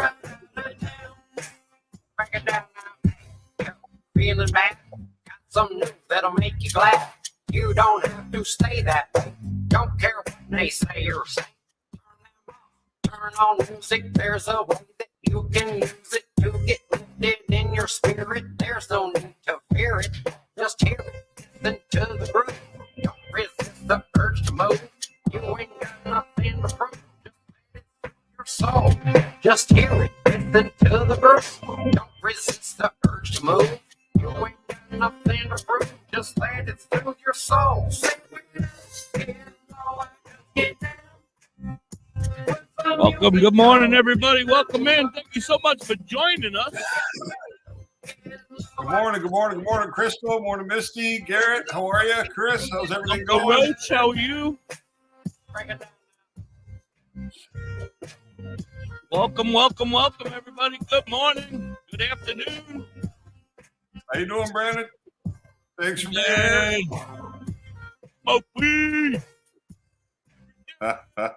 right out of town. Break it down now. Feeling bad? Got some news that'll make you glad. You don't have to stay that way. Don't care what they say or say. Turn on music. There's a way that you can use it to get lifted in your spirit. There's no need to fear it. Just hear it. Listen to the groove. Don't resist the urge to move. You ain't got nothing to prove. Your soul. Just hear it. Listen to the groove. Don't resist the urge to move. You ain't got nothing to prove. Just let it fill your soul. Say welcome. Good morning, everybody. Welcome in. Thank you so much for joining us. Good morning, good morning, good morning, Crystal. Morning, Misty. Garrett, how are you? Chris, how's everything going? Roach, how are you? Welcome, welcome, welcome, everybody. Good morning. Good afternoon. How you doing, Brandon? Thanks for being Hey. Smoke weed. here.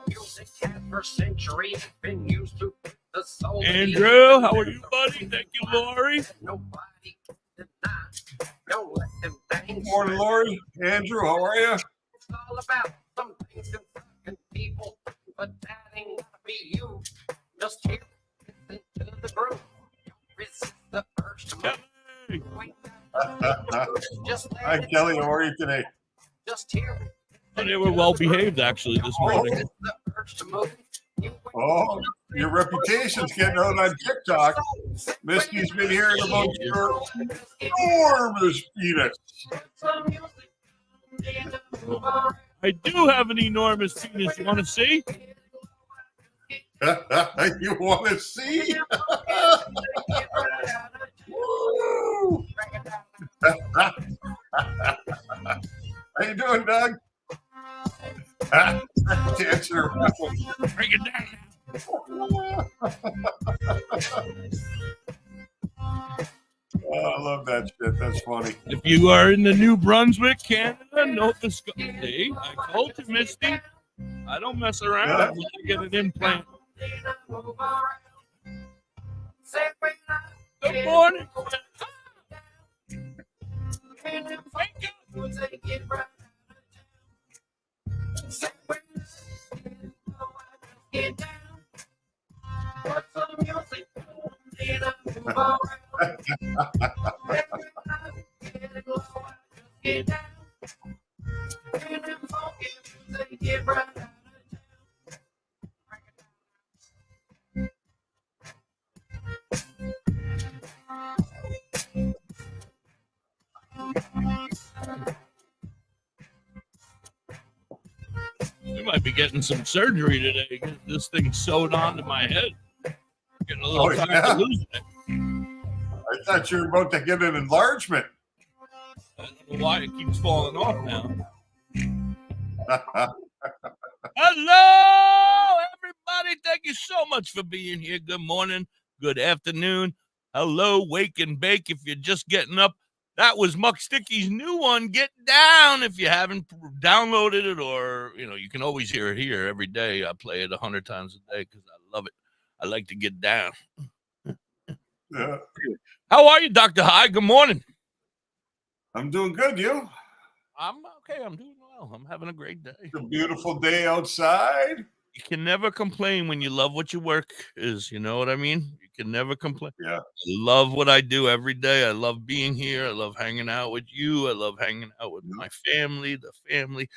music has for centuries been used to the soul. Andrew, how are you, buddy? Thank you, Lori. Nobody can deny. Don't let them things. Good morning, Lori. Andrew, how are you? It's all about some things and people, but that ain't gotta be you. Just hear, listen to the groove. Don't resist the urge to move. Hey. Just Hi, let it. Kelly, how are you today? Just hear it. Oh, they were well behaved, actually, this morning. The urge to move. Oh, your reputation's getting out on TikTok. Misty's been hearing about your enormous penis. I do have an enormous penis. You want to see? You want to see? Woo! How you doing, Doug? Dancer. Break it down. Oh, I love that shit. That's funny. If you are in the New Brunswick, Canada, Nova Scotia, hey, I told you, Misty, I don't mess around when I get an implant. Good morning. We might be getting some surgery today. Get this thing sewed onto my head. Getting a little tired to lose it. I thought you were about to get an enlargement. I don't know why it keeps falling off now. Hello, everybody. Thank you so much for being here. Good morning. Good afternoon. Hello, Wake and Bake. If you're just getting up, that was Muck Sticky's new one. Get down. If you haven't downloaded it, or you can always hear it here every day. I play it 100 times a day because I love it. I like to get down. Yeah. How are you, Dr. High? Good morning. I'm doing good. You? I'm okay. I'm doing well. I'm having a great day. It's a beautiful day outside. You can never complain when you love what your work is. You know what I mean? You can never complain. Yeah. I love what I do every day. I love being here. I love hanging out with you. I love hanging out with my family, the family.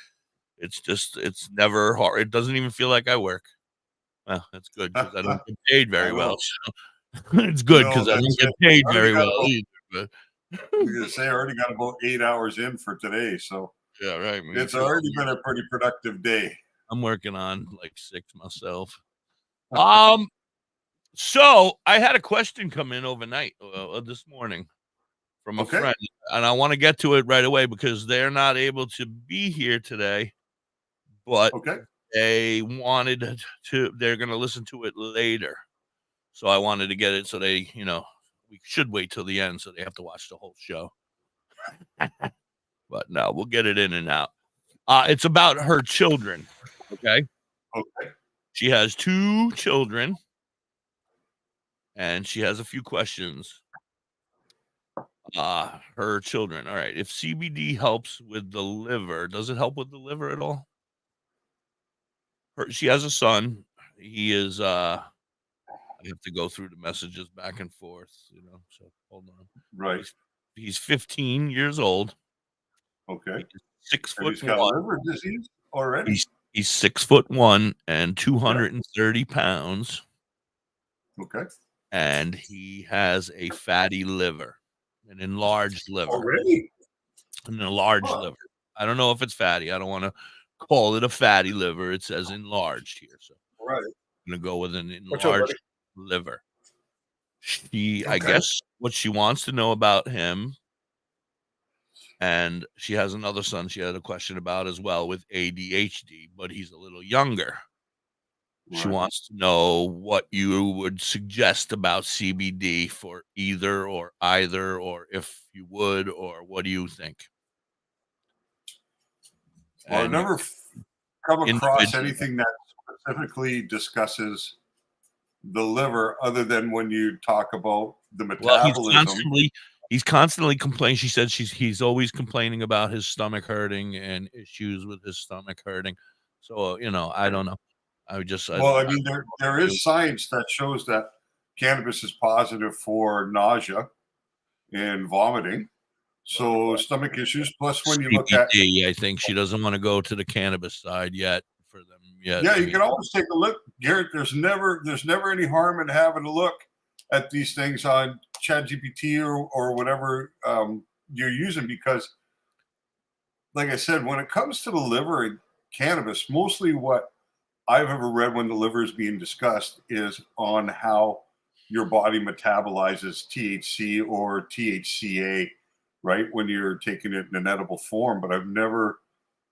It's never hard. It doesn't even feel like I work. Well, that's good because I don't get paid very well. So it's good because I don't get paid very well either. But I'm going to say I already got about 8 hours in for today. So yeah, right. It's already been a pretty productive day. I'm working on like 6 myself. So I had a question come in overnight this morning from a friend, and I want to get to it right away because they're not able to be here today, but they wanted to, they're going to listen to it later. So I wanted to get it so they, we should wait till the end so they have to watch the whole show. But no, we'll get it in and out. It's about her children. Okay. She has 2 children, and she has a few questions. Her children. All right. If CBD helps with the liver, does it help with the liver at all? She has a son. He is I have to go through the messages back and forth, so hold on. Right. He's 15 years old. Okay. He's 6 And foot he's got 1. liver disease already. He's 6'1" and 230 pounds, Okay. and he has a fatty liver, an enlarged liver. Already? An enlarged liver. I don't know if it's fatty. I don't want to call it a fatty liver. It says enlarged here, so Right. I'm gonna go with an What's up, enlarged buddy? liver. I Okay. guess what she wants to know about him, and she has another son she had a question about as well with ADHD, but he's a little younger. She Right. wants to know what you would suggest about CBD for either, or if you would, or what do you think? Well, I've And never come across individual. anything that specifically discusses the liver other than when you talk about the Well, metabolism. he's constantly complaining. She said he's always complaining about his stomach hurting and issues with his stomach hurting. So, I don't know. Well, I mean, there is science that shows that cannabis is positive for nausea and vomiting. So stomach issues. Plus, when you look at CBD, I think she doesn't want to go to the cannabis side yet for them yet. yeah, you can always take a look, Garrett. There's never any harm in having a look at these things on ChatGPT or whatever you're using, because, like I said, when it comes to the liver and cannabis, mostly what I've ever read when the liver is being discussed is on how your body metabolizes THC or THCA, right, when you're taking it in an edible form. But I've never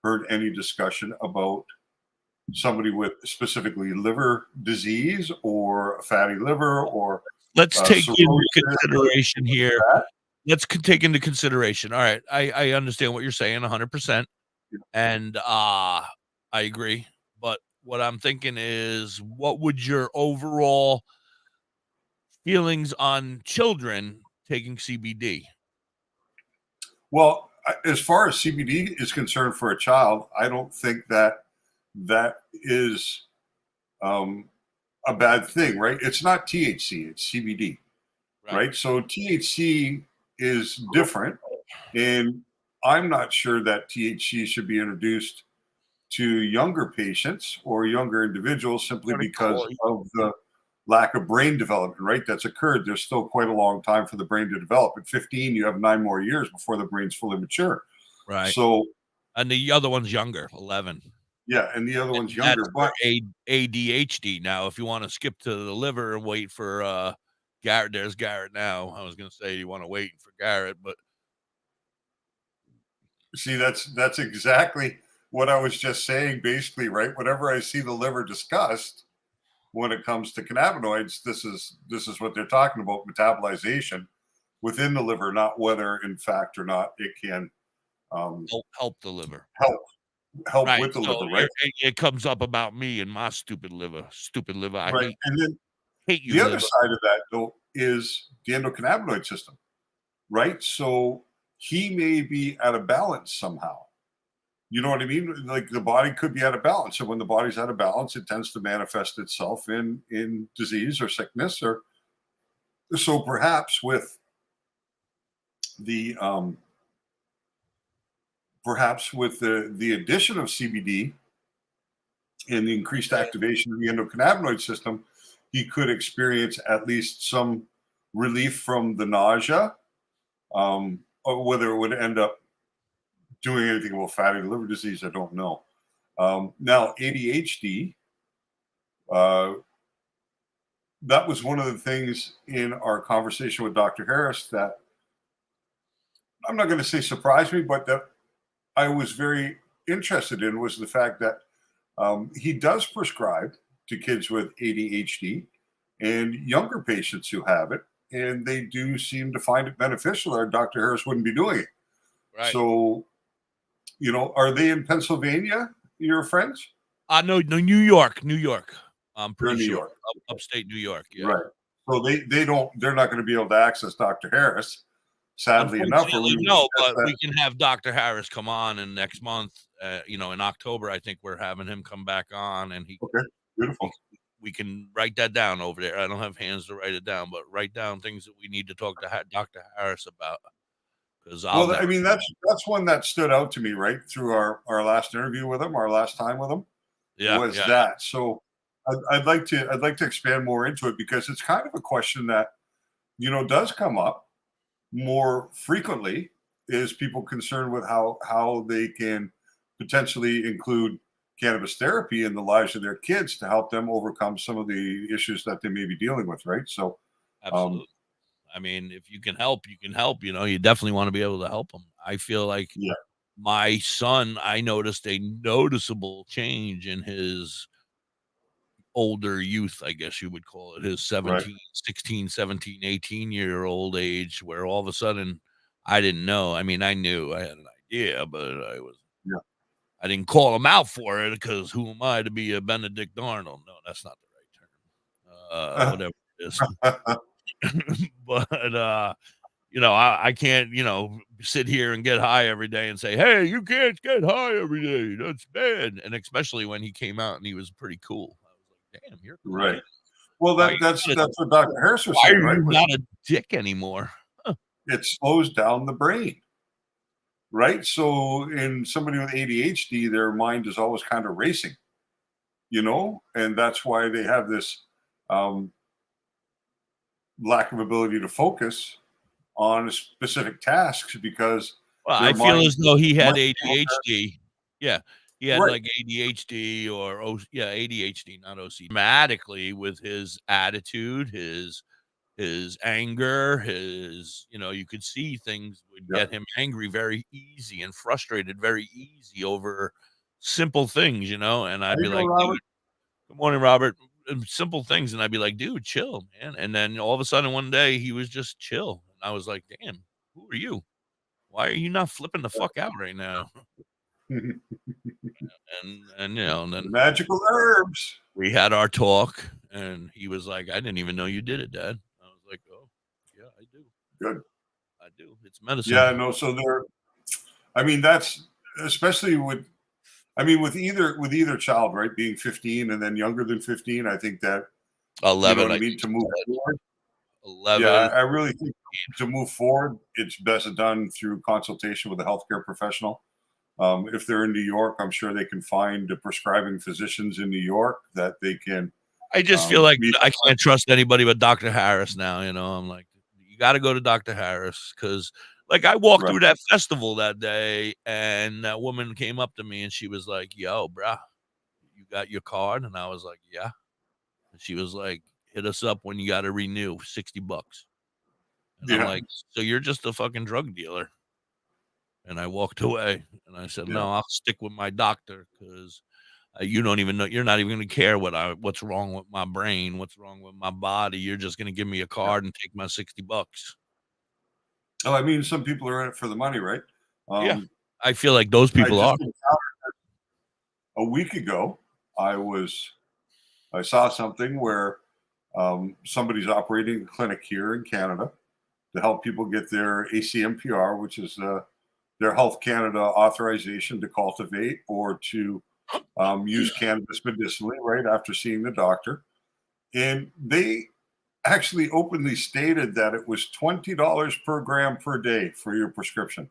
heard any discussion about somebody with specifically liver disease or a fatty liver or let's take into cirrhosis, consideration here. that. Let's take into consideration. All right, I understand what you're saying 100%, and I agree. But what I'm thinking is, what would your overall feelings on children taking CBD? Well, as far as CBD is concerned for a child, I don't think that is a bad thing, right? It's not THC, it's CBD, right? So THC is different, and I'm not sure that THC should be introduced to younger patients or younger individuals simply because of the lack of brain development, right? That's occurred. There's still quite a long time for the brain to develop. At 15, you have 9 more years before the brain's fully mature. Right. So, and the other one's younger, 11. Yeah, and the other one's That's younger. But ADHD. Now, if you want to skip to the liver and wait for Garrett, there's Garrett now. I was going to say you want to wait for Garrett, but see, that's exactly what I was just saying, basically, right? Whenever I see the liver discussed when it comes to cannabinoids, this is what they're talking about: metabolization within the liver, not whether in fact or not it can help the liver. Help right. With the liver, right? It comes up about me and my stupid liver. I right. And then hate you. The other side of that, though, is the endocannabinoid system, right? So he may be out of balance somehow. You know what I mean? Like the body could be out of balance. So when the body's out of balance, it tends to manifest itself in disease or sickness. Or so perhaps with the addition of CBD and the increased activation of the endocannabinoid system, he could experience at least some relief from the nausea, or whether it would end up doing anything about fatty liver disease, I don't know. Now, ADHD, that was one of the things in our conversation with Dr. Harris that I'm not going to say surprised me, but that I was very interested in, was the fact that he does prescribe to kids with ADHD and younger patients who have it, and they do seem to find it beneficial, or Dr. Harris wouldn't be doing it. Right. So, are they in Pennsylvania, your friends? No, New York. I'm They're in pretty New sure York. upstate New York. Yeah. Right. So they're not going to be able to access Dr. Harris, sadly enough, or we Unfortunately, would no, set but that. we can have Dr. Harris come on in next month. In October, I think we're having him come back on, and Okay, beautiful. we can write that down over there. I don't have hands to write it down, but write down things that we need to talk to Dr. Harris about. Because Well, I mean, that's one that stood out to me, right, through our last interview with him, our last time with him, was yeah. that. So I'd like to expand more into it, because it's kind of a question that does come up more frequently. Is people concerned with how they can potentially include cannabis therapy in the lives of their kids to help them overcome some of the issues that they may be dealing with, right? So, Absolutely. I mean, if you can help, you can help. You definitely want to be able to help them. I feel like yeah, my son, I noticed a noticeable change in his older youth, I guess you would call it, his right, 16, 17, 18-year-old age, where all of a sudden I didn't know. I mean, I knew, I had an idea, but yeah, I didn't call him out for it, because who am I to be a Benedict Arnold? No, that's not the right term. Whatever it is. But I can't, sit here and get high every day and say, hey, you can't get high every day. That's bad. And especially when he came out and he was pretty cool. I was like, damn, you're a cool right. kid. Well, Why are that's you what Dr. Harris was why saying, are right? you not a dick anymore? It slows down the brain, right? So in somebody with ADHD, their mind is always kind of racing, and that's why they have this um, lack of ability to focus on specific tasks, because Well, I their feel mind as though he had might ADHD. Yeah. He had right. like ADHD or ADHD, not OC. Dramatically with his attitude, his anger, you could see things would Yeah. get him angry very easy and frustrated very easy over simple things, and How I'd you be doing, like, Robert? dude, good morning, Robert. And simple things. And I'd be like, dude, chill, man. And then all of a sudden one day he was just chill. And I was like, damn, who are you? Why are you not flipping the fuck out right now? And then Magical herbs. we had our talk, and he was like, I didn't even know you did it, Dad. I was like, oh, yeah, I do. Good. I do. It's medicine. Yeah, no, so I mean, that's especially with either child, right? Being 15 and then younger than 15, I think that, 11, what I I mean, think. to move forward. Yeah, 11. I really think to move forward, it's best done through consultation with a healthcare professional. If they're in New York, I'm sure they can find prescribing physicians in New York that they can I just feel like meet. I can't trust anybody but Dr. Harris now. I'm like, you got to go to Dr. Harris, because, like, I walked Right. through that festival that day, and that woman came up to me and she was like, yo, bruh, you got your card? And I was like, yeah. And she was like, hit us up when you got to renew, $60. And I'm Yeah. like, so you're just a fucking drug dealer? And I walked away, and I said, Yeah. no, I'll stick with my doctor, because you don't even know. You're not even going to care what's wrong with my brain, what's wrong with my body. You're just going to give me a Yeah. card and take my $60. Oh, I mean, some people are in it for the money, right? Yeah, I feel like those I people just are. a week ago, I saw something where somebody's operating a clinic here in Canada to help people get their ACMPR, which is their Health Canada authorization to cultivate or to use cannabis medicinally, right after seeing the doctor. And they actually openly stated that it was $20 per gram per day for your prescription.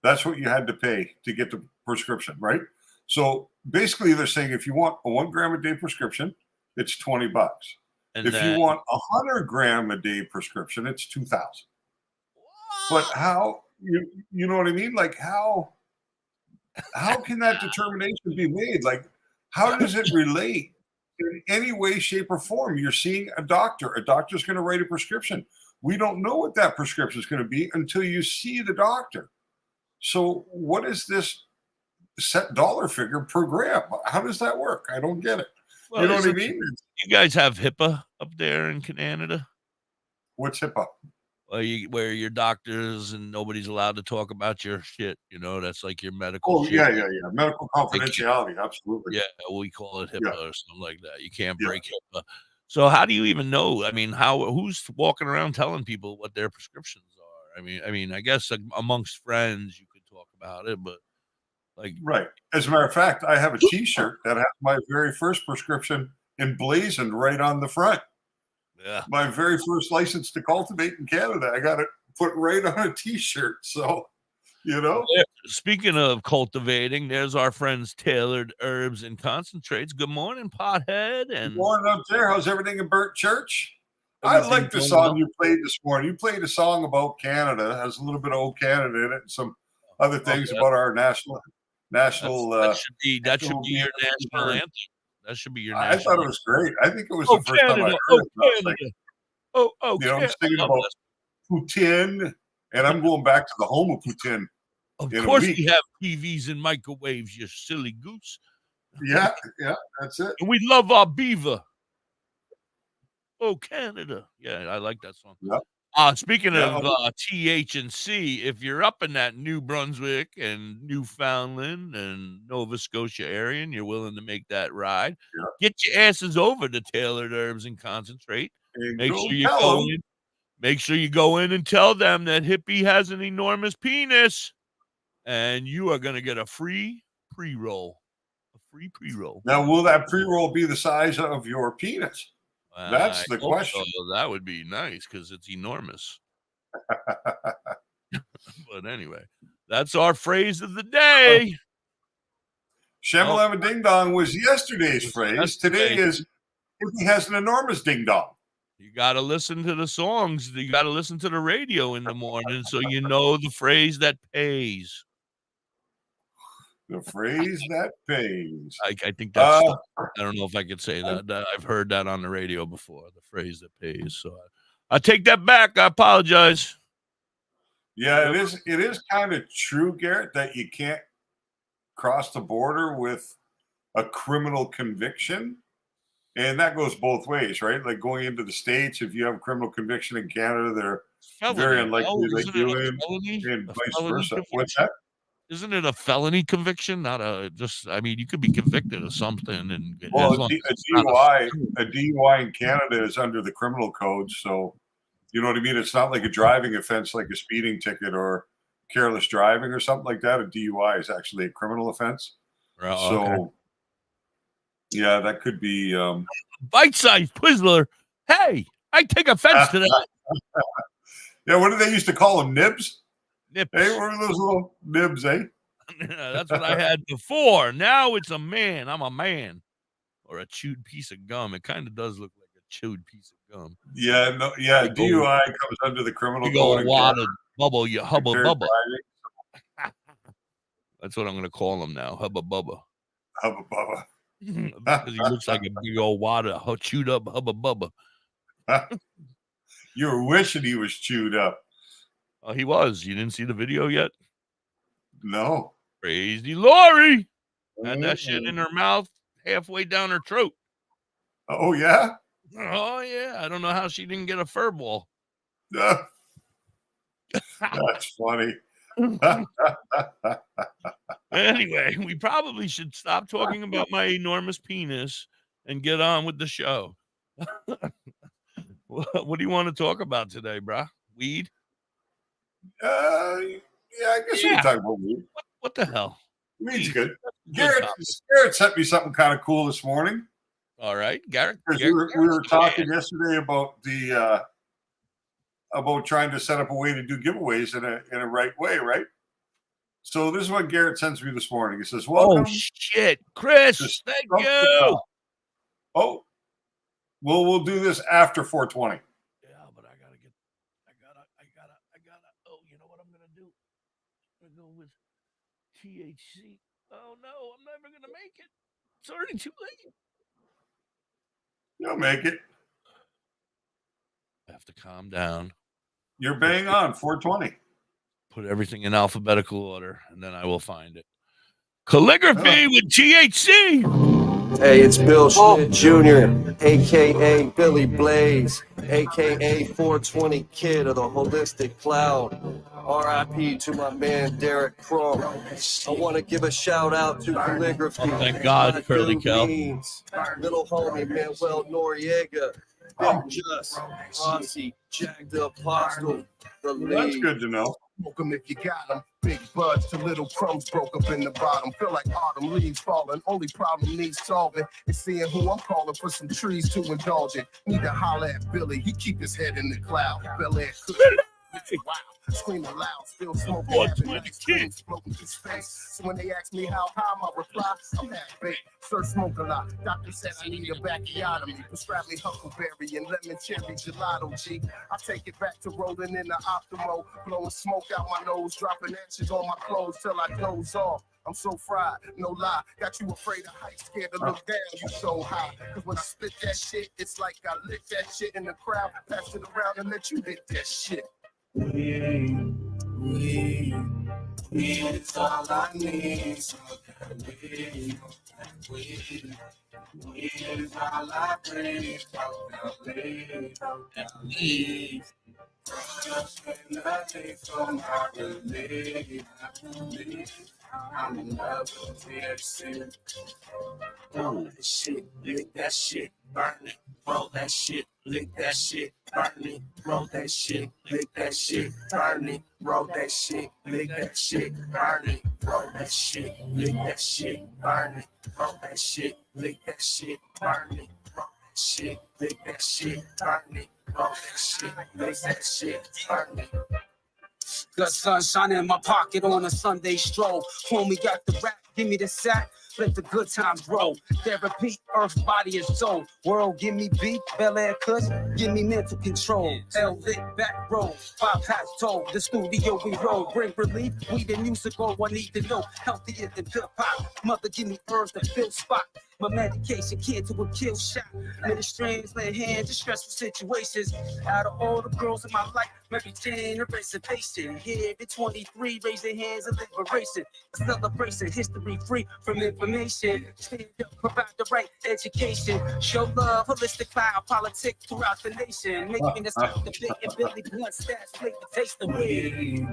That's what you had to pay to get the prescription, right? So basically, they're saying if you want a 1 gram a day prescription, it's $20. And If you then, want 100 gram a day prescription, it's 2,000. But how you know what I mean? Like how can that determination be made? Like how does it relate in any way, shape, or form? You're seeing a doctor. A doctor's going to write a prescription. We don't know what that prescription is going to be until you see the doctor. So what is this set dollar figure per gram? How does that work? I don't get it. well, You know what I mean? you guys have HIPAA up there in Canada? What's HIPAA? where your doctors and nobody's allowed to talk about your shit. You know, that's like your medical Oh, shit. yeah. Medical confidentiality. Absolutely. Yeah, we call it HIPAA Yeah. or something like that. You can't Yeah. break HIPAA. So how do you even know? I mean, who's walking around telling people what their prescriptions are? I mean, I guess amongst friends you could talk about it, but like, Right. As a matter of fact, I have a T-shirt that has my very first prescription emblazoned right on the front. yeah. My very first license to cultivate in Canada. I got it put right on a T-shirt. So, you know. Speaking of cultivating, there's our friends Tailored Herbs and Concentrates. Good morning, Pothead. And Good morning up there. How's everything in Burnt Church? I like the song you played this morning. You played a song about Canada. It has a little bit of old Canada in it and some other things about our national. That should be your national anthem. That should be your national I thought it was great. I think it was the first Canada, time I heard it. Canada. You know, I'm singing about Putin, and I'm going back to the home of Putin. Of course, we have TVs and microwaves, you silly goose. Yeah, that's it. And we love our beaver. Oh, Canada. Yeah, I like that song. Yep. Speaking of TH&C, if you're up in that New Brunswick and Newfoundland and Nova Scotia area and you're willing to make that ride, get your asses over to Tailored Herbs and Concentrate. Make sure you go in and tell them that Hippie has an enormous penis, and you are going to get a free pre-roll. A free pre-roll. Now, will that pre-roll be the size of your penis? That's the question. So. That would be nice because it's enormous. But anyway, that's our phrase of the day. Shamalama Ding Dong was yesterday's phrase. Today is he has an enormous ding dong. You got to listen to the songs. You got to listen to the radio in the morning so you know the phrase that pays. The phrase that pays. I think that's. I don't know if I could say that. I've heard that on the radio before. The phrase that pays. So I take that back. I apologize. Yeah, it is kind of true, Garrett, that you can't cross the border with a criminal conviction, and that goes both ways, right? Like going into the States, if you have a criminal conviction in Canada, they're very unlikely to let you in, and vice versa. What's that? Isn't it a felony conviction? Not I mean, you could be convicted of something. And well, a DUI in Canada is under the criminal code. So, you know what I mean? It's not like a driving offense, like a speeding ticket or careless driving or something like that. A DUI is actually a criminal offense. So, yeah, that could be. Bite-sized Twizzler. Hey, I take offense to that. Yeah, what did they used to call them? Nibs? Nips. Hey, what are those little nibs, eh? That's what I had before. Now it's a man. I'm a man. Or a chewed piece of gum. It kind of does look like a chewed piece of gum. Yeah, no, yeah. DUI comes under the criminal code. Wadded bubble, you hubba bubba. That's what I'm going to call him now. Hubba bubba. Hubba bubba. Because he looks like a big old wad of chewed up hubba bubba. You were wishing he was chewed up. Oh, he was. You didn't see the video yet? No. Crazy Lori had that shit in her mouth halfway down her throat. Oh, yeah? Oh, yeah. I don't know how she didn't get a fur ball. That's funny. Anyway, we probably should stop talking about my enormous penis and get on with the show. What do you want to talk about today, brah? Weed? Yeah, I guess we can talk about weed. What the hell? Weed's good. Garrett sent me something kind of cool this morning. All right, Garrett. We were talking yesterday about the about trying to set up a way to do giveaways in a right way, right? So this is what Garrett sends me this morning. He says, "Welcome." Oh shit, Chris! Thank you. Oh, we'll do this after 420. Yeah, but I gotta. Oh, you know what I'm gonna do? I'm gonna go with THC. Oh no, I'm never gonna make it. It's already too late. You'll make it. I have to calm down. You're bang on 420. Put everything in alphabetical order, and then I will find it. Calligraphy with THC. Hey, it's Bill Schmidt Jr., aka Billy Blaze, aka 420 Kid of the Holistic Cloud. RIP to my man Derek Crum. I want to give a shout out to Calligraphy. Oh, thank God, my Curly dude Cal. Beans, little homie Manuel Noriega, Big Just, Rossi, Jack the Apostle, the That's lead. good to know. Smoke 'em if you got 'em. Big buds to little crumbs broke up in the bottom. Feel like autumn leaves falling. Only problem needs solving is seeing who I'm calling for some trees to indulge in. Need to holler at Billy. He keep his head in the cloud. Bel Air cushion. Wow. Screaming loud, still smoking, having nice dreams floating through space. So when they ask me how high, my reply, I'm half baked. Sir, smoke a lot. Doctor said I need a bacchiotomy. Prescribe me huckleberry and lemon cherry gelato, G. I take it back to rolling in the Optimo, blowing smoke out my nose, dropping ashes on my clothes till I doze off. I'm so fried, no lie. Got you afraid of heights, scared to look down, you so high. Cause when I spit that shit, it's like I lit that shit in the crowd, pass it around and let you hit that shit. We is all I need. So we is all I breathe. Nothing from my relief. I'm in love with THC. Roll that shit, lick that shit, burn it. Roll that shit, lick that shit, burn it. Roll that shit, lick that shit, burn it. Roll that shit, lick that shit, burn it. Roll that shit, lick that shit, burn it. Roll that shit, lick that shit, burn it. Roll that shit, lick that shit, burn it. Roll that shit, lick that shit, burn it. Good sunshine in my pocket on a Sunday stroll. Homie got the rap, give me the sack. Let the good times roll. Therapy, earth, body, and soul. World, give me beat. Bel Air cuss, give me mental control. L lit, back row. Bypass toll. The studio we roll. Bring relief. We the musical. I need to know. Healthier than hip hop. Mother, give me herbs to fill spot. My medication, kid to a kill shot. Many strands, lay hands in stressful situations. Out of all the girls in my life, Mary Jane, a reservation. Here at 23, raise your hands of liberation. A celebration, history free from information. Stand up, provide the right education. Show love, holistic cloud, politics throughout the nation. Making us out the big and Billy Blunt stats, flavor, taste the weed.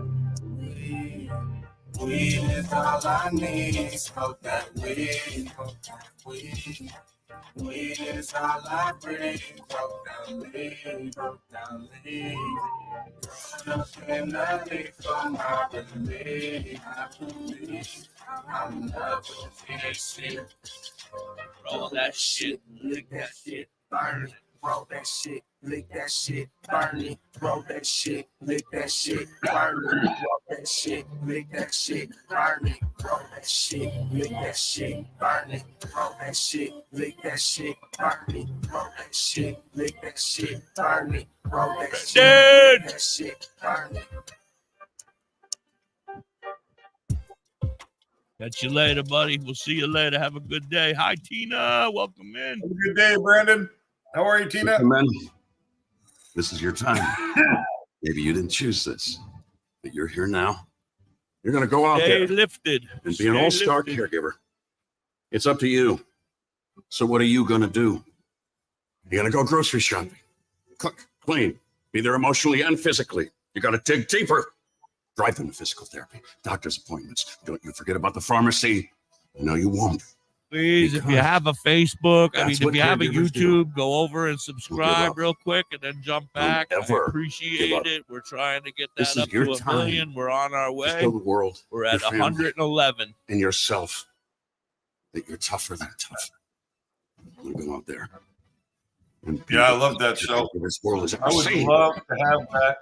Weed is all I need. Smoke that weed. Weed is all I breathe. Broke down leave, broke down leave. Growing up in the leaf for my relief. I believe I'm in love with THC. Roll that shit, lick that shit, burn it. Roll that shit, lick that shit, burn it. Roll that shit, lick that shit, burn it. Roll that shit, lick that shit, burn it. Roll that shit, lick that shit, burn it. Roll that shit, lick that shit, burn it. Roll that shit, lick that shit, burn it. Roll that shit, lick that shit, burn it. Catch you later, buddy. We'll see you later. Have a good day. Hi, Tina. Welcome in. Have a good day, Brandon. How are you, Tina? Man, this is your time. Maybe you didn't choose this, but you're here now. You're going to go out Stay there lifted. and be an all-star caregiver. It's up to you. So what are you going to do? You're going to go grocery shopping, cook, clean, be there emotionally and physically. You got to dig deeper. Drive them to physical therapy, doctor's appointments. Don't you forget about the pharmacy. No, you won't. Please, if you have a Facebook, That's if you have a caregivers YouTube, do. go over and subscribe real quick and then jump back. I ever appreciate give up. it. We're trying to get This that is up your to 1 time million. We're on our to way. show the world, We're at your family, 111. and yourself that you're tougher than tough. You go out there. Yeah, I love that show. This world is I would love to have that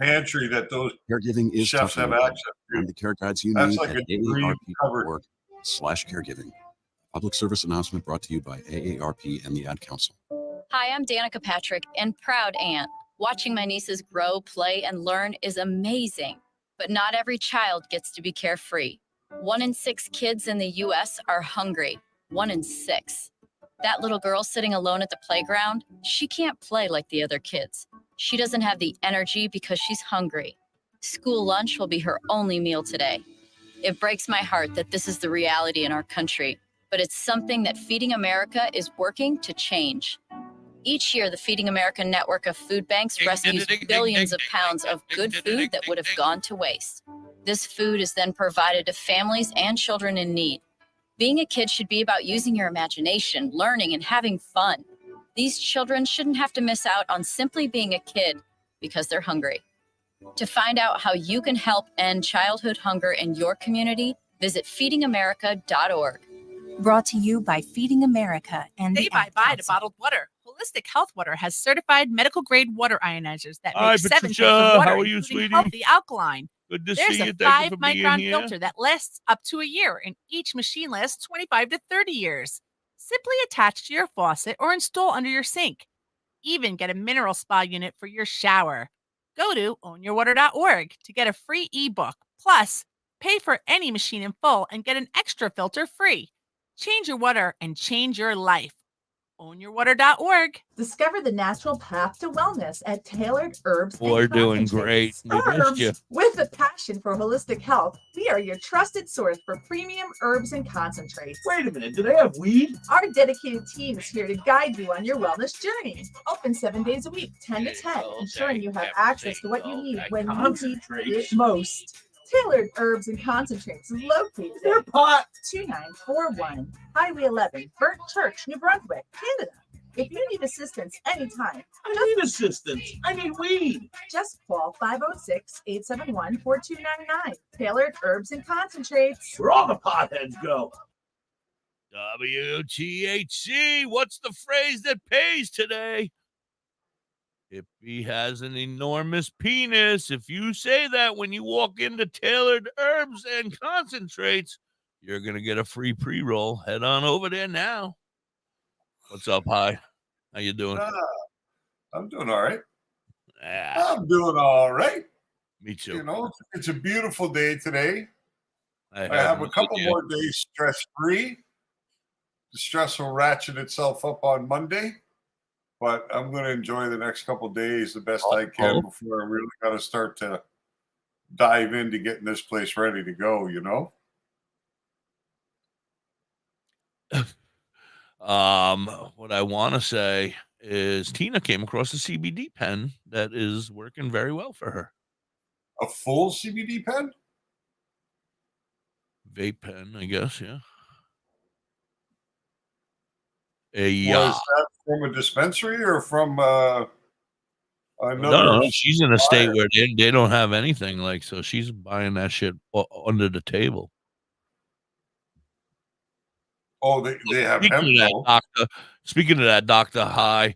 pantry that those caregiving is chefs have access to. and the care guides you That's need like at a dream covered. AARP.org/caregiving. Public service announcement brought to you by AARP and the Ad Council. Hi, I'm Danica Patrick and proud aunt. Watching my nieces grow, play, and learn is amazing. But not every child gets to be carefree. 1 in 6 kids in the U.S. are hungry. 1 in 6. That little girl sitting alone at the playground, she can't play like the other kids. She doesn't have the energy because she's hungry. School lunch will be her only meal today. It breaks my heart that this is the reality in our country, but it's something that Feeding America is working to change. Each year, the Feeding America network of food banks rescues billions of pounds of good food that would have gone to waste. This food is then provided to families and children in need. Being a kid should be about using your imagination, learning, and having fun. These children shouldn't have to miss out on simply being a kid because they're hungry. To find out how you can help end childhood hunger in your community, visit feedingamerica.org. Brought to you by Feeding America and Say the Ad bye-bye to Council. bottled water. Holistic Health Water has certified medical-grade water ionizers that Hi, make 7 types Patricia. of water, How are you, including sweetie? healthy alkaline. Good to There's see a you. Thank you for being 5-micron here. filter that lasts up to a year, and each machine lasts 25 to 30 years. Simply attach to your faucet or install under your sink. Even get a mineral spa unit for your shower. Go to ownyourwater.org to get a free ebook. Plus, pay for any machine in full and get an extra filter free. Change your water and change your life. Ownyourwater.org. Discover the natural path to wellness at Tailored Herbs and We're doing Concentrates. great. We missed you. With a passion for holistic health, we are your trusted source for premium herbs and concentrates. Wait a minute, do they have weed? Our dedicated team is here to guide you on your wellness journey. Open 7 days a week, 10 to 10, ensuring you have access to what you need when you need it most. Tailored Herbs and Concentrates is located Their pot. 2941 Highway 11, Burnt Church, New Brunswick, Canada. If you need assistance anytime, I need assistance. I need weed. just call 506-871-4299. Tailored Herbs and Concentrates. Where all the potheads go. WTHC. What's the phrase that pays today? Hippie has an enormous penis. If you say that when you walk into Tailored Herbs and Concentrates, you're going to get a free pre-roll. Head on over there now. What's up, Hi? How you doing? I'm doing all right. Ah, I'm doing all right. me too. You know, it's a beautiful day today. I have haven't a couple seen you. more days stress-free. The stress will ratchet itself up on Monday, but I'm going to enjoy the next couple days the best I can before I really got to start to dive into getting this place ready to go, you know? What I want to say is Tina came across a CBD pen that is working very well for her. A full CBD pen? Vape pen, I guess, yeah. Was that from a dispensary or from another? No, she's in a state where they don't have anything, like, so she's buying that shit under the table. Oh, they have hemp. Speaking of that, DoktorHigh,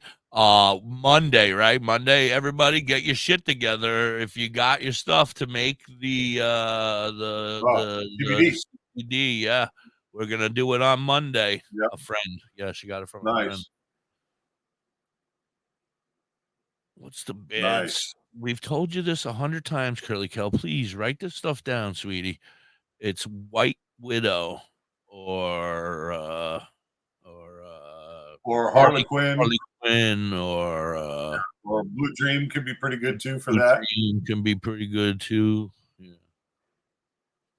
Monday, right? Monday, everybody get your shit together. If you got your stuff to make the CBD, yeah, we're gonna do it on Monday. Yep. A friend, yeah, she got it from a Nice. friend. What's the bid? Nice. We've told you this 100 times, Curly Kel. Please write this stuff down, sweetie. It's White Widow or Harlequin, or Blue Dream could be pretty good too for Blue that. Dream can be pretty good too. Yeah,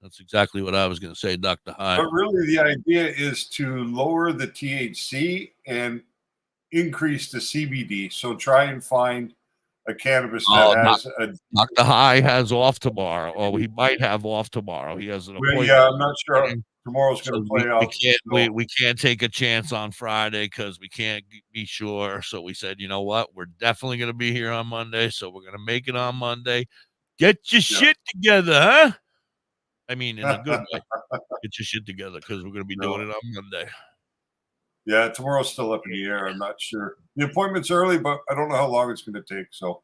that's exactly what I was going to say, DoktorHigh. But really, the idea is to lower the THC and increase the CBD. So try and find a cannabis that has a. DoktorHigh has off tomorrow. Oh, he might have off tomorrow. He has an appointment. Yeah, I'm not sure. Tomorrow's going to play out. We can't take a chance on Friday because we can't be sure. So we said, you know what? We're definitely going to be here on Monday. So we're going to make it on Monday. Get your shit together, huh? I mean, in a good way. Get your shit together because we're going to be doing it on Monday. Yeah, tomorrow's still up in the air. I'm not sure. The appointment's early, but I don't know how long it's going to take. So,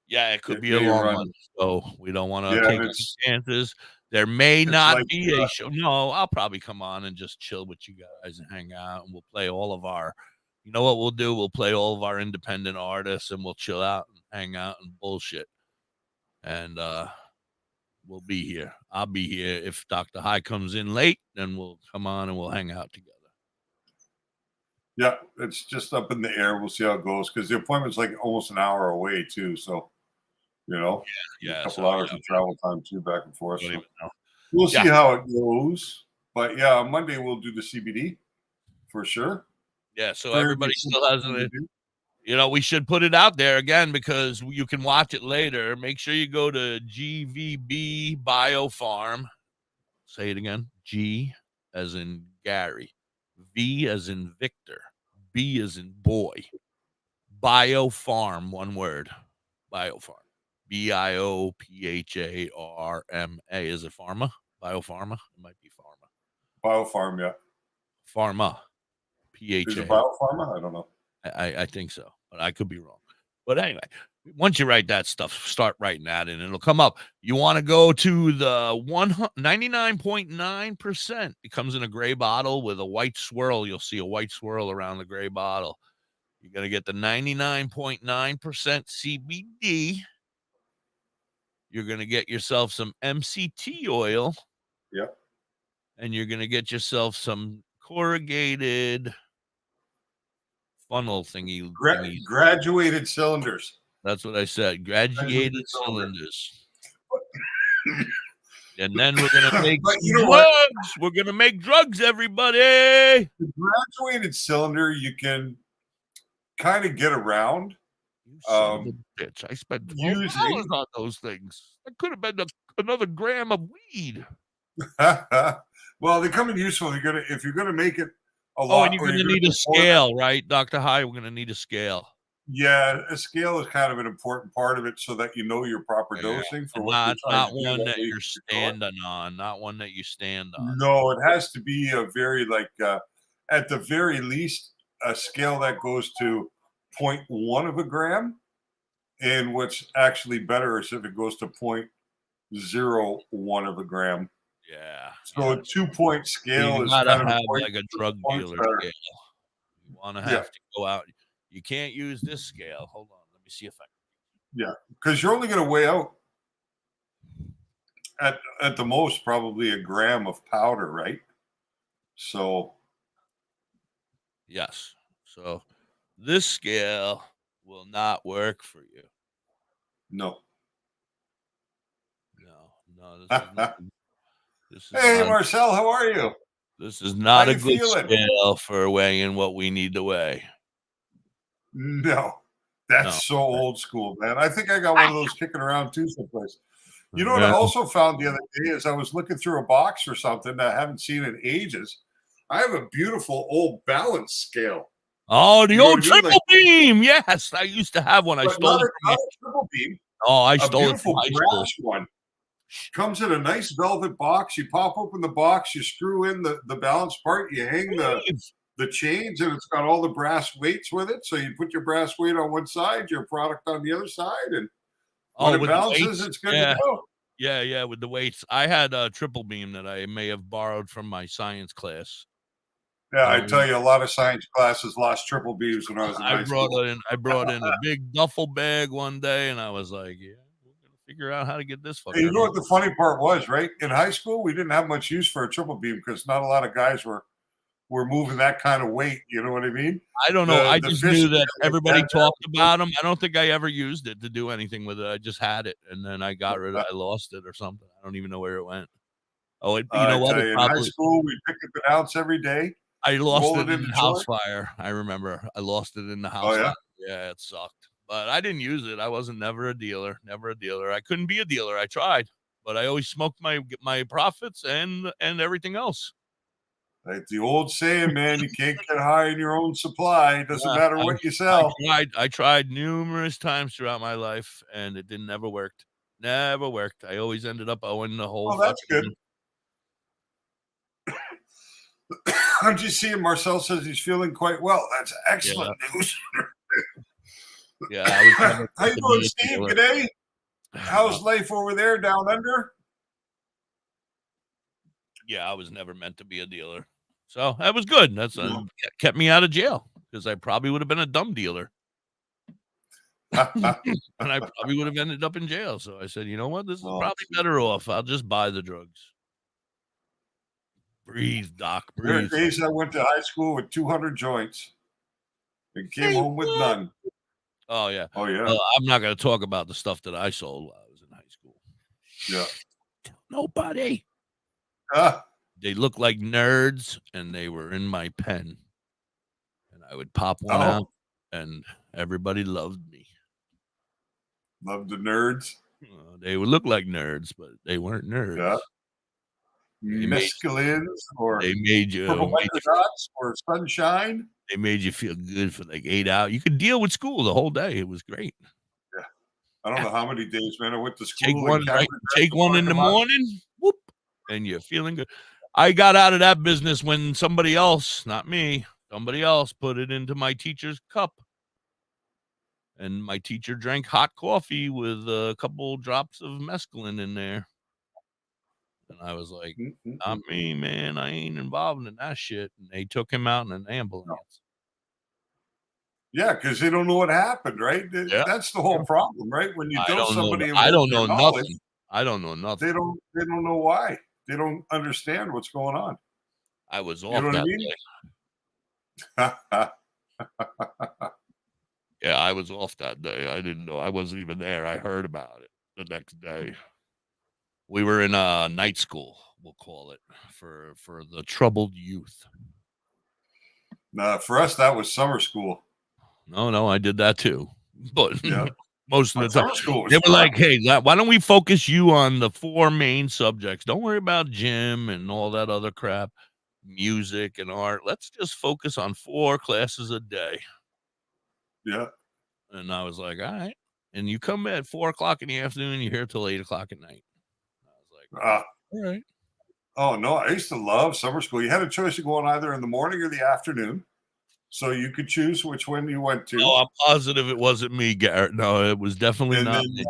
yeah, it could be a long one. So we don't want to take any chances. There may not be a show. No, I'll probably come on and just chill with you guys and hang out, and we'll play all of our. You know what we'll do? We'll play all of our independent artists, and we'll chill out and hang out and bullshit. And we'll be here. I'll be here. If DoktorHigh comes in late, then we'll come on and we'll hang out together. Yeah, it's just up in the air. We'll see how it goes because the appointment's like almost an hour away too. So, you know, a couple hours of travel time too, back and forth. So we'll see how it goes. But yeah, on Monday we'll do the CBD. for sure. Yeah, so Very everybody good still has it. We should put it out there again because you can watch it later. Make sure you go to GVB Biofarm. Say it again. G as in Gary, V as in Victor, B as in boy. Biofarm, one word. Biofarm. BIOPHARMA. Is it pharma? Biopharma? It might be pharma. Biofarm, yeah. Pharma. Is it PHA. biopharma? I don't know. I think so, but I could be wrong. But anyway, once you write that stuff, start writing that and it'll come up. You want to go to the 99.9%. It comes in a gray bottle with a white swirl. You'll see a white swirl around the gray bottle. You're going to get the 99.9% CBD. You're going to get yourself some MCT oil. Yep. And you're going to get yourself some corrugated funnel thingy. Graduated cylinders. That's what I said. Graduated cylinders. And then we're going to make drugs. We're going to make drugs, everybody. The graduated cylinder, you can kind of get around. Bitch, I spent $12 on those things. That could have been another gram of weed. Well, they come in useful. If you're gonna make it a lot. Oh, and you're gonna need a scale, right, Dr. High? We're gonna need a scale. Yeah, a scale is kind of an important part of it, so that you know your proper dosing for what you're trying to do. Not one that you're standing on. Not one that you stand on. No, it has to be a very at the very least, a scale that goes to 0.1 of a gram. And what's actually better is if it goes to 0.01 of a gram. Yeah. So a 2-point scale is gotta kind of have like a drug dealer scale. You want to have to go out. You can't use this scale. Hold on. Let me see if I. Yeah, because you're only going to weigh out at the most probably a gram of powder, right? So. Yes. So this scale will not work for you. No. This is hey, Marcel, how are you? This is not a good scale for weighing what we need to weigh. No, that's so old school, man. I think I got one of those kicking around too someplace. You know what I also found the other day is I was looking through a box or something that I haven't seen in ages. I have a beautiful old balance scale. Oh, the old triple beam. Yes, I used to have one. I stole it. Not a triple beam. Oh, I stole it from high school. One. Comes in a nice velvet box. You pop open the box, you screw in the balance part, you hang the chains, and it's got all the brass weights with it. So you put your brass weight on one side, your product on the other side, and when it balances, it's good to go. Yeah, with the weights. I had a triple beam that I may have borrowed from my science class. Yeah, I tell you, a lot of science classes lost triple beams when I was in high school. I brought in a big duffel bag one day, and I was like, yeah, we're going to figure out how to get this fucker. Hey, you know what the funny part was, right? In high school, we didn't have much use for a triple beam because not a lot of guys were moving that kind of weight. You know what I mean? I don't know. I just knew that everybody talked about them. I don't think I ever used it to do anything with it. I just had it, and then I got rid of it. I lost it or something. I don't even know where it went. Oh, you know what? In high school, we picked up an ounce every day. I lost it in the house fire. I remember. I lost it in the house fire. Yeah, it sucked. But I didn't use it. I wasn't never a dealer. I couldn't be a dealer. I tried, but I always smoked my profits and everything else. Like the old saying, man, you can't get high in your own supply. It doesn't matter what you sell. I tried numerous times throughout my life, and it never worked. Never worked. I always ended up owing the whole. Oh, that's good. I'm just seeing Marcel says he's feeling quite well. That's excellent news. Yeah. How you doing, Steve? G'day. How's life over there down under? Yeah, I was never meant to be a dealer. So that was good. That's kept me out of jail because I probably would have been a dumb dealer. And I probably would have ended up in jail. So I said, you know what? This is probably better off. I'll just buy the drugs. Breathe, Doc. Breathe. There are days I went to high school with 200 joints and came home with none. Oh, yeah. Oh, yeah. I'm not going to talk about the stuff that I sold while I was in high school. Yeah. Nobody. They look like nerds, and they were in my pen. I would pop one out, and everybody loved me. Loved the nerds. They would look like nerds, but they weren't nerds. Yeah. They Mescalines or they made you purple polka dots or sunshine. They made you feel good for like 8 hours. You could deal with school the whole day. It was great. Yeah. I don't know how many days, man. I went to school. Take one in the morning, whoop, and you're feeling good. I got out of that business when somebody else, not me, somebody else put it into my teacher's cup. And my teacher drank hot coffee with a couple drops of mescaline in there. And I was like, not me, man. I ain't involved in that shit. And they took him out in an ambulance. Yeah, because they don't know what happened, right? Yeah. That's the whole problem, right? When you tell somebody, I don't know nothing. I don't know nothing. They don't know why. They don't understand what's going on. I was off You know what that I mean? day. Yeah, I was off that day. I didn't know. I wasn't even there. I heard about it the next day. We were in a night school, we'll call it, for the troubled youth. For us, that was summer school. No, I did that too. But yeah. Most of the time, they were like, hey, why don't we focus you on the 4 main subjects? Don't worry about gym and all that other crap, music and art. Let's just focus on 4 classes a day. Yeah. And I was like, all right. And you come at 4 o'clock in the afternoon, you're here till 8 o'clock at night. I was like, all right. Oh, no, I used to love summer school. You had a choice of going either in the morning or the afternoon. So you could choose which one you went to. Oh, I'm positive it wasn't me, Garrett. No, it was definitely not me.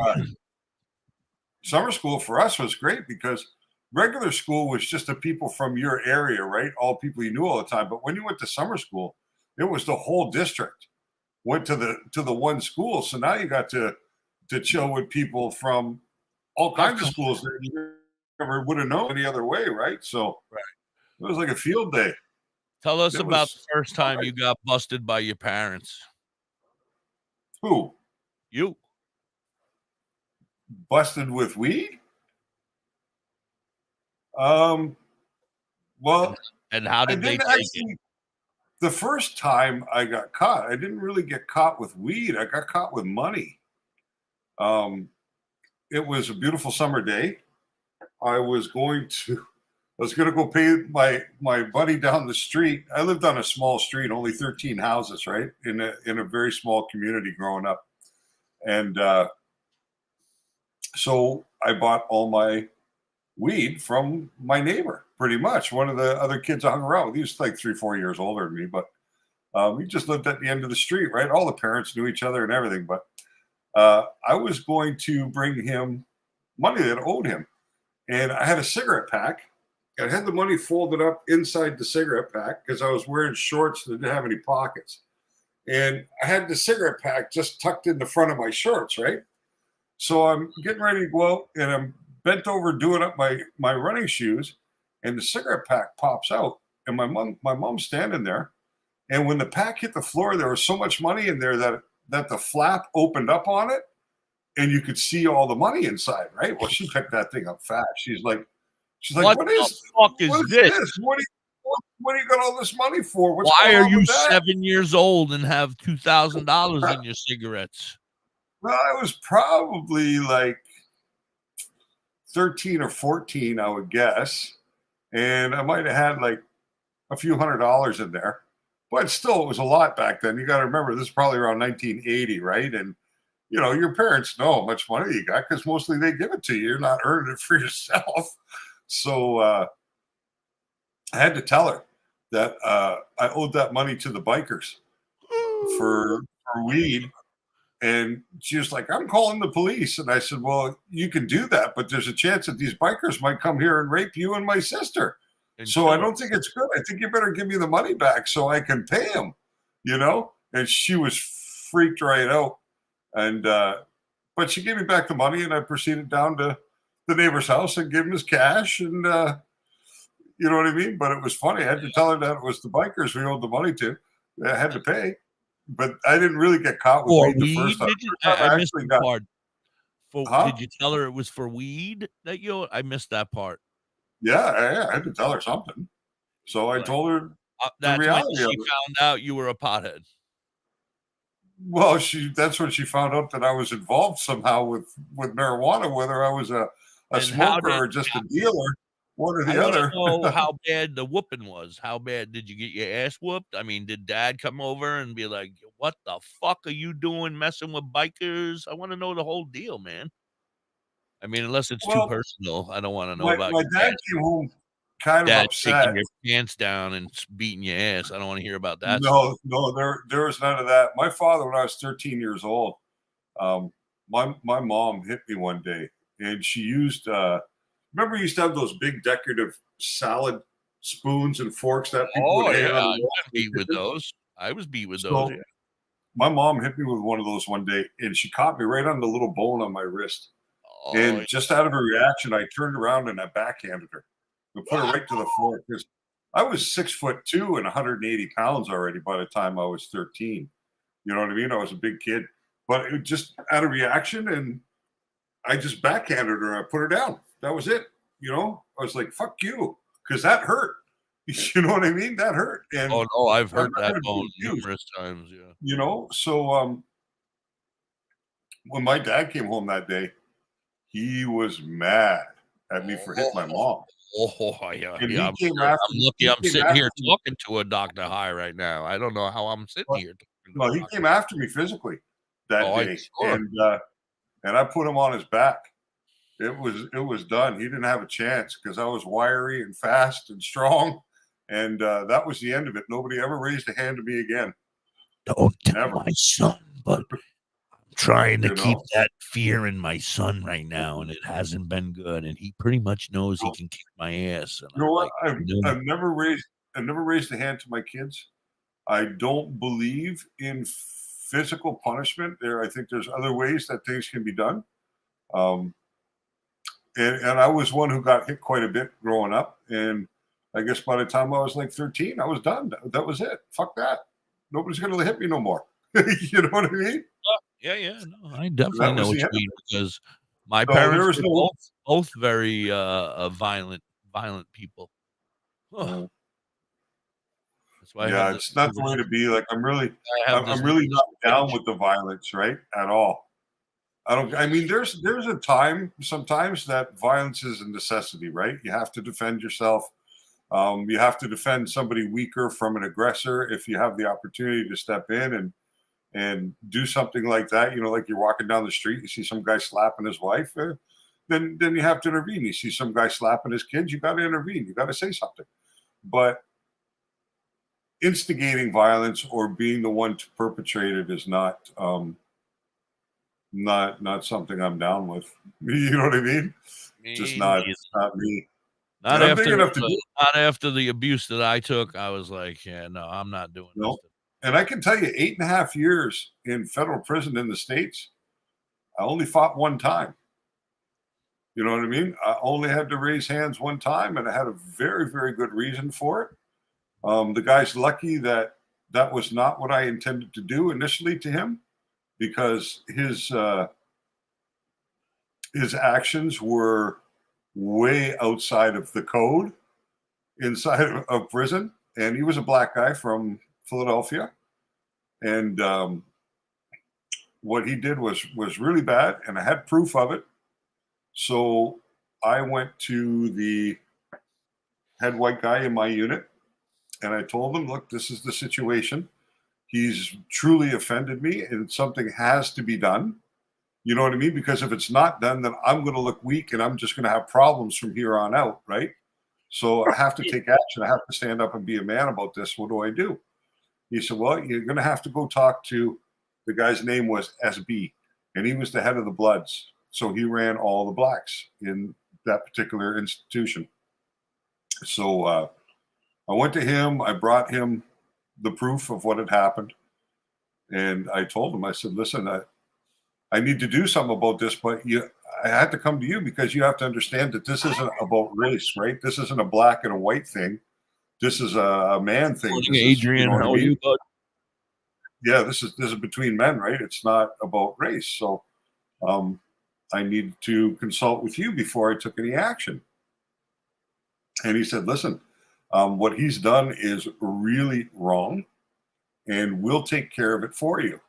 Summer school for us was great because regular school was just the people from your area, right? All people you knew all the time. But when you went to summer school, it was the whole district went to the one school. So now you got to chill with people from all kinds of schools that you never would have known any other way, right? So it was like a field day. Tell us about the first time you got busted by your parents. Who? You. Busted with weed? Well, and how did they take it? The first time I got caught, I didn't really get caught with weed. I got caught with money. It was a beautiful summer day. I was going to go pay my buddy down the street. I lived on a small street, only 13 houses, right? In a very small community growing up. And so I bought all my weed from my neighbor, pretty much. One of the other kids I hung around with. He was like 3-4 years older than me, but we just lived at the end of the street, right? All the parents knew each other and everything. But I was going to bring him money that I owed him. And I had a cigarette pack. I had the money folded up inside the cigarette pack because I was wearing shorts that didn't have any pockets. And I had the cigarette pack just tucked in the front of my shorts, right? So I'm getting ready to go out and I'm bent over doing up my running shoes, and the cigarette pack pops out. And my mom's standing there. And when the pack hit the floor, there was so much money in there that the flap opened up on it and you could see all the money inside, right? Well, she picked that thing up fast. She's like, what the fuck is this? What do you got all this money for? Why are you 7 years old and have $2,000 in your cigarettes? Well, I was probably like 13 or 14, I would guess. And I might have had like a few $100s in there. But still, it was a lot back then. You got to remember, this is probably around 1980, right? And, you know, your parents know how much money you got because mostly they give it to you. You're not earning it for yourself. So I had to tell her that I owed that money to the bikers for weed. And she was like, I'm calling the police. And I said, well, you can do that, but there's a chance that these bikers might come here and rape you and my sister. So I don't think it's good. I think you better give me the money back so I can pay them, you know? And she was freaked right out. And, but she gave me back the money and I proceeded down to the neighbor's house and gave him his cash. And, you know what I mean? But it was funny. I had to tell her that it was the bikers we owed the money to. I had to pay. But I didn't really get caught with weed the first time. I missed that part. Did you tell her it was for weed that you owed? I missed that part. Yeah, I had to tell her something. So I told her That's when reality she of it. found out you were a pothead. Well, that's when she found out that I was involved somehow with marijuana, whether I was a And smoker or just a dealer, one or I the want to other. know how bad the whooping was. How bad did you get your ass whooped? I mean, did Dad come over and be like, "What the fuck are you doing, messing with bikers?" I want to know the whole deal, man. I mean, unless it's too Well, personal, I don't want to know my about my your dad came home kind of dad upset. taking your pants down and beating your ass. I don't want to hear about that stuff. No, there was none of that. My father, when I was 13 years old, my mom hit me one day, and she used. Remember, you used to have those big decorative salad spoons and forks that people Oh would hang yeah, on I the wall. was beat with those. I was beat with those. So Yeah. my mom hit me with one of those one day, and she caught me right on the little bone on my wrist. Oh, And just out of a reaction, I turned around and I backhanded her and put her right to the floor because I was 6'2" and 180 pounds already by the time I was 13. You know what I mean? I was a big kid, but it just out of reaction, and I just backhanded her and I put her down. That was it. You know, I was like, "Fuck you," because that hurt. You know what I mean? That hurt. And oh no, I've I'm heard not that gonna be bone abused, numerous times. Yeah. you know. So when my dad came home that day, he was mad at me for hitting my mom. Oh yeah, And yeah. he I'm came sure. after I'm lucky. he I'm came sitting here after me. talking to a DoktorHigh right now. I don't know how I'm sitting Well, here talking to no, a he doctor. came after me physically that Oh, I'm day, sure. and I put him on his back. It was done. He didn't have a chance because I was wiry and fast and strong, and that was the end of it. Nobody ever raised a hand to me again. Don't tell Never. my son, but I'm trying to You keep know. that fear in my son right now, and it hasn't been good. And he pretty much knows he can kick my ass. And You know I'm what? like, I've never raised a hand to my kids. I don't believe in physical punishment. I think there's other ways that things can be done. Um, and I was one who got hit quite a bit growing up. And I guess by the time I was like 13, I was done. That was it. Fuck that. Nobody's going to hit me no more. You know what I mean? Yeah. No, I definitely That know was what the you end. mean because my So there parents was were no. both very violent people. Ugh. That's why I have Yeah, this. it's not the way to be. Like I have I'm this. really not down with the violence, right? At all. I don't. I mean, there's a time sometimes that violence is a necessity, right? You have to defend yourself. You have to defend somebody weaker from an aggressor if you have the opportunity to step in and do something like that. You know, like you're walking down the street, you see some guy slapping his wife, then you have to intervene. You see some guy slapping his kids, you got to intervene. You got to say something. But instigating violence or being the one to perpetrate it is not something I'm down with. You know what I mean? Just not me. Not I'm big after enough to do not after the abuse that I took. I was like, yeah, no, I'm not doing this. no. And I can tell you, 8.5 years in federal prison in the States, I only fought one time. You know what I mean? I only had to raise hands one time, and I had a very, very good reason for it. The guy's lucky that that was not what I intended to do initially to him, because his actions were way outside of the code inside of prison, and he was a black guy from Philadelphia, and what he did was really bad, and I had proof of it. So I went to the head white guy in my unit, and I told him, "Look, this is the situation. He's truly offended me, and something has to be done." You know what I mean? Because if it's not done, then I'm going to look weak, and I'm just going to have problems from here on out, right? So I have to take action. I have to stand up and be a man about this. What do I do? He said, "Well, you're going to have to go talk to," the guy's name was SB, and he was the head of the Bloods. So he ran all the blacks in that particular institution. So I went to him. I brought him the proof of what had happened. And I told him, I said, "Listen, I need to do something about this, but I had to come to you because you have to understand that this isn't about race, right? This isn't a black and a white thing. This is a man thing." Morning, This is, Adrian. How are you, bud? Yeah, this is between men, right? It's not about race. So I needed to consult with you before I took any action. And he said, "Listen, What he's done is really wrong, and we'll take care of it for you,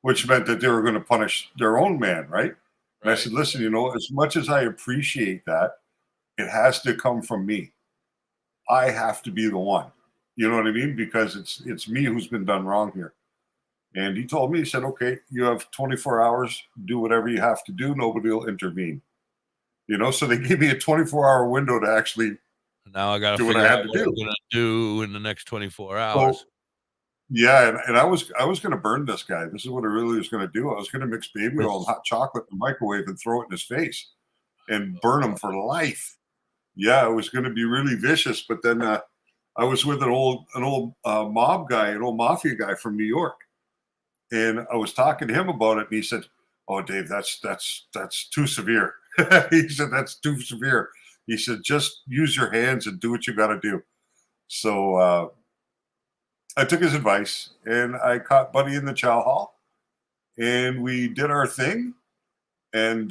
which meant that they were going to punish their own man, right? And I said, listen, you know, as much as I appreciate that, it has to come from me. I have to be the one. You know what I mean? Because it's me who's been done wrong here. And he told me, he said, okay, you have 24 hours, do whatever you have to do. Nobody will intervene. You know, so they gave me a 24-hour window to actually now I got to do what figure I out had to what do. I'm going to do in the next 24 hours. So, yeah, and I was going to burn this guy. This is what I really was going to do. I was going to mix baby oil and hot chocolate in the microwave and throw it in his face and burn him for life. Yeah, it was going to be really vicious. But then I was with an old mob guy, an old mafia guy from New York, and I was talking to him about it, and he said, "Oh, Dave, that's too severe." He said, "That's too severe." He said, "Just use your hands and do what you got to do." So I took his advice, and I caught Buddy in the chow hall, and we did our thing. And,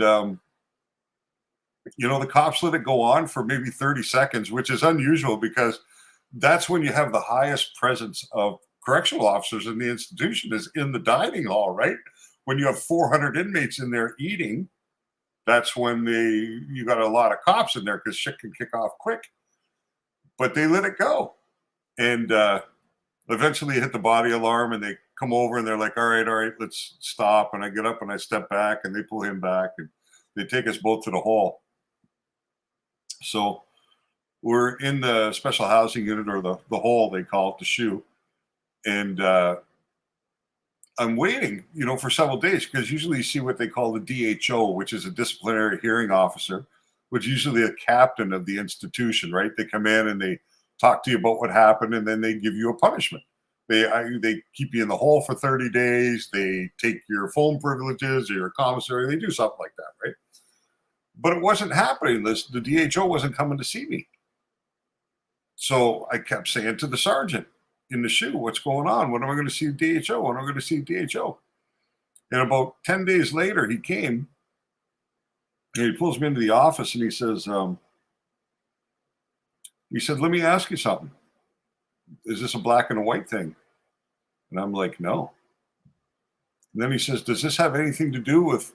you know, the cops let it go on for maybe 30 seconds, which is unusual because that's when you have the highest presence of correctional officers in the institution is in the dining hall, right? When you have 400 inmates in there eating, that's when you got a lot of cops in there because shit can kick off quick. But they let it go. And eventually hit the body alarm, and they come over and they're like, all right, let's stop. And I get up and I step back, and they pull him back, and they take us both to the hall. So we're in the special housing unit, or the hall, they call it, the SHU. And I'm waiting, you know, for several days because usually you see what they call the DHO, which is a disciplinary hearing officer, which is usually a captain of the institution, right? They come in and they talk to you about what happened, and then they give you a punishment. They keep you in the hole for 30 days. They take your phone privileges or your commissary. They do something like that, right? But it wasn't happening. The DHO wasn't coming to see me. So I kept saying to the sergeant in the SHU, what's going on? When am I going to see the DHO? When am I going to see the DHO? And about 10 days later, he came, and he pulls me into the office, and he says, let me ask you something. Is this a black and a white thing? And I'm like, no. And then he says, does this have anything to do with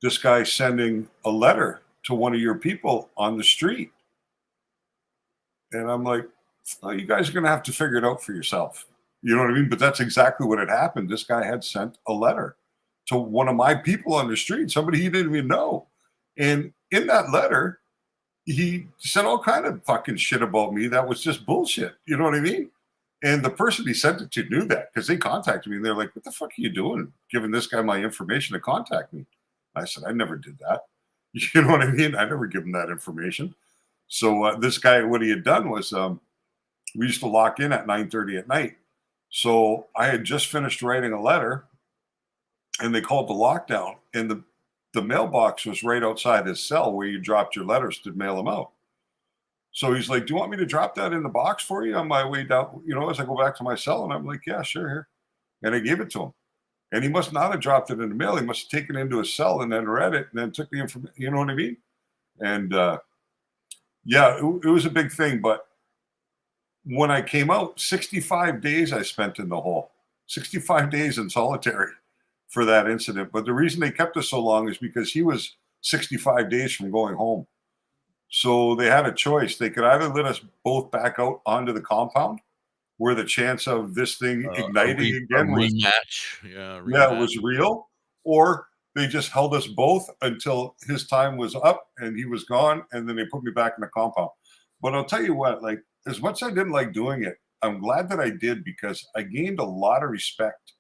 this guy sending a letter to one of your people on the street? And I'm like, well, you guys are going to have to figure it out for yourself. You know what I mean? But that's exactly what had happened. This guy had sent a letter to one of my people on the street, somebody he didn't even know. And in that letter, he said all kind of fucking shit about me that was just bullshit. You know what I mean? And the person he sent it to knew that because they contacted me, and they're like, what the fuck are you doing giving this guy my information to contact me? I said, I never did that. You know what I mean? I never give him that information. So this guy, what he had done was we used to lock in at 9:30 at night. So I had just finished writing a letter, and they called the lockdown, and the mailbox was right outside his cell where you dropped your letters to mail them out. So he's like, do you want me to drop that in the box for you on my way down, you know, as I go back to my cell? And I'm like, yeah, sure, here. And I gave it to him. And he must not have dropped it in the mail. He must have taken it into his cell and then read it and then took the information, you know what I mean? And yeah, it was a big thing. But when I came out, 65 days I spent in the hole, 65 days in solitary for that incident. But the reason they kept us so long is because he was 65 days from going home. So they had a choice. They could either let us both back out onto the compound, where the chance of this thing igniting again was was real, or they just held us both until his time was up and he was gone, and then they put me back in the compound. But I'll tell you what, like, as much as I didn't like doing it, I'm glad that I did, because I gained a lot of respect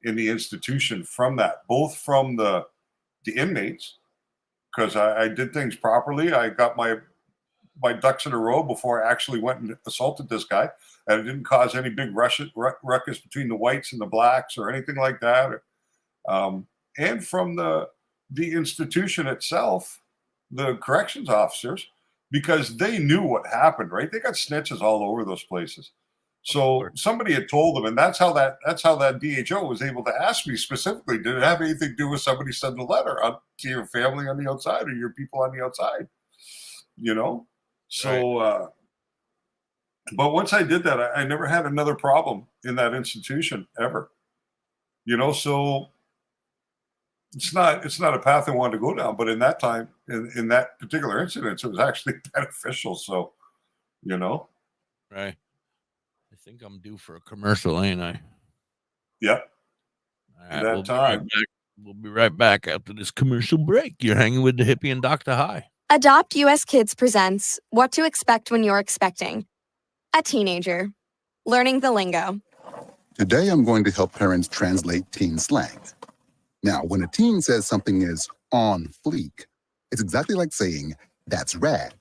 in the institution from that, both from the inmates, because I did things properly. I got my ducks in a row before I actually went and assaulted this guy, and it didn't cause any big ruckus between the whites and the blacks or anything like that. And from the institution itself, the corrections officers, because they knew what happened, right? They got snitches all over those places. So somebody had told them, and that's how that DHO was able to ask me specifically, did it have anything to do with somebody sending a letter out to your family on the outside or your people on the outside? You know? So, but once I did that, I never had another problem in that institution ever. So it's not a path I wanted to go down. But in that time, in that particular incident, it was actually beneficial. So, Right. I think I'm due for a commercial, ain't I? Yep. All right, we'll be right back after this commercial break. You're hanging with Da.Hippie and DoktorHigh. Adopt US Kids presents What to Expect When You're Expecting a Teenager. Learning the lingo. Today, I'm going to help parents translate teen slang. Now, when a teen says something is on fleek, it's exactly like saying, that's rad.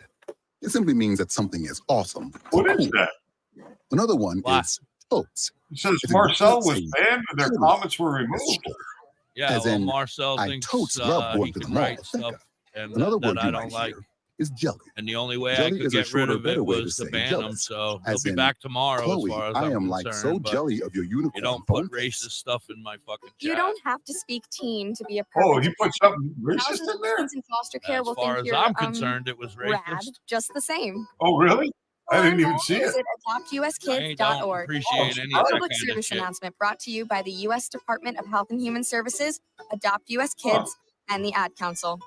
It simply means that something is awesome. What is that? Another one is totes. It says Marcel was banned and their comments were removed. Yeah, As well, in, Marcel I thinks totes love he going to the can mall. write stuff and Another that word I you don't might like. hear is jelly. And the only way I Jelly could is a get rid shorter, of it better way to was to say ban jealous. them. So he'll As be in, back tomorrow Chloe, as far as I I'm am like concerned. so but jelly of your unicorn. You don't put racist stuff in my fucking chat. You don't have to speak teen to be a perfect. Oh, he put something racist Thousands in of there? teens in foster care As will far think as you're I'm concerned, it was rad, racist. just the same. Oh, really? I didn't even see it. Visit I don't adoptuskids.org. appreciate any A of that public kind of service shit. announcement brought to you by the U.S. Department of Health and Human Services, Adopt U.S. Kids, and the Ad Council.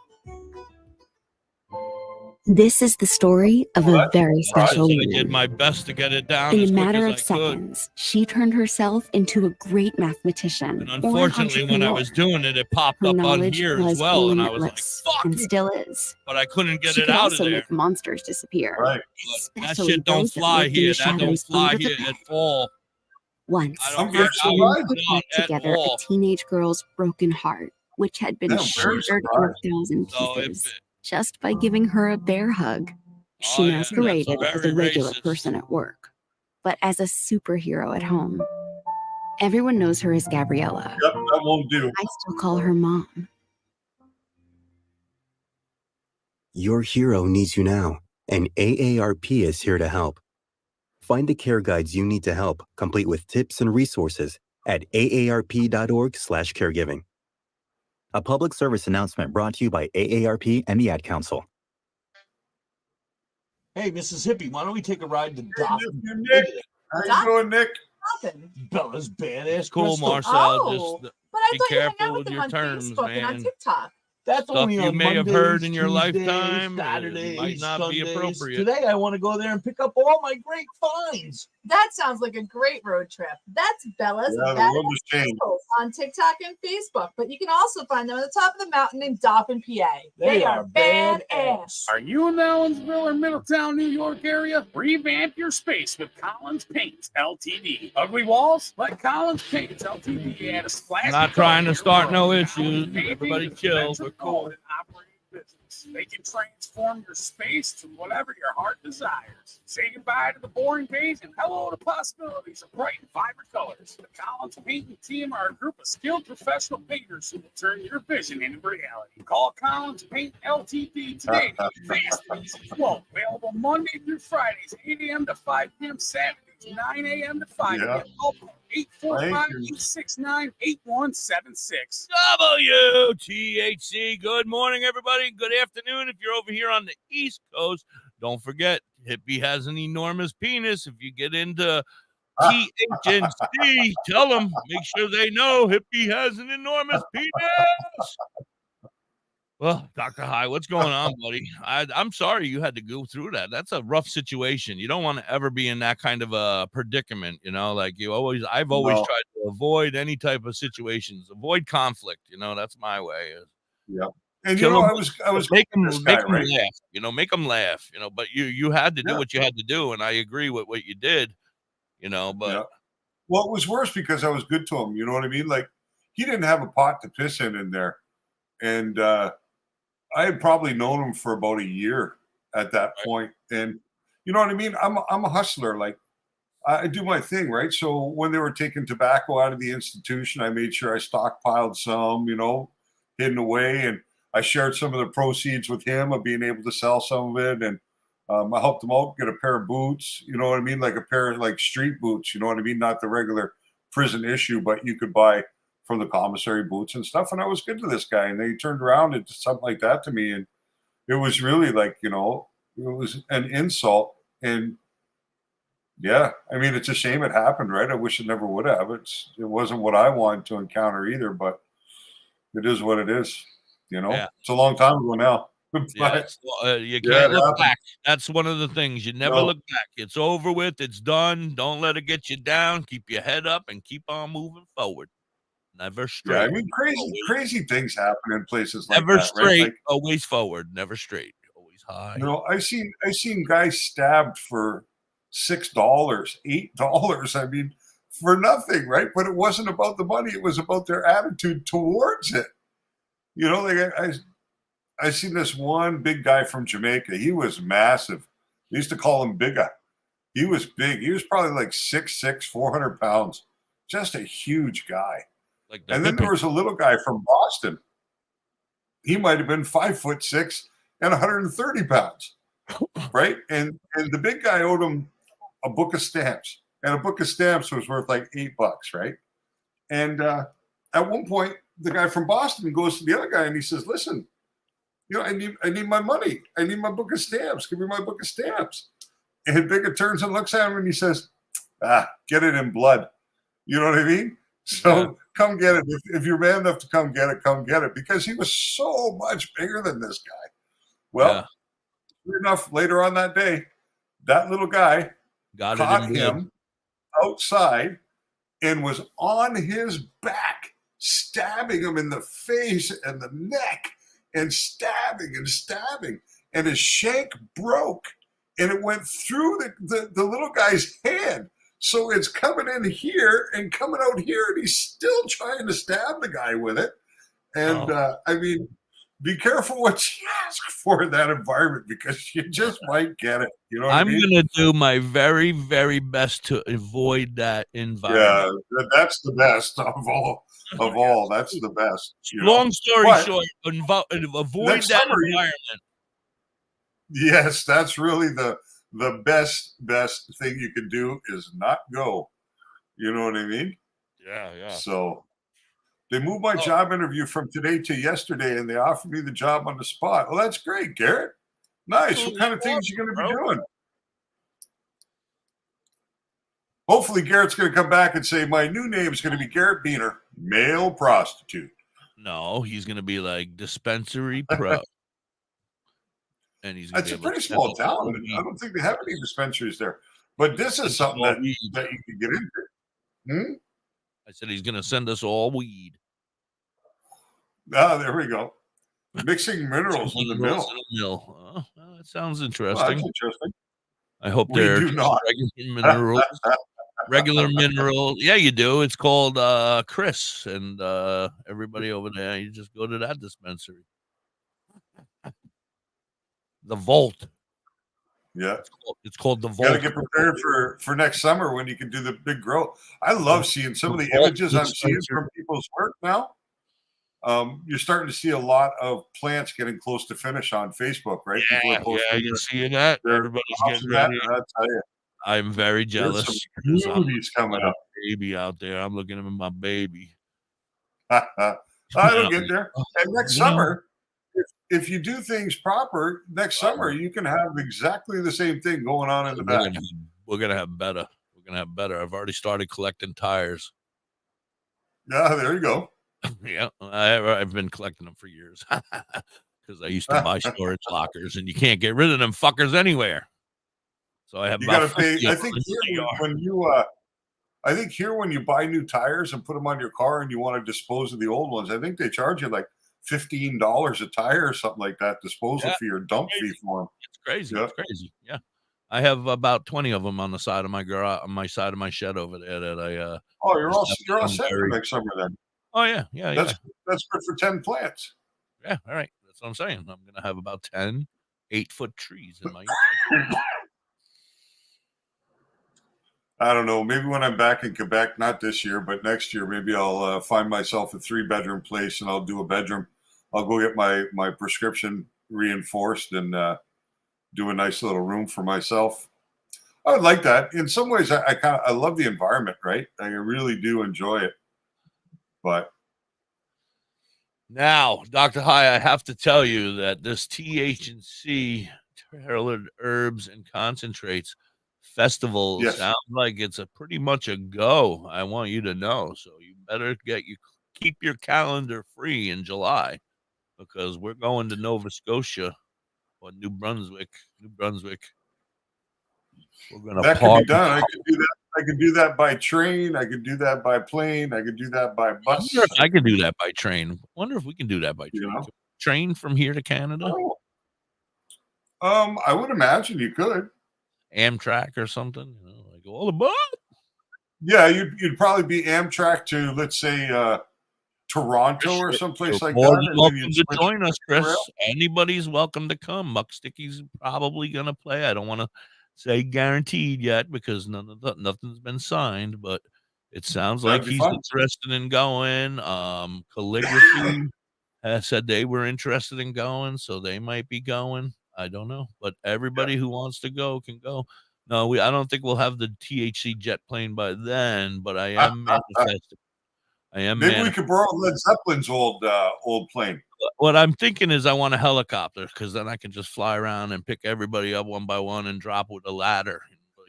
This is the story of a very special I woman. did my best to get it down In as a quick matter as of I could. seconds, she turned herself into a great mathematician. And unfortunately, when I was doing it, it popped her up on knowledge here was as well, and I was like, limitless, "Fuck!" and still is. But I couldn't get She it could out also of there. make monsters disappear. Right. But that Especially shit don't those that fly lived in here. the That don't shadows fly under the here at all. Once, I don't I'm get very how someone surprised. put not back at together a all. teenage girl's broken heart, which had been Yeah, I'm very shattered in surprised. 1,000 So if pieces, just by giving her a bear hug. She Oh, yeah, masqueraded that's as a very regular racist. person at work, but as a superhero at home. Everyone knows her as Gabriella. Yep, that won't do. I still call her Mom. Your hero needs you now, and AARP is here to help. Find the care guides you need to help, complete with tips and resources at aarp.org/caregiving. A public service announcement brought to you by AARP and the Ad Council. Hey, Mississippi, why don't we take a ride to Dolphin? Nick, how you doing, Nick? Nothing. Bella's badass. Cool, Crystal. Marcel. Oh, Just but I be thought you hung careful out with with him your on terms, Facebook and on man. TikTok. That's Stuff only you on may have Mondays, heard in your Tuesdays, lifetime, it Saturdays, might not be Sundays. appropriate. Today, I want to go there and pick up all my great finds. That sounds like a great road trip. That's Bella's Yeah, the Badass world has changed. Crystals on TikTok and Facebook, but you can also find them at the top of the mountain in Da.Hippie, PA. They are badass. Are you in the Owensville or Middletown, New York area? Revamp your space with Collins Paints Ltd. Ugly walls? Let Collins Paints Ltd add a splash. Not trying to start no issues. Everybody chill. We're cool. Business. They can transform your space to whatever your heart desires. Say goodbye to the boring beige and hello to possibilities of bright and vibrant colors. The Collins Painting Team are a group of skilled professional painters who will turn your vision into reality. Call Collins Paint Ltd today to be fast and easy flow. Available Monday through Fridays, 8 a.m. to 5 p.m. Saturdays, 9 a.m. to 5 p.m. Call 845-869-8176. WTHC. Good morning, everybody. Good afternoon. If you're over here on the East Coast, don't forget, Hippie has an enormous penis. If you get into THNC, tell them, make sure they know Hippie has an enormous penis. Well, Dr. High, what's going on, buddy? I'm sorry you had to go through that. That's a rough situation. You don't want to ever be in that kind of a predicament, like I've always tried to avoid any type of situations, avoid conflict. That's my way. Yeah. And I was make them right? laugh, make them laugh, but you had to do what you had to do. And I agree with what you did, but well, it was worse because I was good to him. You know what I mean? Like he didn't have a pot to piss in there. And, I had probably known him for about a year at that point. And you know what I mean? I'm a hustler. Like I do my thing, right? So when they were taking tobacco out of the institution, I made sure I stockpiled some, hidden away. And I shared some of the proceeds with him of being able to sell some of it. And I helped him out get a pair of boots, you know what I mean? Like a pair of like street boots, you know what I mean? Not the regular prison issue, but you could buy from the commissary boots and stuff. And I was good to this guy. And they turned around and did something like that to me. And it was really like, was an insult. And yeah, I mean, it's a shame it happened, right? I wish it never would have. It wasn't what I wanted to encounter either, but it is what it is. You know, it's a long time ago now. Yeah, you can't look back. That's one of the things. You never look back. It's over with. It's done. Don't let it get you down. Keep your head up and keep on moving forward. Never straight. Yeah, I mean, crazy things happen in places like never that. Straight, right? Like, always forward. Never straight, always high. You know, I seen guys stabbed for $6, $8. I mean, for nothing, right? But it wasn't about the money. It was about their attitude towards it. You know, like I seen this one big guy from Jamaica. He was massive. They used to call him Bigga. He was big. He was probably like 6'6", 400 pounds. Just a huge guy. And then there was a little guy from Boston. He might have been 5'6" and 130 pounds, right? And the big guy owed him a book of stamps, and a book of stamps was worth like $8, right? And at one point, the guy from Boston goes to the other guy and he says, "Listen, you know, I need my money. I need my book of stamps. Give me my book of stamps." And Bigga turns and looks at him and he says, "Get it in blood." You know what I mean? So come get it. If you're man enough to come get it, because he was so much bigger than this guy. Well, sure enough, later on that day, that little guy caught him outside and was on his back, stabbing him in the face and the neck, and stabbing. And his shank broke, and it went through the little guy's hand. So it's coming in here and coming out here, and he's still trying to stab the guy with it. And I mean, be careful what you ask for in that environment, because you just might get it. You know what I mean? I'm going to do my very, very best to avoid that environment. Yeah, that's the best of all. That's the best. Long story short, avoid that environment. Yes, that's really the best thing you can do is not go. You know what I mean? Yeah. So they moved my job interview from today to yesterday, and they offered me the job on the spot. Well, that's great, Garrett. Nice. What kind of things you going to be doing? Hopefully, Garrett's going to come back and say, "My new name is going to be Garrett Beener, male prostitute." No, he's going to be like dispensary pro. And he's it's a pretty small town. I don't think they have any dispensaries there. But this is something that you can get into. I said he's going to send us all weed. There we go. Mixing minerals in the mill. Oh, that sounds interesting. Well, that's interesting. I hope they're regular mineral. Yeah, you do. It's called Chris, and everybody over there. You just go to that dispensary. The Vault. Yeah. It's called the Vault. Got to get prepared for next summer when you can do the big grow. I love seeing some of the images I'm seeing from people's work now. You're starting to see a lot of plants getting close to finish on Facebook, right? Yeah, you see that? Everybody's getting ready. I'll tell you. I'm very jealous. There's some beauties coming up. Baby out there. I'm looking at my baby. I'll get there. And next summer, if you do things proper, next summer you can have exactly the same thing going on in the back. We're gonna have better. I've already started collecting tires. Yeah, there you go. Yeah, I've been collecting them for years because I used to buy storage lockers, and you can't get rid of them fuckers anywhere. So I have. You got to pay. I think here when you buy new tires and put them on your car, and you want to dispose of the old ones, I think they charge you like $15 a tire or something like that, disposal fee or dump fee for them. It's crazy. Yeah. It's crazy. Yeah, I have about 20 of them on the side of my garage, on my side of my shed over there. That I. You're all set for next summer then. Oh yeah. That's good for 10 plants. Yeah, all right. That's what I'm saying. I'm gonna have about 10 8-foot trees in my yard. I don't know. Maybe when I'm back in Quebec, not this year, but next year, maybe I'll find myself a 3-bedroom place and I'll do a bedroom. I'll go get my prescription reinforced and do a nice little room for myself. I would like that. In some ways, I love the environment, right? I really do enjoy it. But now, Dr. High, I have to tell you that this THC tailored herbs and concentrates festival Yes. sounds like it's a pretty much a go. I want you to know. So you better keep your calendar free in July because we're going to Nova Scotia or New Brunswick. We're gonna That could be party. done. I could do that. I could do that by train. I could do that by plane. I could do that by I bus. wonder if I can do that by train. Wonder if we can do that by train. You know? Can we train from here to Canada? I would imagine you could. Amtrak or something. You know, like all aboard. Yeah, you'd probably be Amtrak to, let's say, Toronto or someplace like More that. than And then welcome you'd to switch join us, Chris. rail. Anybody's welcome to come. Muck Sticky's probably gonna play. I don't want to say guaranteed yet because nothing's been signed, but it sounds like That'd be he's fun. interested in going. Calligraphy said they were interested in going, so they might be going. I don't know, but everybody who wants to go can go. No, I don't think we'll have the THC jet plane by then, but I am manifesting. Maybe we could borrow Led Zeppelin's old plane. What I'm thinking is I want a helicopter because then I can just fly around and pick everybody up one by one and drop with a ladder.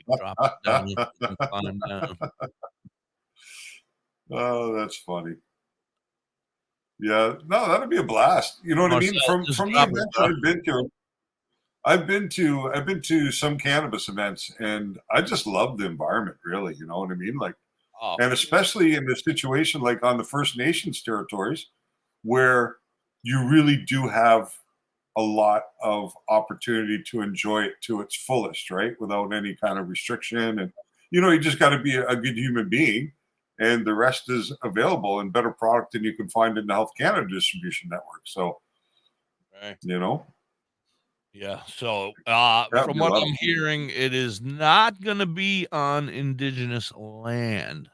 Like, drop it down and climb down. Oh, that's funny. Yeah, no, that'd be a blast. You know what I mean? Marcel, just From the drop it, events bro. I've been to some cannabis events, and I just love the environment. Really, you know what I mean? Like, and especially in this situation, like on the First Nations territories, where you really do have a lot of opportunity to enjoy it to its fullest, right? Without any kind of restriction. And, you know, you just got to be a good human being, and the rest is available and better product than you can find in the Health Canada distribution network. So, you know. Yeah. So That'd from be what lovely. I'm hearing, it is not going to be on Indigenous land,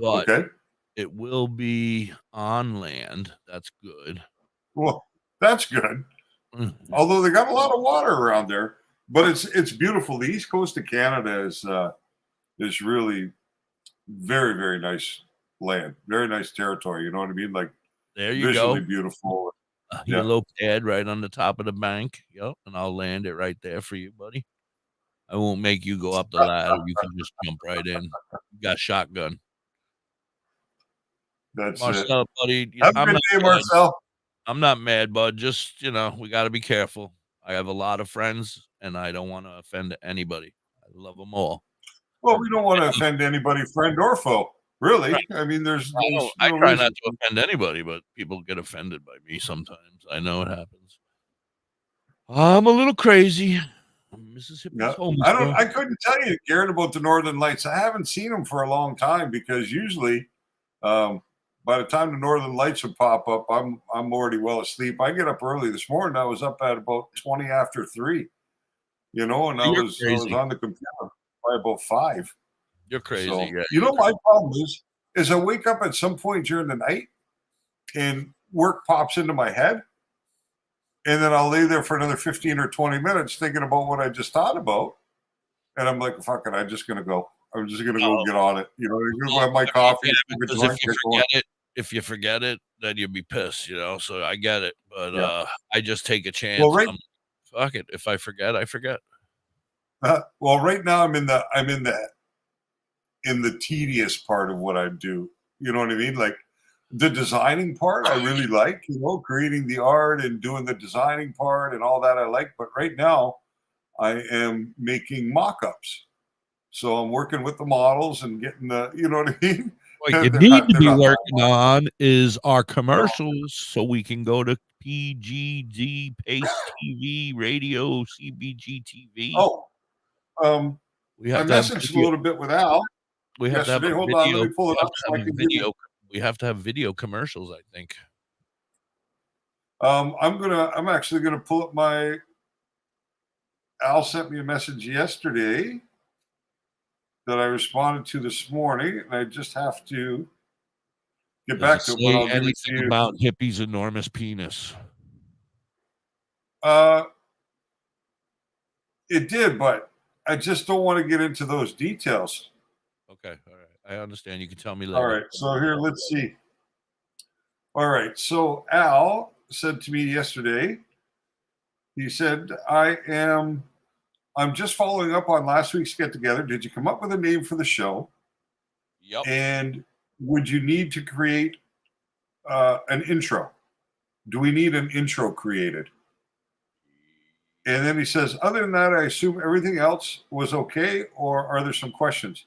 but it will be on land. That's good. Well, that's good. Although they got a lot of water around there, but it's beautiful. The east coast of Canada is really very, very nice land, very nice territory. You know what I mean? Like, There you visually go. beautiful. Your little pad right on the top of the bank. Yep. And I'll land it right there for you, buddy. I won't make you go up the ladder. You can just jump right in. You got shotgun. That's Marcel, buddy. Have a good day, Marcel. I'm not mad, bud. Just, you know, we got to be careful. I have a lot of friends, and I don't want to offend anybody. I love them all. Well, we don't want to offend anybody, friend or foe. Really, I mean, there's I no try reason. not to offend anybody, but people get offended by me sometimes. I know it happens. I'm a little crazy. Mississippi's Yeah. home. I couldn't tell you, Garrett, about the Northern Lights. I haven't seen them for a long time because usually, by the time the Northern Lights would pop up, I'm already well asleep. I get up early. This morning I was up at about 20 after 3. You know, and I was on the computer by about 5. You're crazy. So, Yeah, you know, my problem is I wake up at some point during the night and work pops into my head. And then I'll lay there for another 15 or 20 minutes thinking about what I just thought about. And I'm like, fuck it, I'm just going to go. I'm just going to go get on it. You know, I'm going to go have my coffee. Because if you forget it, then you'll be pissed, you know? So I get it. But I just take a chance. Well, right, I'm like, fuck it. If I forget, I forget. Well, right now I'm in the tedious part of what I do. You know what I mean? Like the designing part, I really like, you know, creating the art and doing the designing part and all that I like. But right now I am making mock-ups. So I'm working with the models and getting the, you know what I mean? What you need to be working on is our commercials so we can go to PGD, Pace TV, Radio, CBG TV. We have I messaged a little bit with Al. We have yesterday. to have Hold on, let me pull it up so I can video. We have to have video commercials, I think. I'm actually gonna pull up my. Al sent me a message yesterday that I responded to this morning, and I just have to get back to it. But I'll give it to you. About Hippie's enormous penis. It did, but I just don't want to get into those details. Okay, all right. I understand. You can tell me later. All right, so here, let's see. All right, so Al said to me yesterday, He said, I'm just following up on last week's get together. Did you come up with a name for the show? Yep. And would you need to create an intro? Do we need an intro created? And then he says, other than that, I assume everything else was okay, or are there some questions?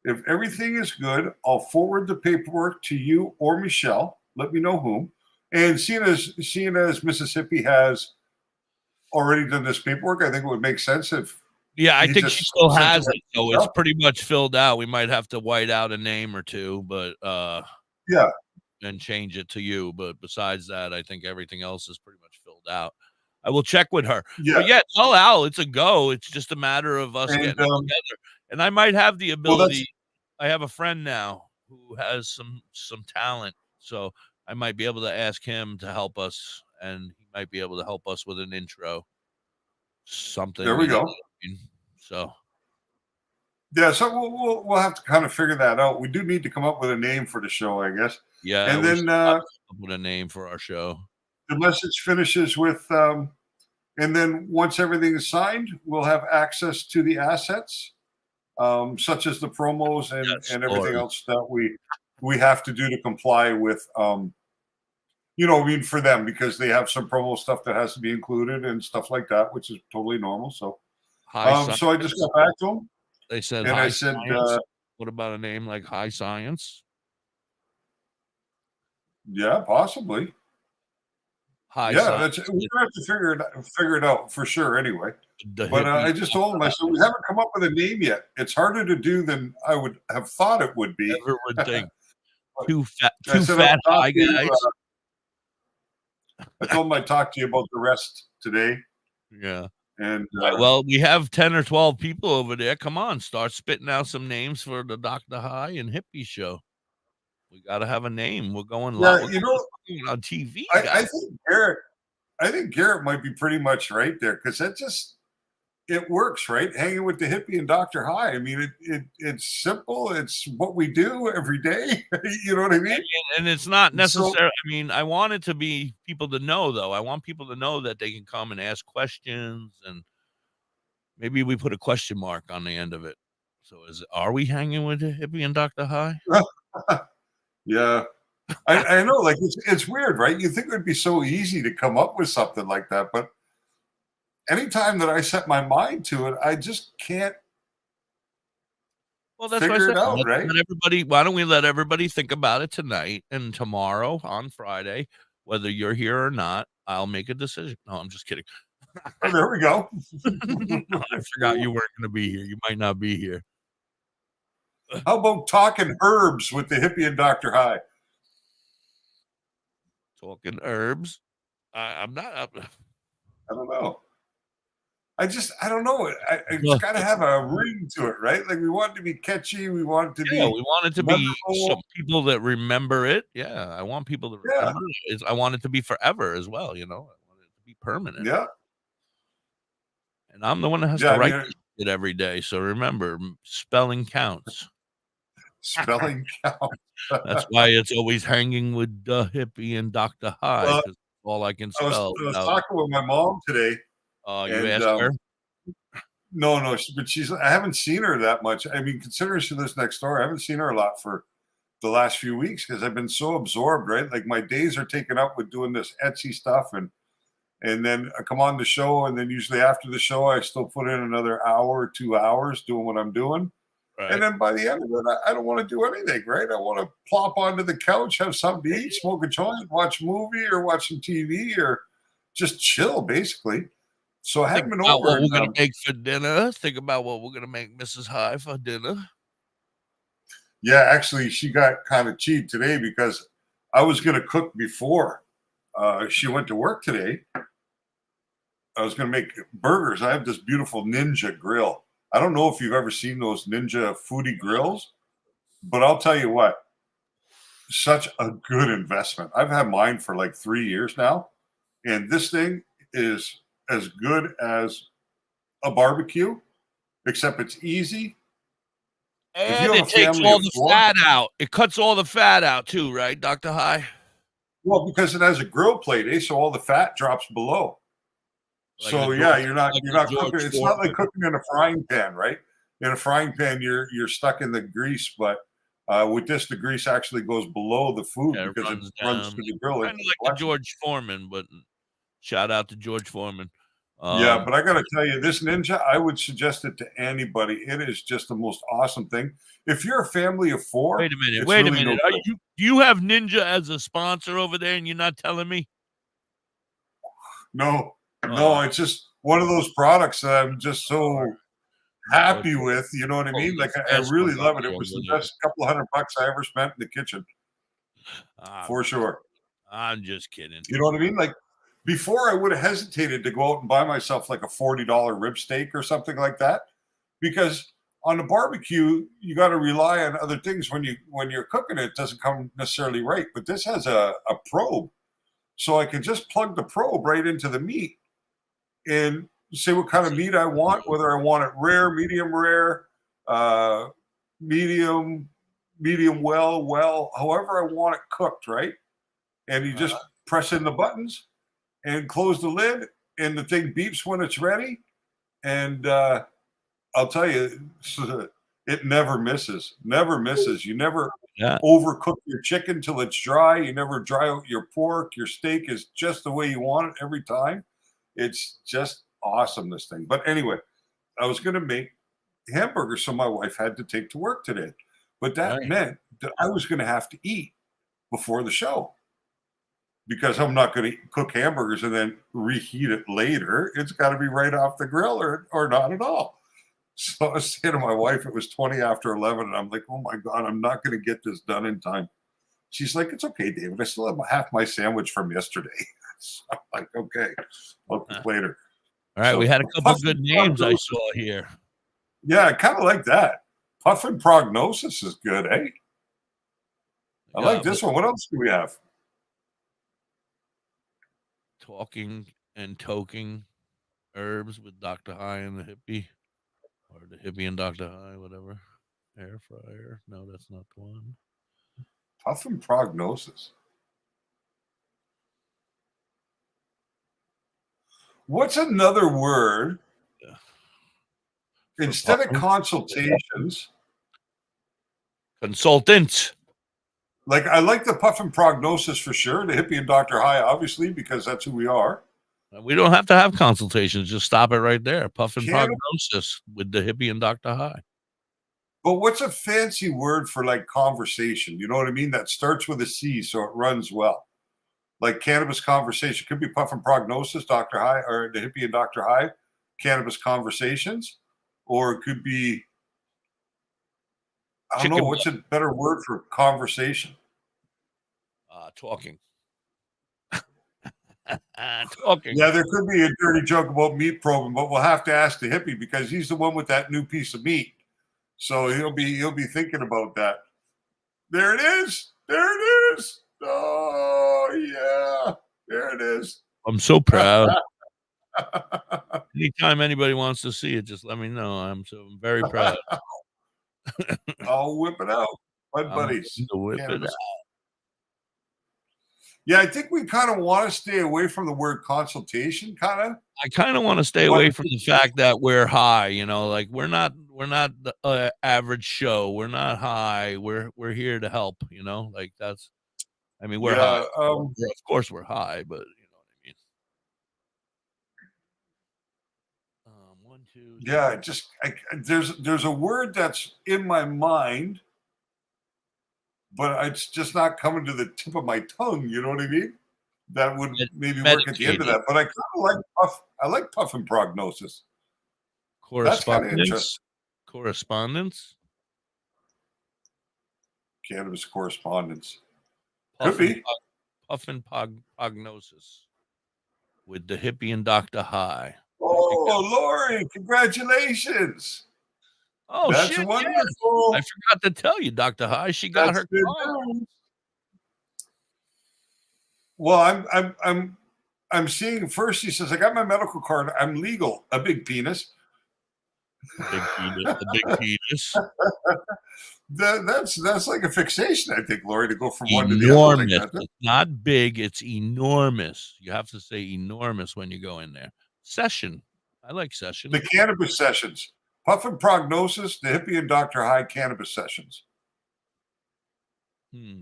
If everything is good, I'll forward the paperwork to you or Michelle. Let me know whom. And seeing as Mississippi has already done this paperwork, I think it would make sense if. Yeah, I think she still has it, so it's Michelle. pretty much filled out. We might have to white out a name or two, but yeah, and change it to you. But besides that, I think everything else is pretty much filled out. I will check with her. Yeah. But yeah, tell Al it's a go. It's just a matter of us getting it together. And I might have the ability. I have a friend now who has some talent, so I might be able to ask him to help us, and he might be able to help us with an intro. Something. There we go. So. Yeah, so we'll have to kind of figure that out. We do need to come up with a name for the show, I guess. Yeah, and then with a name for our show. The message finishes with, and then once everything is signed, we'll have access to the assets, such as the promos and everything else that we have to do to comply with. For them, because they have some promo stuff that has to be included and stuff like that, which is totally normal. So, so I just got back to them. They said, and I said, what about a name like High Science? Yeah, possibly. We're gonna have to figure it out for sure. Anyway, but I just told him, I said, we haven't come up with a name yet. It's harder to do than I would have thought it would be. Never would think. Two fat high guys. I told him I'd talk to you about the rest today. Yeah. And well, we have 10 or 12 people over there. Come on, start spitting out some names for the Dr. High and Hippie show. We got to have a name. We're going live. Yeah, on TV. I think Garrett might be pretty much right there, because it works, right? Hanging with the Hippie and Dr. High. I mean, it's simple. It's what we do every day. You know what I mean? And it's not necessary. I mean, I want it to be people to know, though. I want people to know that they can come and ask questions, and maybe we put a question mark on the end of it. So are we hanging with the Hippie and Dr. High? Yeah. I know, like it's weird, right? You think it would be so easy to come up with something like that, but anytime that I set my mind to it, I just can't figure it out, right? Why don't we let everybody think about it tonight, and tomorrow on Friday, whether you're here or not, I'll make a decision. No, I'm just kidding. Oh, there we go. I forgot you weren't going to be here. You might not be here. How about talking herbs with the Hippie and Dr. High? Talking herbs? I'm not. I don't know. I don't know. It's got to have a ring to it, right? Like, we want it to be catchy. We want it to be. Yeah, we want it to be some people that remember it. Yeah, I want people to remember it. I want it to be forever as well. I want it to be permanent. Yeah. And I'm the one that has to write it every day. So remember, spelling counts. Spelling counts. That's why it's always hanging with Hippie and Dr. High, because all I can spell. I was talking with my mom today. You asked her? No, but I haven't seen her that much. I mean, considering she lives next door, I haven't seen her a lot for the last few weeks, because I've been so absorbed, right? Like, my days are taken up with doing this Etsy stuff, and then I come on the show, and then usually after the show, I still put in another hour or 2 hours doing what I'm doing. Right. And then by the end of it, I don't want to do anything, right? I want to plop onto the couch, have something to eat, smoke a joint, watch a movie, or watch some TV, or just chill, basically. So I haven't been over. What we're going to make for dinner. Think about what we're going to make Mrs. High for dinner. Yeah, actually, she got kind of cheap today, because I was going to cook before she went to work today. I was going to make burgers. I have this beautiful Ninja grill. I don't know if you've ever seen those Ninja foodie grills, but I'll tell you what, such a good investment. I've had mine for like 3 years now, and this thing is as good as a barbecue, except it's easy. And it takes all the fat out. It cuts all the fat out too, right, Dr. High? Well, because it has a grill plate, so all the fat drops below. So yeah, you're not cooking. It's not like cooking in a frying pan, right? In a frying pan, you're stuck in the grease, but with this, the grease actually goes below the food because it runs through the grill. Kind of like the George Foreman, but shout out to George Foreman. Yeah, but I got to tell you, this Ninja, I would suggest it to anybody. It is just the most awesome thing. If you're a family of 4, wait a minute. Do you have Ninja as a sponsor over there, and you're not telling me? No, it's just one of those products that I'm just so happy with. You know what I mean? Like I really love it. It was the best couple of $100 I ever spent in the kitchen, for sure. I'm just kidding. You know what I mean? Like before, I would have hesitated to go out and buy myself like a $40 rib steak or something like that, because on the barbecue you got to rely on other things when you're cooking. It doesn't come necessarily right. But this has a probe, so I can just plug the probe right into the meat and say what kind of meat I want, whether I want it rare, medium, well, however I want it cooked, right? And you just press in the buttons and close the lid, and the thing beeps when it's ready. And I'll tell you, it never misses. Never misses. You never overcook your chicken till it's dry. You never dry out your pork. Your steak is just the way you want it every time. It's just awesome, this thing. But anyway, I was going to make hamburgers, so my wife had to take to work today. But that meant that I was going to have to eat before the show, because I'm not going to cook hamburgers and then reheat it later. It's got to be right off the grill or not at all. So I was saying to my wife, it was 20 after 11, and I'm like, oh my God, I'm not going to get this done in time. She's like, it's okay, David. I still have half my sandwich from yesterday. So I'm like, okay, I'll cook later. All right, So, we had a couple of good names I saw here. Yeah, I kind of like that. Puffin Prognosis is good, eh? I like this one. What else do we have? Talking and Toking Herbs with Dr.High and the Hippie, or the Hippie and Dr.High, whatever. Air fryer. No, that's not the one. Puffin Prognosis. What's another word instead of consultations? Consultants. Like I like the Puffin Prognosis for sure. The Hippie and Dr. High, obviously, because that's who we are. We don't have to have consultations. Just stop it right there. Puffin Prognosis with the Hippie and Dr. High. But what's a fancy word for like conversation? You know what I mean? That starts with a C, so it runs well. Like cannabis conversation could be Puffin Prognosis, Dr. High, or the Hippie and Dr. High, cannabis conversations, or it could be, I don't know, what's a better word for conversation? Talking. Talking. Yeah, there could be a dirty joke about meat probing, but we'll have to ask the Hippie because he's the one with that new piece of meat. So he'll be thinking about that. There it is. There it is. Oh yeah, there it is. I'm so proud. Anytime anybody wants to see it, just let me know. I'm very proud. I'll whip it out, buddies. Whip it out. Yeah, I think we kind of want to stay away from the word consultation. I kind of want to stay away from the fact that we're high. You know, like we're not the average show. We're not high. We're here to help. You know, like that's. I mean, we're high. Of course, we're high, but you know what I mean. Yeah, just there's a word that's in my mind, but it's just not coming to the tip of my tongue. You know what I mean? That would maybe work at the end of that. But I kind of like Puffin Prognosis. Correspondence. Correspondence. Cannabis correspondence. Could be. Puffin Prognosis with the Hippie and Dr. High. Oh, Lori, congratulations. Oh, that's shit, wonderful. Yeah. I forgot to tell you, Dr. High, she got her car. Well, I'm seeing first. She says, I got my medical card. I'm legal. A big penis. A big penis. That's like a fixation, I think, Lori, to go from one to the other. Like It's not big, it's enormous. You have to say enormous when you go in there. Session. I like session. The cannabis sessions. Puff and Prognosis, the Hippie and DoktorHigh cannabis sessions.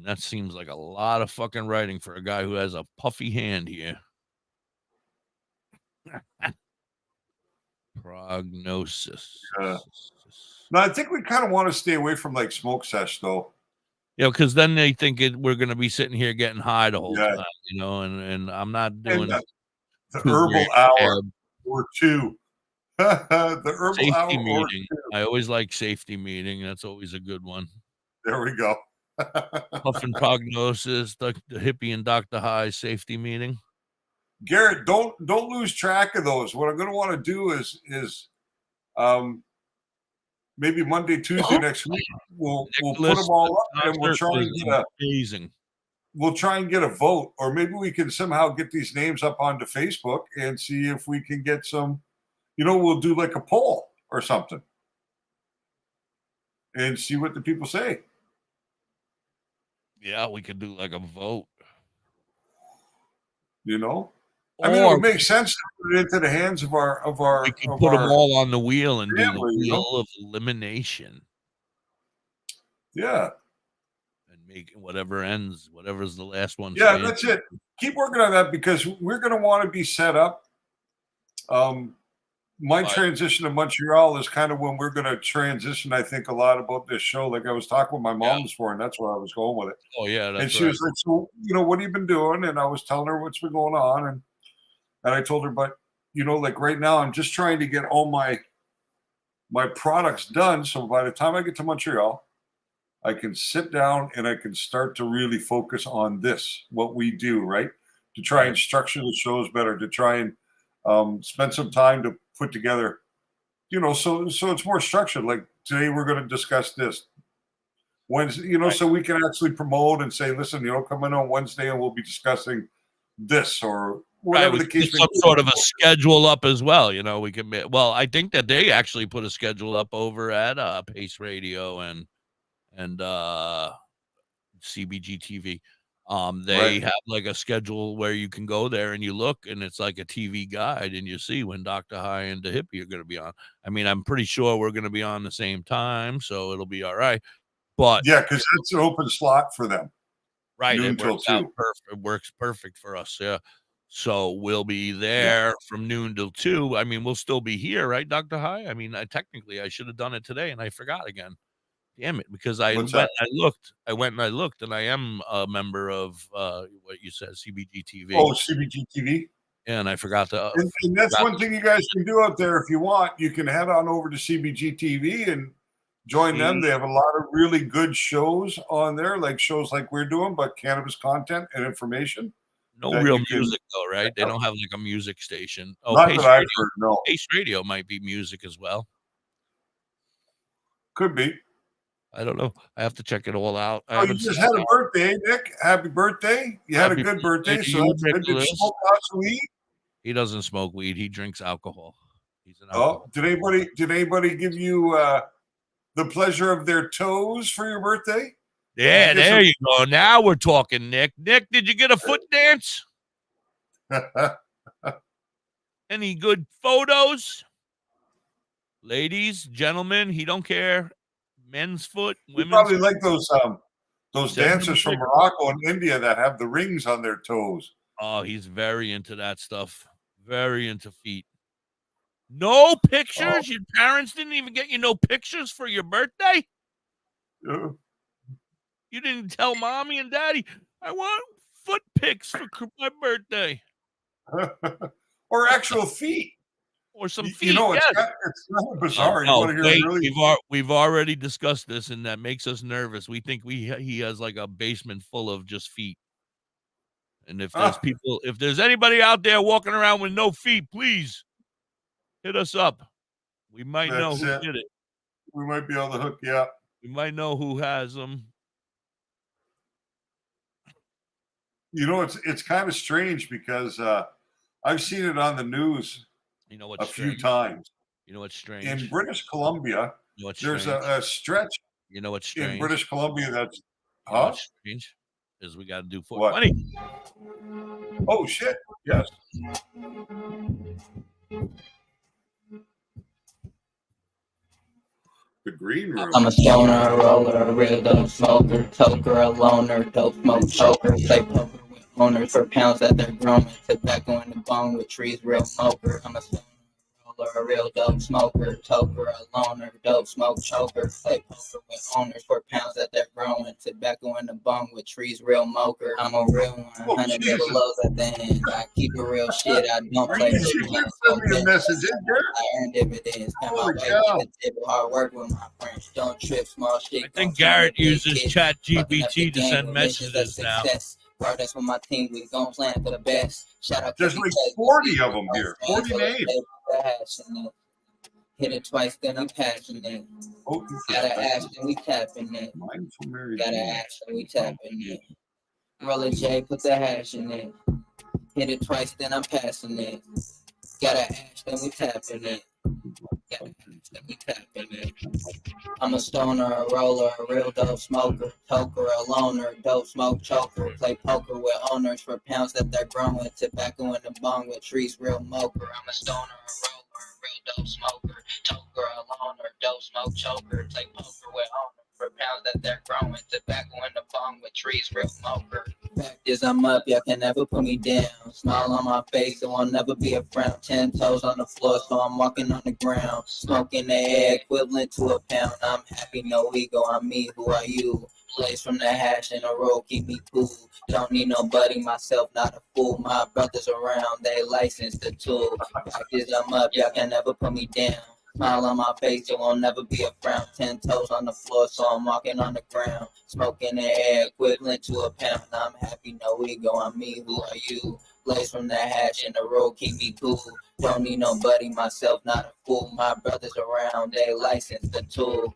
That seems like a lot of fucking writing for a guy who has a puffy hand here. Prognosis. No, I think we kind of want to stay away from like smoke sesh though. You know, because then they think we're going to be sitting here getting high the whole time, you know, and I'm not doing the herbal hour or two. The herbal safety hour meeting. or two. I always like safety meeting. That's always a good one. There we go. Puff and Prognosis, the Hippie and DoktorHigh safety meeting. Garrett, don't lose track of those. What I'm going to want to do is maybe Monday, Tuesday next week we'll put them all up and we'll try and get amazing. We'll try and get a vote, or maybe we can somehow get these names up onto Facebook and see if we can get some. You know, we'll do like a poll or something and see what the people say. Yeah, we could do like a vote. You know, I mean, it would make sense to put it into the hands of our. We can put them all on the wheel and do the wheel of elimination. Yeah. And make whatever ends, whatever's the last one. Yeah, that's it. Keep working on that because we're going to want to be set up. My transition to Montreal is kind of when we're going to transition. I think a lot about this show. Like I was talking with my mom this morning, that's where I was going with it. Oh yeah, that's and she was like, "So, you know, what have you been doing?" And I was telling her what's been going on, and I told her, but you know, like right now, I'm just trying to get all my products done. So by the time I get to Montreal, I can sit down and I can start to really focus on this, what we do, right? To try and structure the shows better, to try and spend some time to put together, you know, so it's more structured. Like today we're going to discuss this Wednesday, you know, so we can actually promote and say, listen, you know, come in on Wednesday and we'll be discussing this or whatever the case may be. Some sort of a schedule up as well, you know. We can. Well, I think that they actually put a schedule up over at Pace Radio and CBG TV. They have like a schedule where you can go there and you look and it's like a TV guide and you see when DoktorHigh and Da.Hippie are going to be on. I mean, I'm pretty sure we're going to be on the same time, so it'll be all right. But yeah, because it's an open slot for them. Right. Noon It till works out 2. perfect. It works perfect for us. Yeah. So we'll be there from noon till 2. I mean, we'll still be here, right, DoktorHigh? I mean, technically I should have done it today and I forgot again. Damn it, because I went and I looked, and I am a member of what you said, CBG TV. Oh, CBG TV. And I forgot to. And that's one thing you guys can do out there if you want. You can head on over to CBG TV and join them. They have a lot of really good shows on there, like shows like we're doing, but cannabis content and information. No real music though, right? They don't have like a music station. Oh, not Pace that I've Radio, heard, no. Pace Radio might be music as well. Could be. I don't know. I have to check it all out. Oh, you just had a birthday, Nick. Happy birthday. You had a good birthday, so that's good. Did you smoke lots of weed? He doesn't smoke weed. He drinks alcohol. He's an alcoholic. Did anybody give you the pleasure of their toes for your birthday? Yeah, there you go. Now we're talking, Nick. Nick, did you get a foot dance? Any good photos? Ladies, gentlemen, he don't care. Men's foot, women's probably foot. like those dancers from Morocco and India that have the rings on their toes. Oh, he's very into that stuff. Very into feet. No pictures? Your parents didn't even get you no pictures for your birthday? Yeah. You didn't tell mommy and daddy, I want foot pics for my birthday. Or actual feet. Or some feet. You know, yes. it's kind of bizarre. You want to hear really... We've already discussed this, and that makes us nervous. We think he has like a basement full of just feet. And if there's if there's anybody out there walking around with no feet, please hit us up. We might know who did it. We might be able to hook you up. We might know who has them. You know, it's kind of strange because I've seen it on the news. You know what's few times. You know what's strange? In British Columbia, there's a stretch. You know what's strange? In British Columbia, that's you know what's strange is we got to do 420. Oh shit! Yes. green room. I'm a stoner, a roller, a real dope smoker, toker, a loner, dope smoke choker, play poker with owners for pounds that they're growing, tobacco in the bone with trees, real smoker. I'm a stoner, a real dope smoker, toker, a loner, dope smoke choker, play poker with owners for pounds that they're growing, tobacco in the bung with trees, real moker. I'm a real one, 100 double lows at the end. I keep it real shit, I don't play You should send me a message in there. I earn dividends, count my way to the table, hard work with my friends, don't trip, small shit. I think Garrett uses Chat GPT to send messages now. Bro, that's what my team, we gon' plan for the best. Shout out There's to like 40 of them here. 40 names. Hit it twice, then I'm passionate. Gotta ask, then we tapping it. Gotta ask, then we tapping it. Roll a J, put the hash in it. Hit it twice, then I'm passing it. Gotta ask, then we tapping it. Gotta ask, then we tapping it. I'm a stoner, a roller, a real dope smoker, toker, a loner, dope smoke choker, play poker with owners for pounds that they're growing, tobacco in the bong with trees, real moker. I'm a stoner, a roller, a real dope smoker, toker, a loner, dope smoke choker, play poker with owners for pounds that they're growing, tobacco in the bong with trees, real moker. Fact is I'm up, y'all can never put me down. Smile on my face, so I'll never be a frown. 10 toes on the floor, so I'm walking on the ground. Smoke in the air, equivalent to a pound. I'm happy, no ego, I'm me, who are you? Blaze from the hash in a row, keep me cool. Don't need nobody, myself not a fool. My brothers around, they licensed the tool. Fact is I'm up, y'all can never put me down. Smile on my face, it won't never be a frown. 10 toes on the floor, so I'm walking on the ground. Smoke in the air, equivalent to a pound. I'm happy, no ego, I'm me, who are you? Blaze from the hash in the road, keep me cool. Don't need nobody, myself not a fool. My brothers around, they license the tool.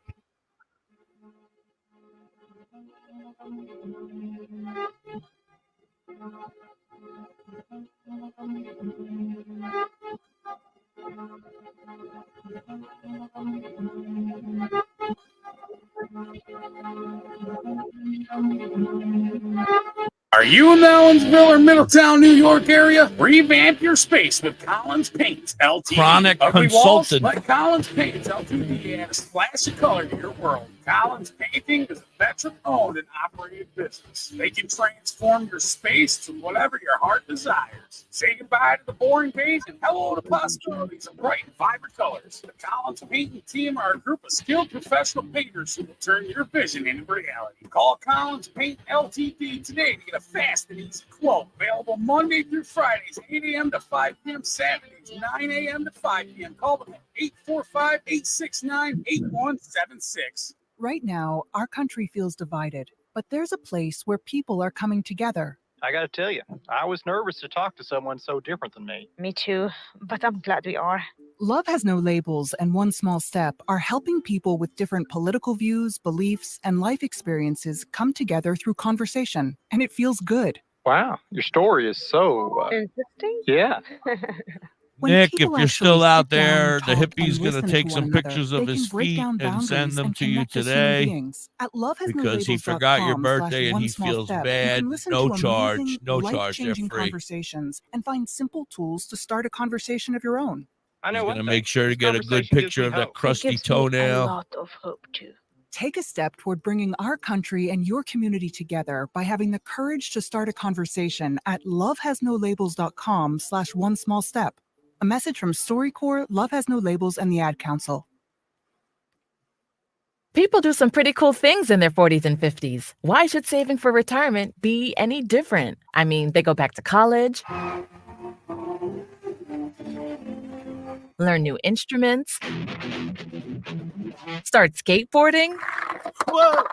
Are you in the Ellensville or Middletown, New York area? Revamp your space with Collins Paints LTD. Chronic Ugly walls? consultant. Let Collins Paints LTD add a splash of color to your world. Collins Painting is a veteran-owned and operated business. They can transform your space to whatever your heart desires. Say goodbye to the boring page and hello to possibilities of bright and vibrant colors. The Collins Painting team are a group of skilled professional painters who will turn your vision into reality. Call Collins Paint LTD today to get a fast and easy quote. Available Monday through Fridays, 8 a.m. to 5 p.m. Saturdays, 9 a.m. to 5 p.m. Call them at 845-869-8176. Right now, our country feels divided, but there's a place where people are coming together. I gotta tell you, I was nervous to talk to someone so different than me. Me too, but I'm glad we are. Love Has No Labels and One Small Step are helping people with different political views, beliefs, and life experiences come together through conversation, and it feels good. Wow, your story is so... Interesting? Yeah. When Nick, if people you're actually still out sit down there, and the talk hippie's and going to listen take to some one another, pictures they of can his break feet down and send boundaries them and to you connect as human today beings. At because he forgot your birthday and he feels bad. No charge, no charge. They're life-changing free. conversations and find simple tools to start a conversation of your own. I know He's one going to thing. make sure to This get a good conversation gives picture me of that hope. crusty It gives me a toenail. lot of hope too. Take a step toward bringing our country and your community together by having the courage to start a conversation at lovehasnolabels.com/one-small-step. A message from StoryCorps, Love Has No Labels, and the Ad Council. People do some pretty cool things in their 40s and 50s. Why should saving for retirement be any different? I mean, they go back to college, learn new instruments, start skateboarding. Whoa!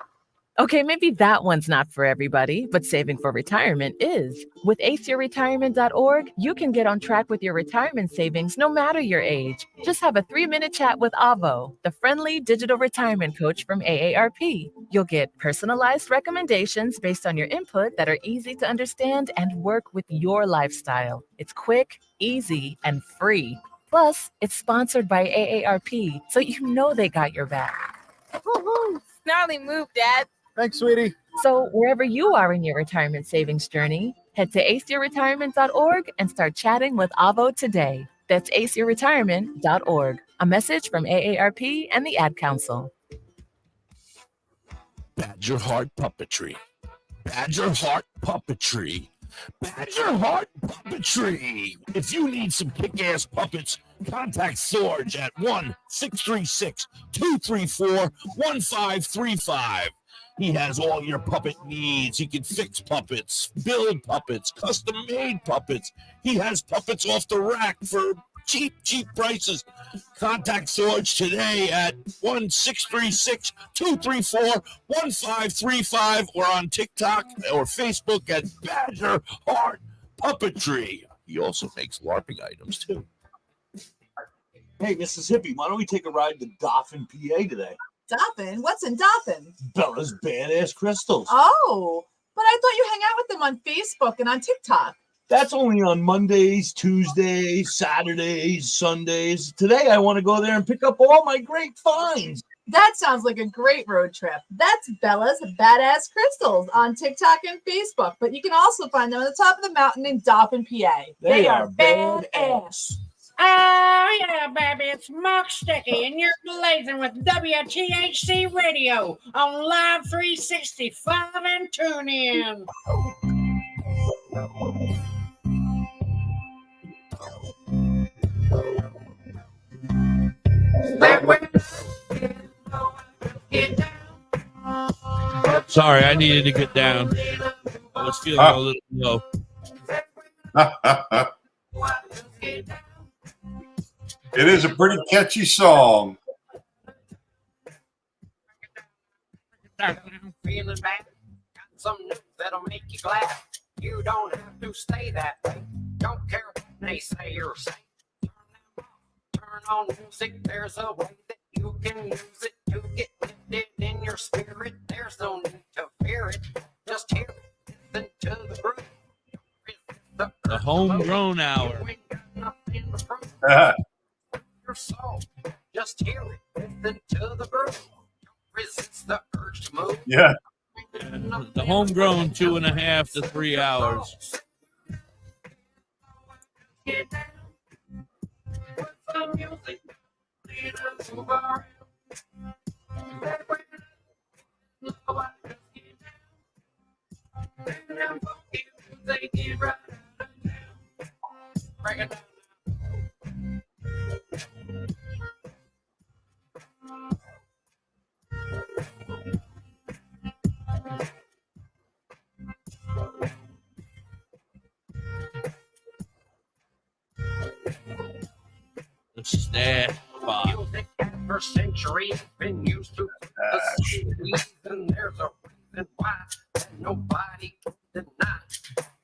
Okay, maybe that one's not for everybody, but saving for retirement is. With aceyourretirement.org, you can get on track with your retirement savings no matter your age. Just have a 3-minute chat with Avo, the friendly digital retirement coach from AARP. You'll get personalized recommendations based on your input that are easy to understand and work with your lifestyle. It's quick, easy, and free. Plus, it's sponsored by AARP, so you know they got your back. Woohoo! Snarly move, Dad. Thanks, sweetie. So wherever you are in your retirement savings journey, head to aceyourretirement.org and start chatting with Avo today. That's aceyourretirement.org. A message from AARP and the Ad Council. Badger Heart Puppetry. Badger Heart Puppetry. Badger Heart Puppetry. If you need some kick-ass puppets, contact Sorge at 1-636-234-1535. He has all your puppet needs. He can fix puppets, build puppets, custom-made puppets. He has puppets off the rack for cheap prices. Contact Sorge today at 1-636-234-1535 or on TikTok or Facebook at Badger Heart Puppetry. He also makes LARPing items too. Hey, Mississippi, why don't we take a ride to Da.Hippie, PA today? Dolphin? What's in Dolphin? Bella's badass crystals. Oh, but I thought you hang out with them on Facebook and on TikTok. That's only on Mondays, Tuesdays, Saturdays, Sundays. Today, I want to go there and pick up all my great finds. That sounds like a great road trip. That's Bella's Badass Crystals on TikTok and Facebook, but you can also find them on the top of the mountain in Dolphin, PA. They are badass. Oh, yeah, baby, it's Mark Sticky, and you're blazing with WTHC Radio on Live 365 and tune in. Sorry, I needed to get down. I was feeling a little low. It is a pretty catchy song. Feeling bad? Got some news that'll make you glad. You don't have to stay that way. Don't care what they say or say. Turn on music. There's a way that you can use it to get lifted in your spirit. There's no need to fear it. Just hear it. Listen to the groove. The homegrown hour. Your soul. Just hear it. Listen to the groove. Don't resist the urge to move. Yeah. The homegrown 2.5 to 3 hours. Get down. Put some music. Lead us move around. And I'm funky. They get right out of town. Break it down. The snare spot. Music for centuries been used to the seas, and there's a reason why nobody can deny.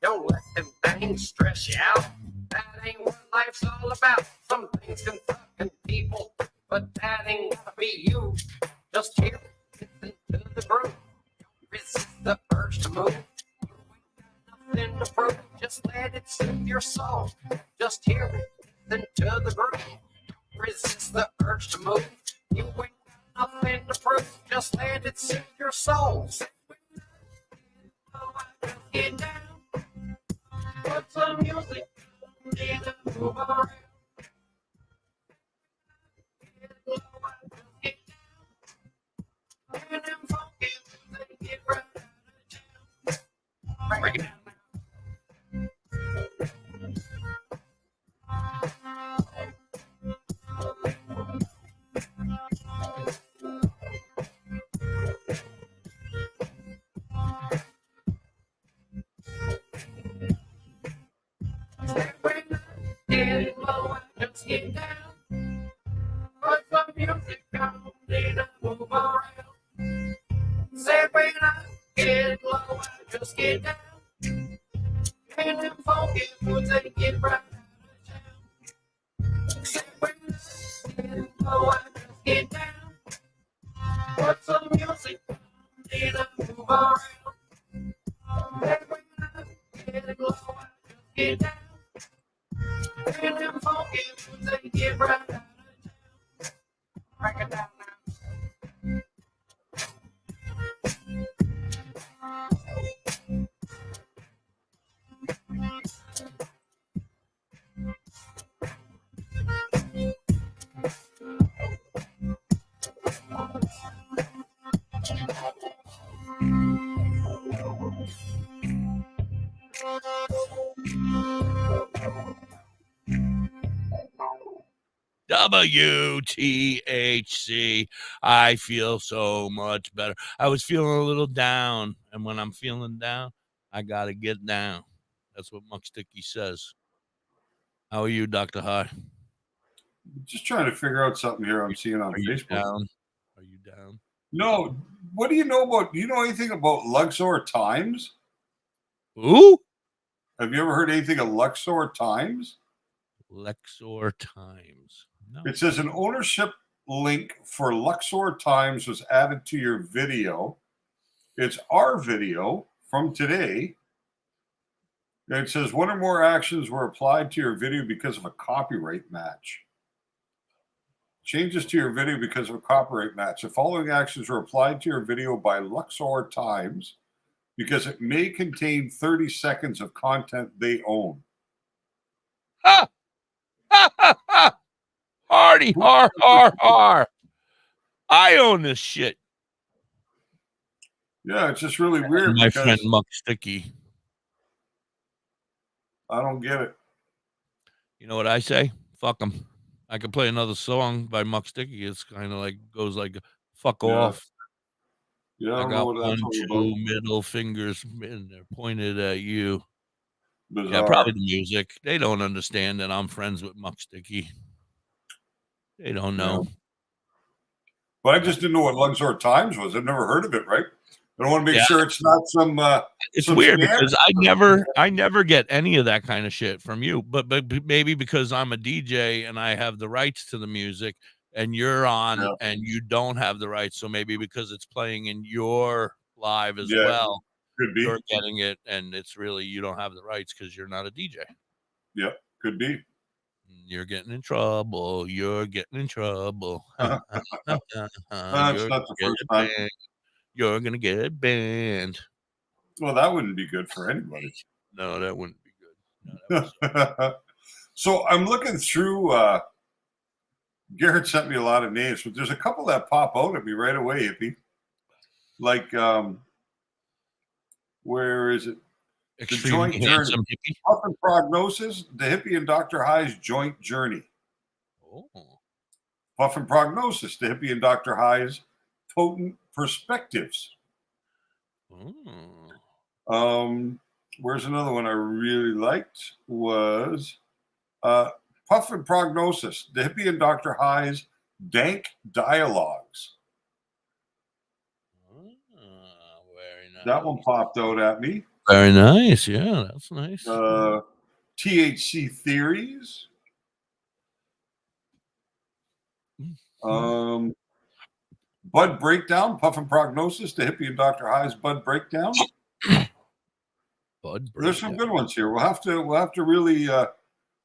Don't let them things stress you out. That ain't what life's all about. Some things can suck in people, but that ain't gotta be you. Just hear it, listen to the groove. Don't resist the urge to move. You ain't got nothing to prove. Just let it soothe your soul. Just hear it, listen to the groove. Don't resist the urge to move. You ain't got nothing to prove. Just let it soothe your soul. Get down. Put some music. Need to move around. Get low, get down. And them funky music get right out of town. Break it down. Get low and just get down. Put some music on, need to move around. Say when I get low and just get down. And them funky foods, they get right out of town. Say when I get low and just get down. Put some music on, need to move around. Say when I get low and just get down. And them funky foods, they get right out of town. Break it down now. WTHC. I feel so much better. I was feeling a little down, and when I'm feeling down, I gotta get down. That's what Muck Sticky says. How are you, Dr. High? Just trying to figure out something here I'm seeing on Facebook. Down? Are you down? No. What do you know about? Do you know anything about Luxor Times? Who? Have you ever heard anything of Luxor Times? Luxor Times. No. It says an ownership link for Luxor Times was added to your video. It's our video from today. And it says one or more actions were applied to your video because of a copyright match. Changes to your video because of a copyright match. The following actions were applied to your video by Luxor Times because it may contain 30 seconds of content they own. Ha! Ha ha ha! Hardy, har, har, har. I own this shit. Yeah, it's just really weird. My friend Muck Sticky. I don't get it. You know what I say? Fuck them. I could play another song by Muck Sticky. It's kind of like goes like fuck off. Yeah, I I don't know got what that's one, all two about. middle fingers, and they're pointed at you. Bizarre. Yeah, probably the music. They don't understand that I'm friends with Muck Sticky. They don't know. Yeah. But I just didn't know what Luxor Times was. I've never heard of it, right? I don't want to make sure it's not some. It's some weird scam. because I never get any of that kind of shit from you. But maybe because I'm a DJ and I have the rights to the music, and you're on and you don't have the rights. So maybe because it's playing in your live as well, could be. You're getting it, and it's really you don't have the rights because you're not a DJ. Yeah, could be. You're getting in trouble. You're getting in trouble. That's not the first time. You're gonna get banned. Well, that wouldn't be good for anybody. No, that wouldn't be good. No, so I'm looking through. Garrett sent me a lot of names, but there's a couple that pop out at me right away, Hippie. Like, where is it? Extreme the joint journey. Puff and Prognosis, Da.Hippie and DoktorHigh's joint journey. Oh. Puff and Prognosis, Da.Hippie and DoktorHigh's potent perspectives. Where's another one I really liked was Puff and Prognosis, Da.Hippie and DoktorHigh's dank dialogues. Very nice. That one popped out at me. Very nice. Yeah, that's nice. THC theories. Bud Breakdown, Puff and Prognosis, Da.Hippie and DoktorHigh's Bud Breakdown. There's some good ones here. We'll have to really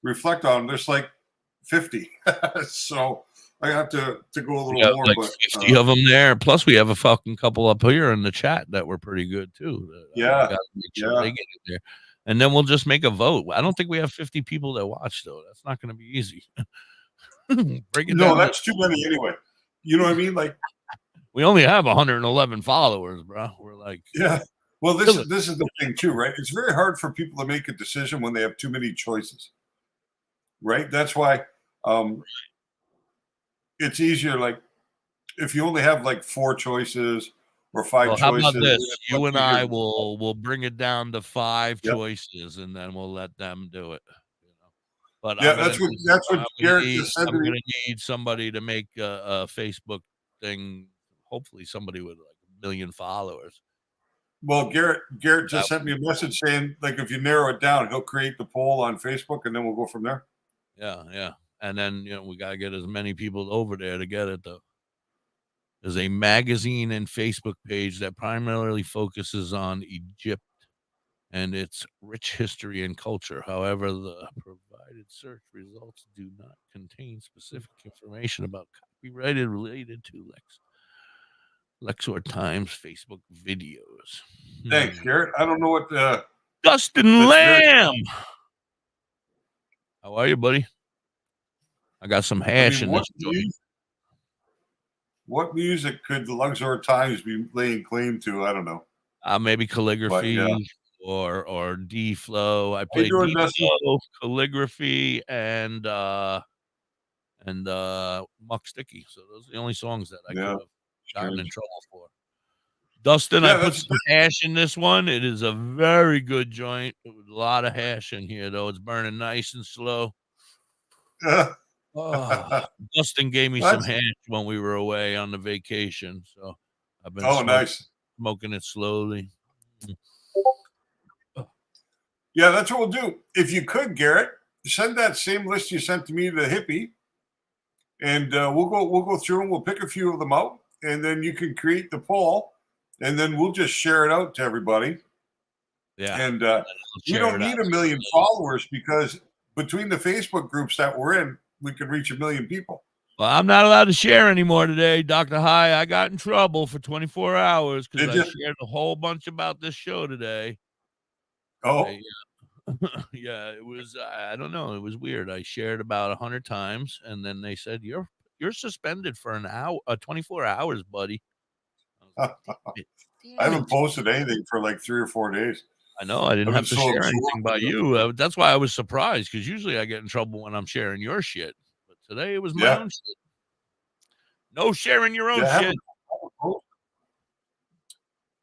reflect on them. There's like 50, so I have to go a little more. Like but 50 of them there. Plus, we have a fucking couple up here in the chat that were pretty good too. Yeah, they get in there, and then we'll just make a vote. I don't think we have 50 people that watch though. That's not going to be easy. Break it down. That's too many anyway. You know what I mean? Like we only have 111 followers, bro. We're like, yeah. Well, this is the thing too, right? It's very hard for people to make a decision when they have too many choices, right? That's why it's easier. Like if you only have like 4 choices or 5 choices. How about this? You and I will bring it down to 5 choices, and then we'll let them do it. But yeah, that's what Garrett just said. I'm going to need somebody to make a Facebook thing. Hopefully, somebody with like 1 million followers. Well, Garrett just sent me a message saying, like, if you narrow it down, he'll create the poll on Facebook, and then we'll go from there. Yeah, and then we got to get as many people over there to get it. Though there's a magazine and Facebook page that primarily focuses on Egypt and its rich history and culture. However, the provided search results do not contain specific information about copyrighted related to Luxor Times Facebook videos. Thanks, Garrett. I don't know what Dustin Lamb. How are you, buddy? I got some hash in this joint. What music could the Luxor Times be laying claim to? I don't know. Maybe Calligraphy or D Flow. I you played doing, D Dusty? Flow, Calligraphy, and Muck Sticky. So those are the only songs that I could have gotten in trouble for. Dustin, I put some hash in this one. It is a very good joint. With a lot of hash in here, though. It's burning nice and slow. Dustin gave me some hash when we were away on the vacation, so I've been smoking it slowly. Yeah, that's what we'll do. If you could, Garrett, send that same list you sent to me to the hippie, and we'll go through and we'll pick a few of them out, and then you can create the poll, and then we'll just share it out to everybody. Yeah, and we don't need 1 million followers, because between the Facebook groups that we're in, we could reach 1 million people. Well, I'm not allowed to share anymore today, Dr. High. I got in trouble for 24 hours because I shared a whole bunch about this show today. Oh, yeah, it was. I don't know. It was weird. I shared about 100 times, and then they said you're suspended for an hour, 24 hours, buddy. I haven't posted anything for like 3 or 4 days. I know. I didn't have to share anything about you. That's why I was surprised, because usually I get in trouble when I'm sharing your shit. But today it was my own shit. No sharing your own shit.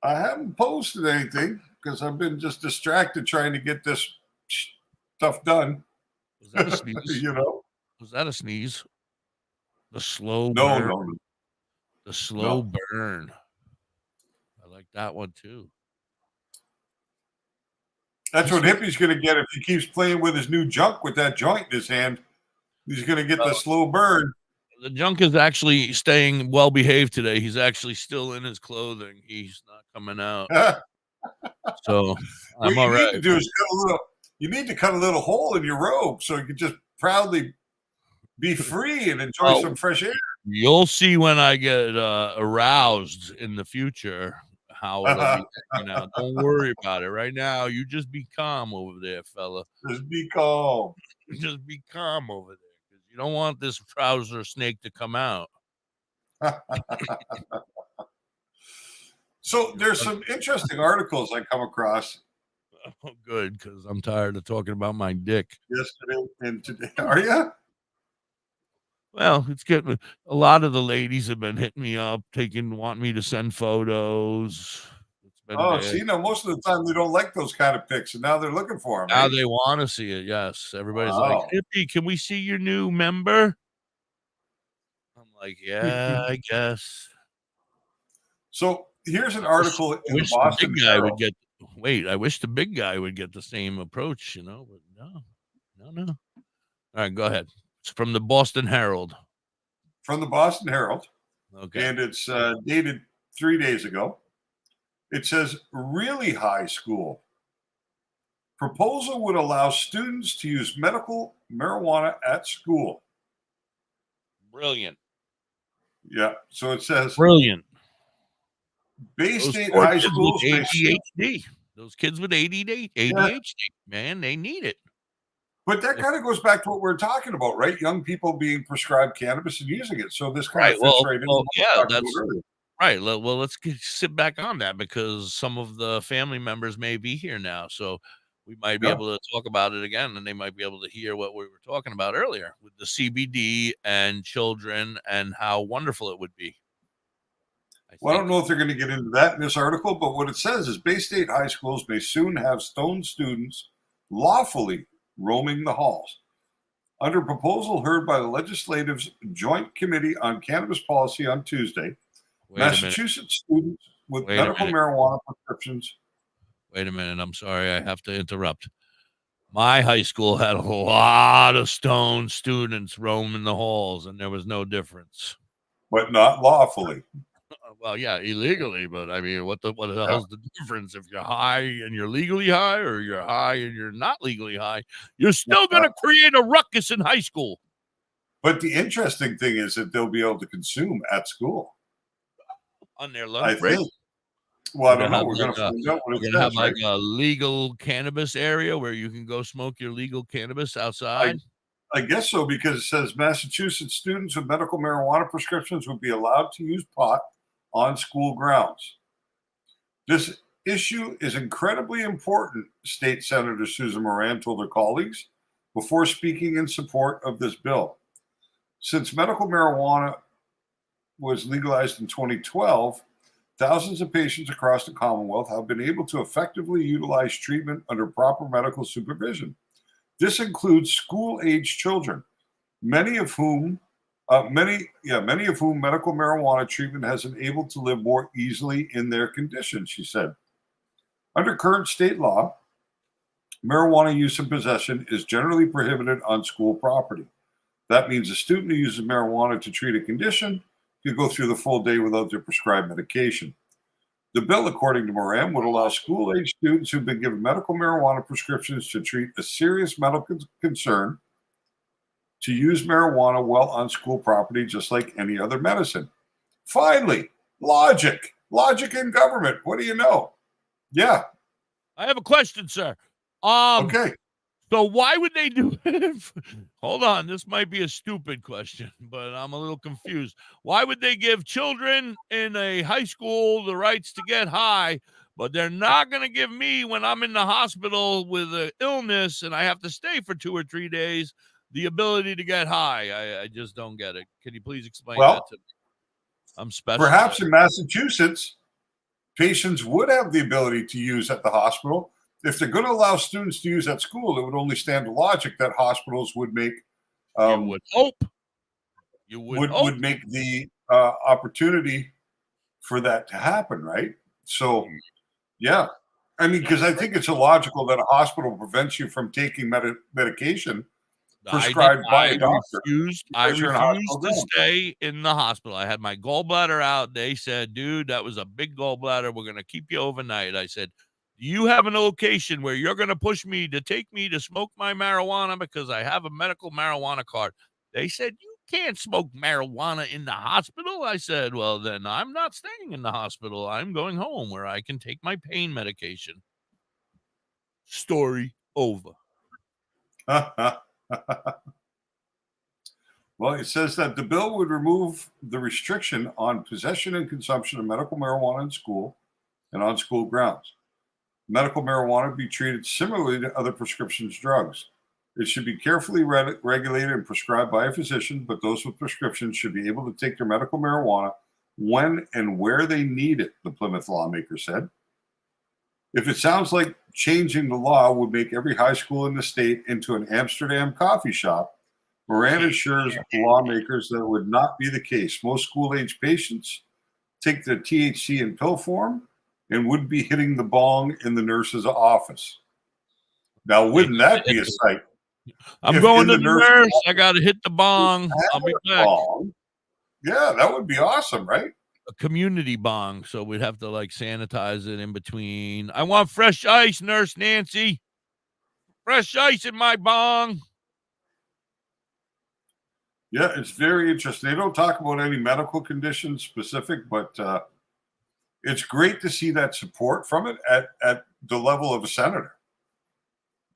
I haven't posted anything because I've been just distracted trying to get this stuff done. Was that a sneeze? Was that a sneeze? The slow burn. No. The slow burn. I like that one too. That's what Hippie's going to get if he keeps playing with his new junk with that joint in his hand. He's going to get the slow burn. The junk is actually staying well behaved today. He's actually still in his clothing. He's not coming out. So I'm all right. You need to cut a little hole in your robe so you can just proudly be free and enjoy some fresh air. You'll see when I get aroused in the future how it'll be taken out. Don't worry about it. Right now, you just be calm over there, fella. Just be calm. Just be calm over there, because you don't want this trouser snake to come out. So there's some interesting articles I come across. Oh, good, because I'm tired of talking about my dick. Yesterday and today. Are you? Well, it's getting a lot of the ladies have been hitting me up, want me to send photos. It's been bad. See, now most of the time they don't like those kind of pics, and now they're looking for them. Now they want to see it. Yes, everybody's like, Hippie, can we see your new member? I'm like, yeah, I guess. So here's an article in the Boston Herald. I wish the big guy would get the same approach, but no. All right, go ahead. It's from the Boston Herald. From the Boston Herald. Okay. And it's dated 3 days ago. It says, really high school. Proposal would allow students to use medical marijuana at school. Brilliant. Yeah. So it says. Brilliant. Bay State High School. ADHD. Those kids with ADHD, man, they need it. But that kind of goes back to what we're talking about, right? Young people being prescribed cannabis and using it. So this kind of fits right into that's right. Well, let's sit back on that, because some of the family members may be here now, so we might be able to talk about it again, and they might be able to hear what we were talking about earlier with the CBD and children and how wonderful it would be. I don't know if they're going to get into that in this article, but what it says is Bay State high schools may soon have stoned students lawfully roaming the halls. Under proposal heard by the Legislative's Joint Committee on Cannabis Policy on Tuesday, Massachusetts students with medical marijuana prescriptions. Wait a minute. I'm sorry. I have to interrupt. My high school had a lot of stoned students roaming the halls, and there was no difference. But not lawfully. Well, yeah, illegally, but I mean, what the hell's the difference if you're high and you're legally high, or you're high and you're not legally high? You're still going to create a ruckus in high school. But the interesting thing is that they'll be able to consume at school on their lunch break. Well, I don't know. We're going to find out what it says. Have like a legal cannabis area where you can go smoke your legal cannabis outside. I guess so, because it says Massachusetts students with medical marijuana prescriptions would be allowed to use pot on school grounds. This issue is incredibly important, State Senator Susan Moran told her colleagues before speaking in support of this bill. Since medical marijuana was legalized in 2012, thousands of patients across the Commonwealth have been able to effectively utilize treatment under proper medical supervision. This includes school-age children, many of whom medical marijuana treatment has enabled to live more easily in their condition, she said. Under current state law, marijuana use and possession is generally prohibited on school property. That means a student who uses marijuana to treat a condition can go through the full day without their prescribed medication. The bill, according to Moran, would allow school-age students who've been given medical marijuana prescriptions to treat a serious medical concern to use marijuana while on school property, just like any other medicine. Finally, logic in government. What do you know? Yeah. I have a question, sir. Okay. So why would they do it? Hold on, this might be a stupid question, but I'm a little confused. Why would they give children in a high school the rights to get high, but they're not going to give me, when I'm in the hospital with an illness and I have to stay for 2 or 3 days, the ability to get high? I just don't get it. Can you please explain that to me? I'm special. Perhaps in Massachusetts, patients would have the ability to use at the hospital. If they're going to allow students to use at school, it would only stand to logic that hospitals would make you would hope would make the opportunity for that to happen, right? So, yeah, I mean, because I think it's illogical that a hospital prevents you from taking medication prescribed by a doctor. I refused to stay in the hospital. I had my gallbladder out. They said, dude, that was a big gallbladder. We're going to keep you overnight. I said, do you have an location where you're going to push me to take me to smoke my marijuana because I have a medical marijuana card? They said, you can't smoke marijuana in the hospital. I said, well, then I'm not staying in the hospital. I'm going home where I can take my pain medication. Story over. Well, it says that the bill would remove the restriction on possession and consumption of medical marijuana in school and on school grounds. Medical marijuana would be treated similarly to other prescription drugs. It should be carefully regulated and prescribed by a physician, but those with prescriptions should be able to take their medical marijuana when and where they need it, the Plymouth lawmaker said. If it sounds like changing the law would make every high school in the state into an Amsterdam coffee shop, Moran assures lawmakers that it would not be the case. Most school-age patients take the THC in pill form and would be hitting the bong in the nurse's office. Now, wouldn't that be a sight? I'm going to the nurse. I got to hit the bong. I'll be back. Yeah, that would be awesome, right? A community bong, so we'd have to like sanitize it in between. I want fresh ice, Nurse Nancy. Fresh ice in my bong. Yeah, it's very interesting. They don't talk about any medical conditions specific, but it's great to see that support from it at the level of a senator.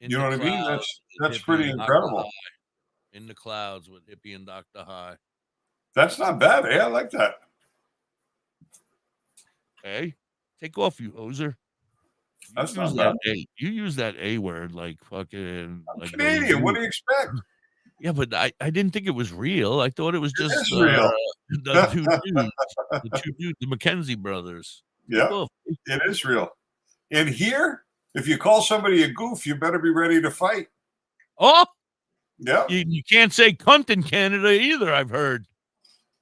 You know what I mean? That's pretty incredible. In the clouds with Hippie and DoktorHigh. That's not bad, eh? I like that. Hey, take off, you hoser. That's not bad. You use that A word like fucking. I'm Canadian. What do you expect? Yeah, but I didn't think it was real. I thought it was just real. The two dudes, the McKenzie brothers. Yeah, it is real. And here, if you call somebody a goof, you better be ready to fight. Oh, yeah. You can't say cunt in Canada either, I've heard.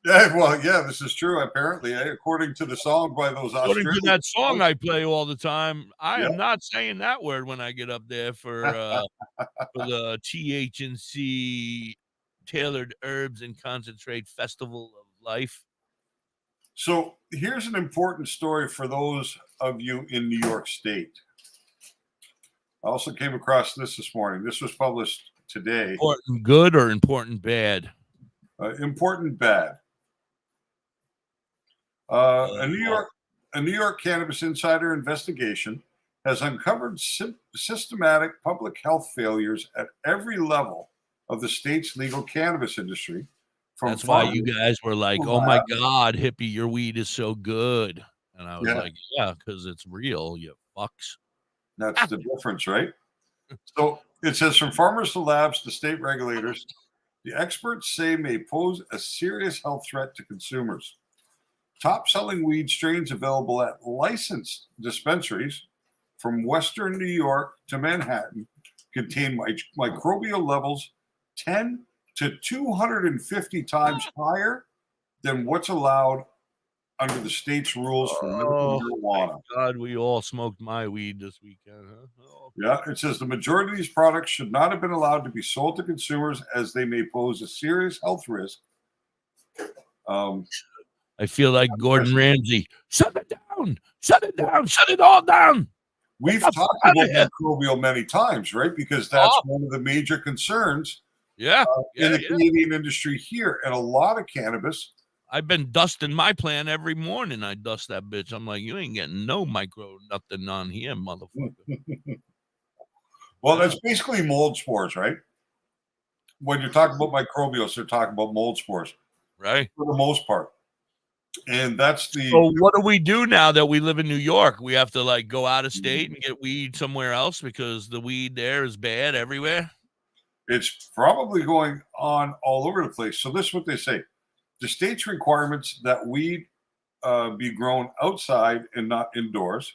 Yeah, well, yeah, this is true. Apparently, according to the song by those According to that song I play all the time, I am not saying that word when I get up there for the THC Tailored Herbs and Concentrate Festival of Life. So here's an important story for those of you in New York State. I also came across this morning. This was published today. Important good or important bad? Important bad. A New York cannabis insider investigation has uncovered systematic public health failures at every level of the state's legal cannabis industry. That's why you guys were like, "Oh my God, Hippie, your weed is so good." And I was like, yeah, because it's real, you fucks. That's the difference, right? So it says from farmers to labs to state regulators, the experts say may pose a serious health threat to consumers. Top-selling weed strains available at licensed dispensaries from Western New York to Manhattan contain microbial levels 10 to 250 times higher than what's allowed under the state's rules for medical marijuana. God, we all smoked my weed this weekend, huh? Oh. Yeah, it says the majority of these products should not have been allowed to be sold to consumers as they may pose a serious health risk. I feel like Gordon Ramsay. Shut it down! Shut it down! Shut it all down! We've talked about microbial many times, right? Because that's one of the major concerns in the Canadian industry here. And a lot of cannabis. I've been dusting my plant every morning. I dust that bitch. I'm like, you ain't getting no micro nothing on here, motherfucker. Well, that's basically mold spores, right? When you're talking about microbials, they're talking about mold spores, right? For the most part. And that's the. So what do we do now that we live in New York? We have to like go out of state and get weed somewhere else because the weed there is bad everywhere. It's probably going on all over the place. So this is what they say. The state's requirements that weed be grown outside and not indoors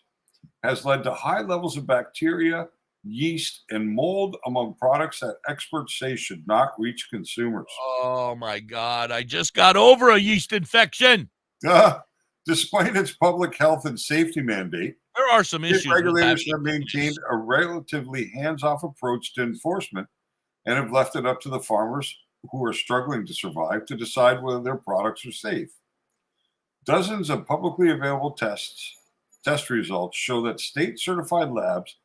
has led to high levels of bacteria, yeast, and mold among products that experts say should not reach consumers. Oh, my God. I just got over a yeast infection. Despite its public health and safety mandate, there are some issues. Regulators have maintained a relatively hands-off approach to enforcement and have left it up to the farmers who are struggling to survive to decide whether their products are safe. Dozens of publicly available test results show that state-certified labs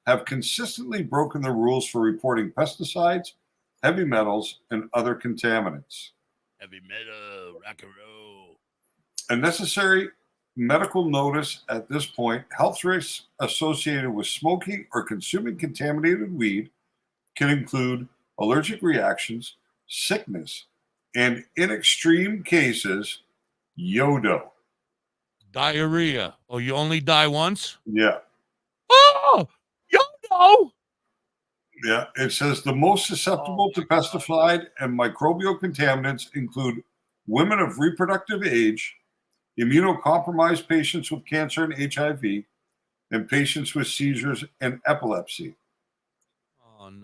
have consistently broken the rules for reporting pesticides, heavy metals, and other contaminants. Heavy metal, rock and roll. A necessary medical notice at this point, health risks associated with smoking or consuming contaminated weed can include allergic reactions, sickness, and in extreme cases, yodo. Diarrhea. Oh, you only die once? Yeah. Oh, yodo. Yeah, it says the most susceptible to pesticide and microbial contaminants include women of reproductive age, immunocompromised patients with cancer and HIV, and patients with seizures and epilepsy.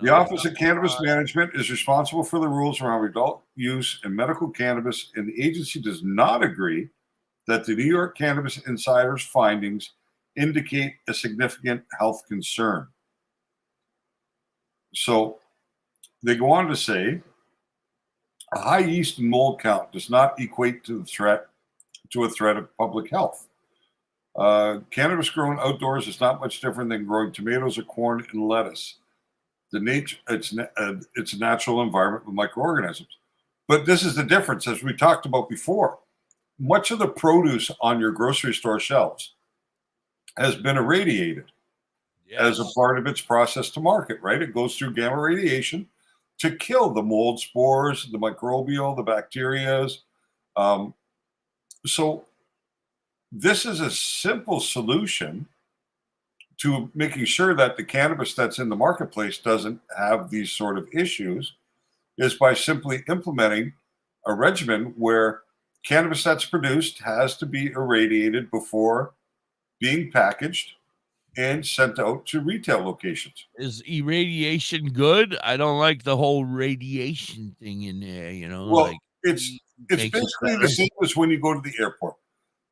The Office of Cannabis Management is responsible for the rules around adult use and medical cannabis, and the agency does not agree that the New York Cannabis Insider's findings indicate a significant health concern. So they go on to say a high yeast and mold count does not equate to a threat of public health. Cannabis grown outdoors is not much different than growing tomatoes or corn and lettuce. It's a natural environment with microorganisms. But this is the difference, as we talked about before. Much of the produce on your grocery store shelves has been irradiated as a part of its process to market, right? It goes through gamma radiation to kill the mold spores, the microbial, the bacterias. So this is a simple solution to making sure that the cannabis that's in the marketplace doesn't have these sort of issues, is by simply implementing a regimen where cannabis that's produced has to be irradiated before being packaged and sent out to retail locations. Is irradiation good? I don't like the whole radiation thing in there, you know. Well, like it's basically the same as when you go to the airport.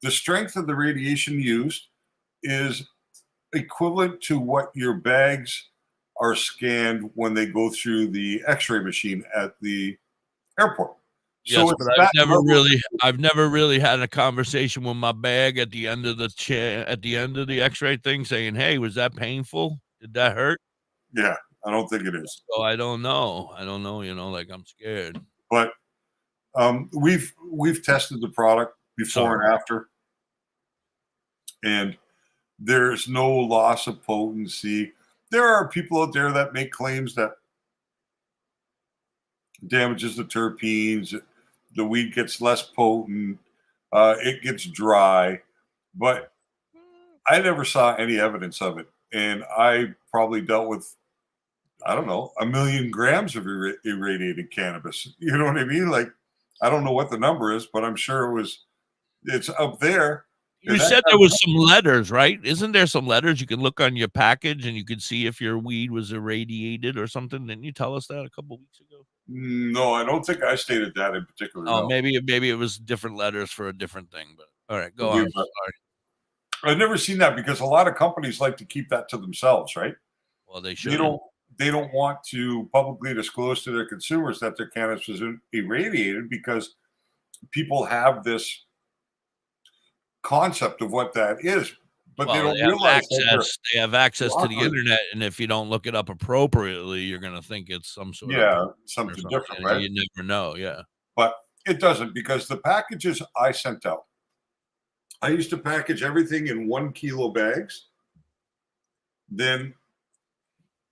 The strength of the radiation used is equivalent to what your bags are scanned when they go through the X-ray machine at the airport. Yes, So but I've never really had a conversation with my bag at the end of the chair, at the end of the X-ray thing, saying, "Hey, was that painful? Did that hurt?" Yeah, I don't think it is. So I don't know. You know, like I'm scared. But we've tested the product before and after, and there's no loss of potency. There are people out there that make claims that damages the terpenes, the weed gets less potent, it gets dry. But I never saw any evidence of it. And I probably dealt with, I don't know, 1 million grams of irradiated cannabis. You know what I mean? Like, I don't know what the number is, but I'm sure it's up there. You said there was some letters, right? Isn't there some letters you can look on your package and you can see if your weed was irradiated or something? Didn't you tell us that a couple weeks ago? No, I don't think I stated that in particular. Oh, no. maybe it was different letters for a different thing. But all right, go on. Sorry. I've never seen that because a lot of companies like to keep that to themselves, right? Well, they should. They don't want to publicly disclose to their consumers that their cannabis is irradiated because people have this concept of what that is, but they don't realize they have access to the internet, and if you don't look it up appropriately, you're going to think it's some sort of something different, right? You never know, but it doesn't, because the packages I sent out, I used to package everything in 1 kilo bags. Then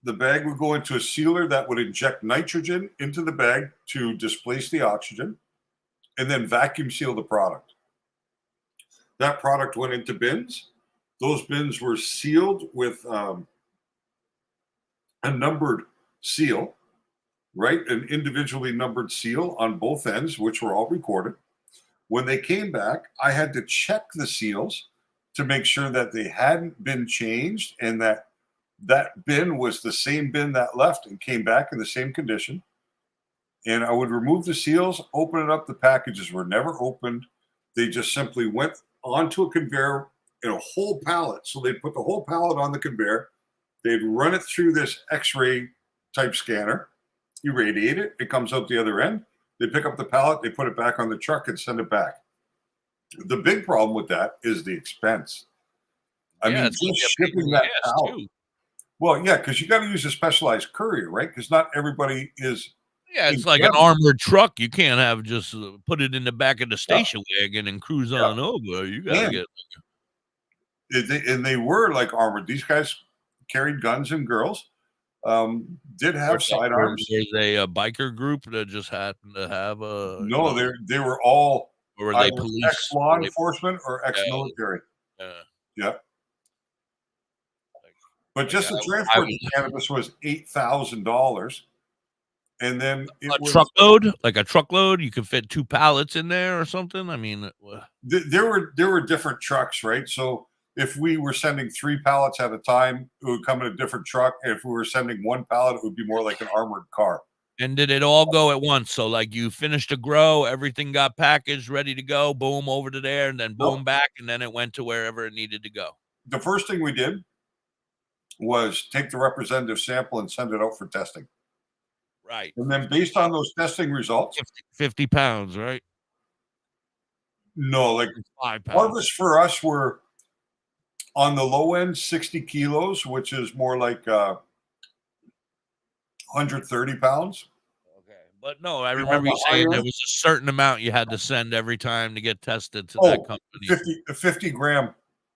the bag would go into a sealer that would inject nitrogen into the bag to displace the oxygen, and then vacuum seal the product. That product went into bins. Those bins were sealed with a numbered seal, right? An individually numbered seal on both ends, which were all recorded. When they came back, I had to check the seals to make sure that they hadn't been changed and that bin was the same bin that left and came back in the same condition. And I would remove the seals, open it up. The packages were never opened. They just simply went onto a conveyor in a whole pallet. So they'd put the whole pallet on the conveyor. They'd run it through this X-ray type scanner, irradiate it. It comes out the other end. They pick up the pallet, they put it back on the truck and send it back. The big problem with that is the expense. I mean, just shipping that out. Well, yeah, because you got to use a specialized courier, right? Because not everybody is. Yeah, it's like an armored truck. You can't have just put it in the back of the station wagon and cruise on over. You got to get. And they were like armored. These guys carried guns and girls. Did have sidearms. There's a biker group that just happened to have a. No, they were all. Or were they police? Ex-law enforcement or ex-military. Yeah. But just the transport of cannabis was $8,000. And then truckload, like a truckload, you could fit 2 pallets in there or something. I mean, there were different trucks, right? So if we were sending 3 pallets at a time, it would come in a different truck. If we were sending 1 pallet, it would be more like an armored car. And did it all go at once? So like you finished a grow, everything got packaged, ready to go, boom, over to there, and then boom, back, and then it went to wherever it needed to go. The first thing we did was take the representative sample and send it out for testing. Right. And then based on those testing results, 50 pounds, right? No, like 5 pounds. harvests for us were on the low end 60 kilos, which is more like 130 pounds. Okay. But no, I remember you saying there was a certain amount you had to send every time to get tested to that company. 50 gram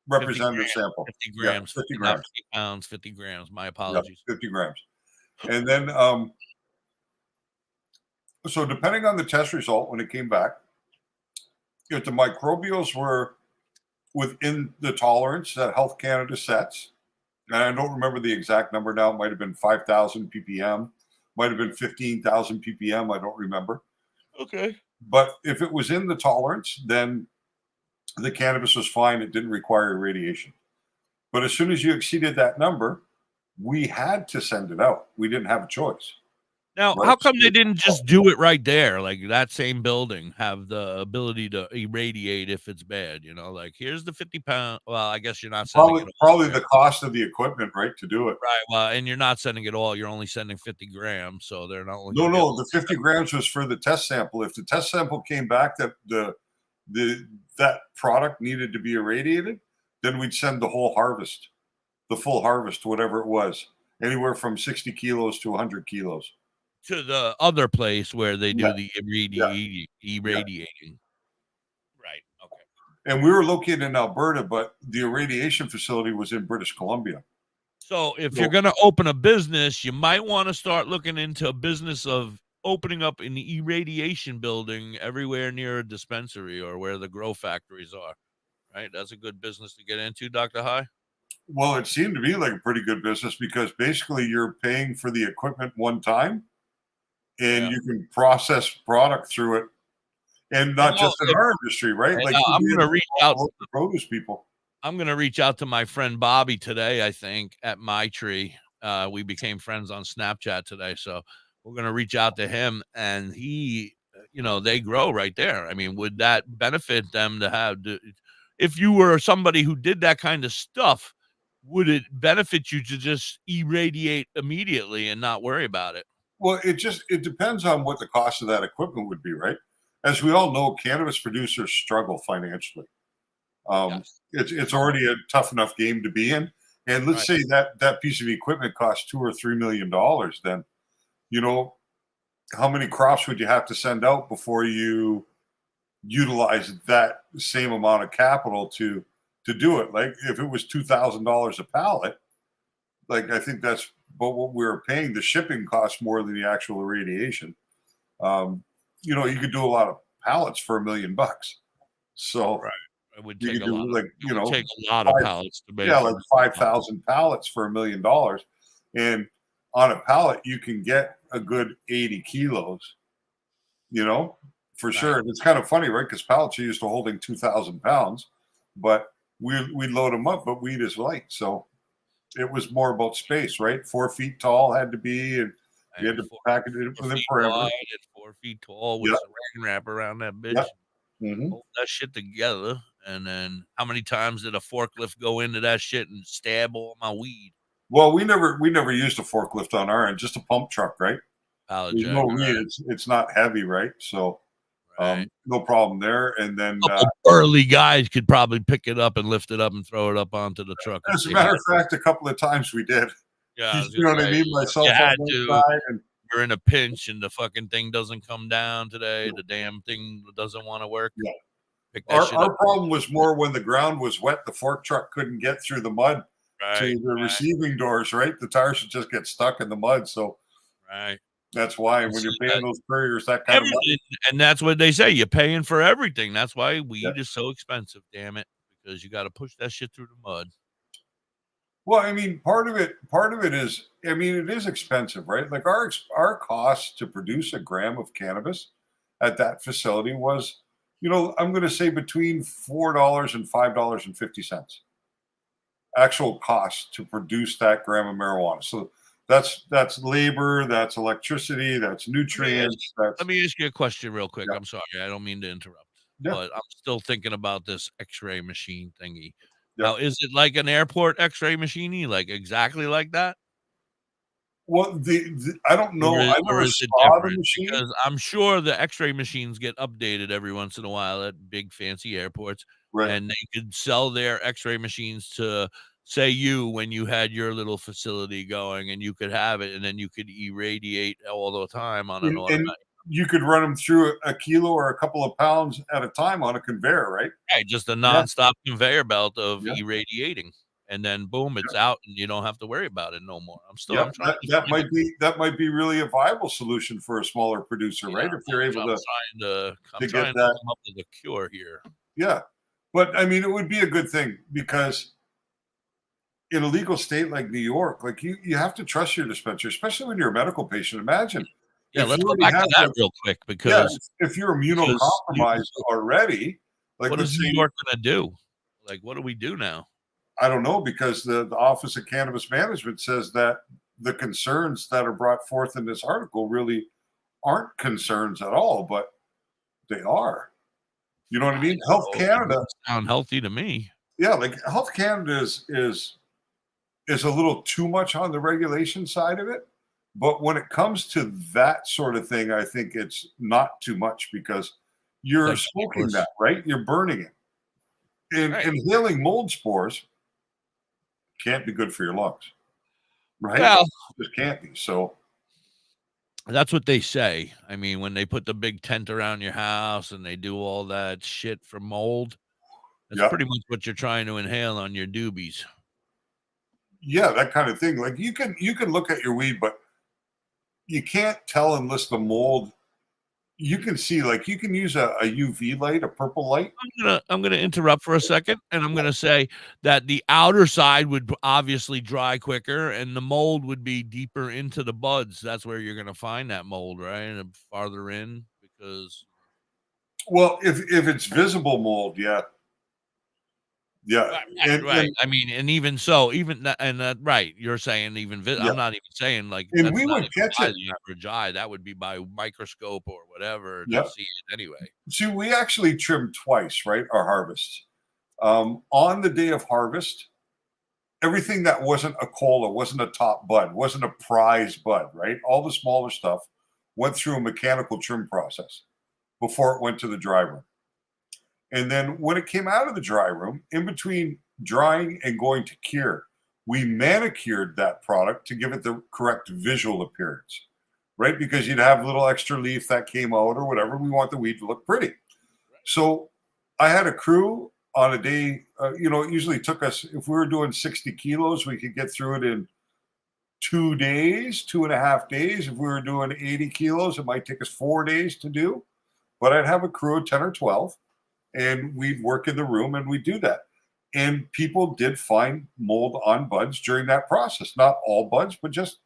representative sample. 50 grams. Yeah, 50 grams. 50 pounds, 50 grams. My apologies. Yeah, 50 grams. And then, so depending on the test result, when it came back, if the microbials were within the tolerance that Health Canada sets, and I don't remember the exact number now, it might have been 5,000 ppm, might have been 15,000 ppm, I don't remember. Okay. But if it was in the tolerance, then the cannabis was fine. It didn't require irradiation. But as soon as you exceeded that number, we had to send it out. We didn't have a choice. Now, how come they didn't just do it right there? Like that same building have the ability to irradiate if it's bad, you know, like here's the 50 pound. Well, I guess you're not sending probably the cost of the equipment, right, to do it. Right. Well, and you're not sending it all. You're only sending 50 grams. So they're not only. No, the 50 grams was for the test sample. If the test sample came back that that product needed to be irradiated, then we'd send the whole harvest, the full harvest, whatever it was, anywhere from 60 kilos to 100 kilos. To the other place where they do the irradiating. Right. Okay. And we were located in Alberta, but the irradiation facility was in British Columbia. So if you're going to open a business, you might want to start looking into a business of opening up an irradiation building everywhere near a dispensary or where the grow factories are. right? That's a good business to get into, Dr. High. Well, it seemed to be like a pretty good business because basically you're paying for the equipment one time, and you can process product through it, and not just in our industry, right? Like I'm going to reach out to produce people. I'm going to reach out to my friend Bobby today, I think, at My Tree. We became friends on Snapchat today. So we're going to reach out to him, and he, they grow right there. I mean, would that benefit them to have, if you were somebody who did that kind of stuff, would it benefit you to just irradiate immediately and not worry about it? Well, it depends on what the cost of that equipment would be, right? As we all know, cannabis producers struggle financially. It's already a tough enough game to be in. And let's say that piece of equipment costs $2 or $3 million, then, how many crops would you have to send out before you utilize that same amount of capital to do it? Like if it was $2,000 a pallet, like I think that's what we were paying. The shipping costs more than the actual irradiation. You could do a lot of pallets for $1 million. So it would take a lot of pallets to make. Yeah, like 5,000 pallets for $1 million. And on a pallet, you can get a good 80 kilos, for sure. And it's kind of funny, right? Because pallets are used to holding 2,000 pounds, but we load them up, but weed is light. So it was more about space, right? 4 feet tall had to be, and you had to package it within parameter. 4 feet tall with saran wrap around that bitch. Hold that shit together. And then how many times did a forklift go into that shit and stab all my weed? Well, we never used a forklift on our end, just a pump truck, right? There's no weed. It's not heavy, right? So no problem there. And then early guys could probably pick it up and lift it up and throw it up onto the truck. As a matter of fact, a couple of times we did. Yeah, you know what I mean? Myself on one side, and you're in a pinch and the fucking thing doesn't come down today. The damn thing doesn't want to work. Yeah. Our problem was more when the ground was wet, the fork truck couldn't get through the mud to the receiving doors, right? The tires should just get stuck in the mud. So that's why when you're paying those couriers that kind of money. And that's what they say. You're paying for everything. That's why weed is so expensive, damn it. Because you got to push that shit through the mud. Well, I mean, part of it is, I mean, it is expensive, right? Like our cost to produce a gram of cannabis at that facility was, I'm going to say between $4 and $5.50 actual cost to produce that gram of marijuana. So that's labor, that's electricity, that's nutrients. Let me ask you a question real quick. I'm sorry, I don't mean to interrupt, but I'm still thinking about this X-ray machine thingy. Now, is it like an airport X-ray machine, like exactly like that? Well, I don't know. I never saw the machine. Because I'm sure the X-ray machines get updated every once in a while at big fancy airports, and they could sell their X-ray machines to say when you had your little facility going, and you could have it, and then you could irradiate all the time on an automatic. You could run them through a kilo or a couple of pounds at a time on a conveyor, right? Right, just a nonstop conveyor belt of irradiating, and then boom, it's out, and you don't have to worry about it no more. That might be really a viable solution for a smaller producer, right? If you're able to get that come up with a cure here. Yeah, but I mean, it would be a good thing because in a legal state like New York, like you have to trust your dispensary, especially when you're a medical patient. Imagine. Yeah, let's go back to that real quick because if you're immunocompromised already, like what is New York going to do? Like, what do we do now? I don't know, because the Office of Cannabis Management says that the concerns that are brought forth in this article really aren't concerns at all, but they are. You know what I mean? Health Canada sound healthy to me. Yeah, like Health Canada is a little too much on the regulation side of it. But when it comes to that sort of thing, I think it's not too much because you're smoking that, right? You're burning it. And inhaling mold spores can't be good for your lungs, right? Well, it can't be. So that's what they say. I mean, when they put the big tent around your house and they do all that shit for mold, that's pretty much what you're trying to inhale on your doobies. Yeah, that kind of thing. Like you can look at your weed, but you can't tell unless the mold, you can see, like, you can use a UV light, a purple light. I'm gonna interrupt for a second, and I'm gonna say that the outer side would obviously dry quicker, and the mold would be deeper into the buds. That's where you're gonna find that mold, right? And farther in, because Well, if it's visible mold, yeah. Yeah. right. I mean, and even so, even that, and that, right. You're saying even Yeah. I'm not even saying like And that's we not would even catch by it. the average eye. That would be by microscope or whatever Yep. to see it anyway. See, we actually trimmed twice, right? Our harvests. On the day of harvest, everything that wasn't a cola, wasn't a top bud, wasn't a prize bud, right? All the smaller stuff went through a mechanical trim process before it went to the dry room. And then when it came out of the dry room, in between drying and going to cure, we manicured that product to give it the correct visual appearance, right? Because you'd have little extra leaf that came out or whatever. We want the weed to look pretty. So I had a crew on a day, it usually took us, if we were doing 60 kilos, we could get through it in 2 days, 2.5 days. If we were doing 80 kilos, it might take us 4 days to do. But I'd have a crew of 10 or 12. And we'd work in the room and we'd do that. And people did find mold on buds during that process. Not all buds, but just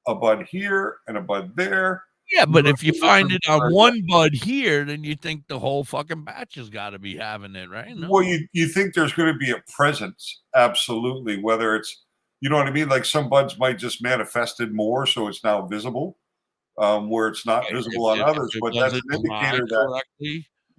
a bud here and a bud there. Yeah, but if you find it on one bud here, then you think the whole fucking batch has got to be having it, right? No. Well, you think there's going to be a presence, absolutely. Whether it's, you know what I mean? Like some buds might just manifested more, so it's now visible, where it's not visible on others. But that's an indicator that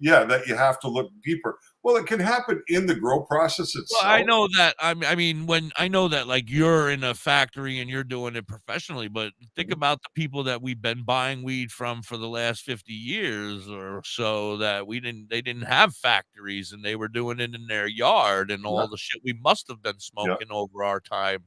yeah, that you have to look deeper. Well, it can happen in the grow process itself. Well, I know that. I mean, when I know that, like you're in a factory and you're doing it professionally, but think about the people that we've been buying weed from for the last 50 years or so that they didn't have factories and they were doing it in their yard and all the shit we must have been smoking over our time.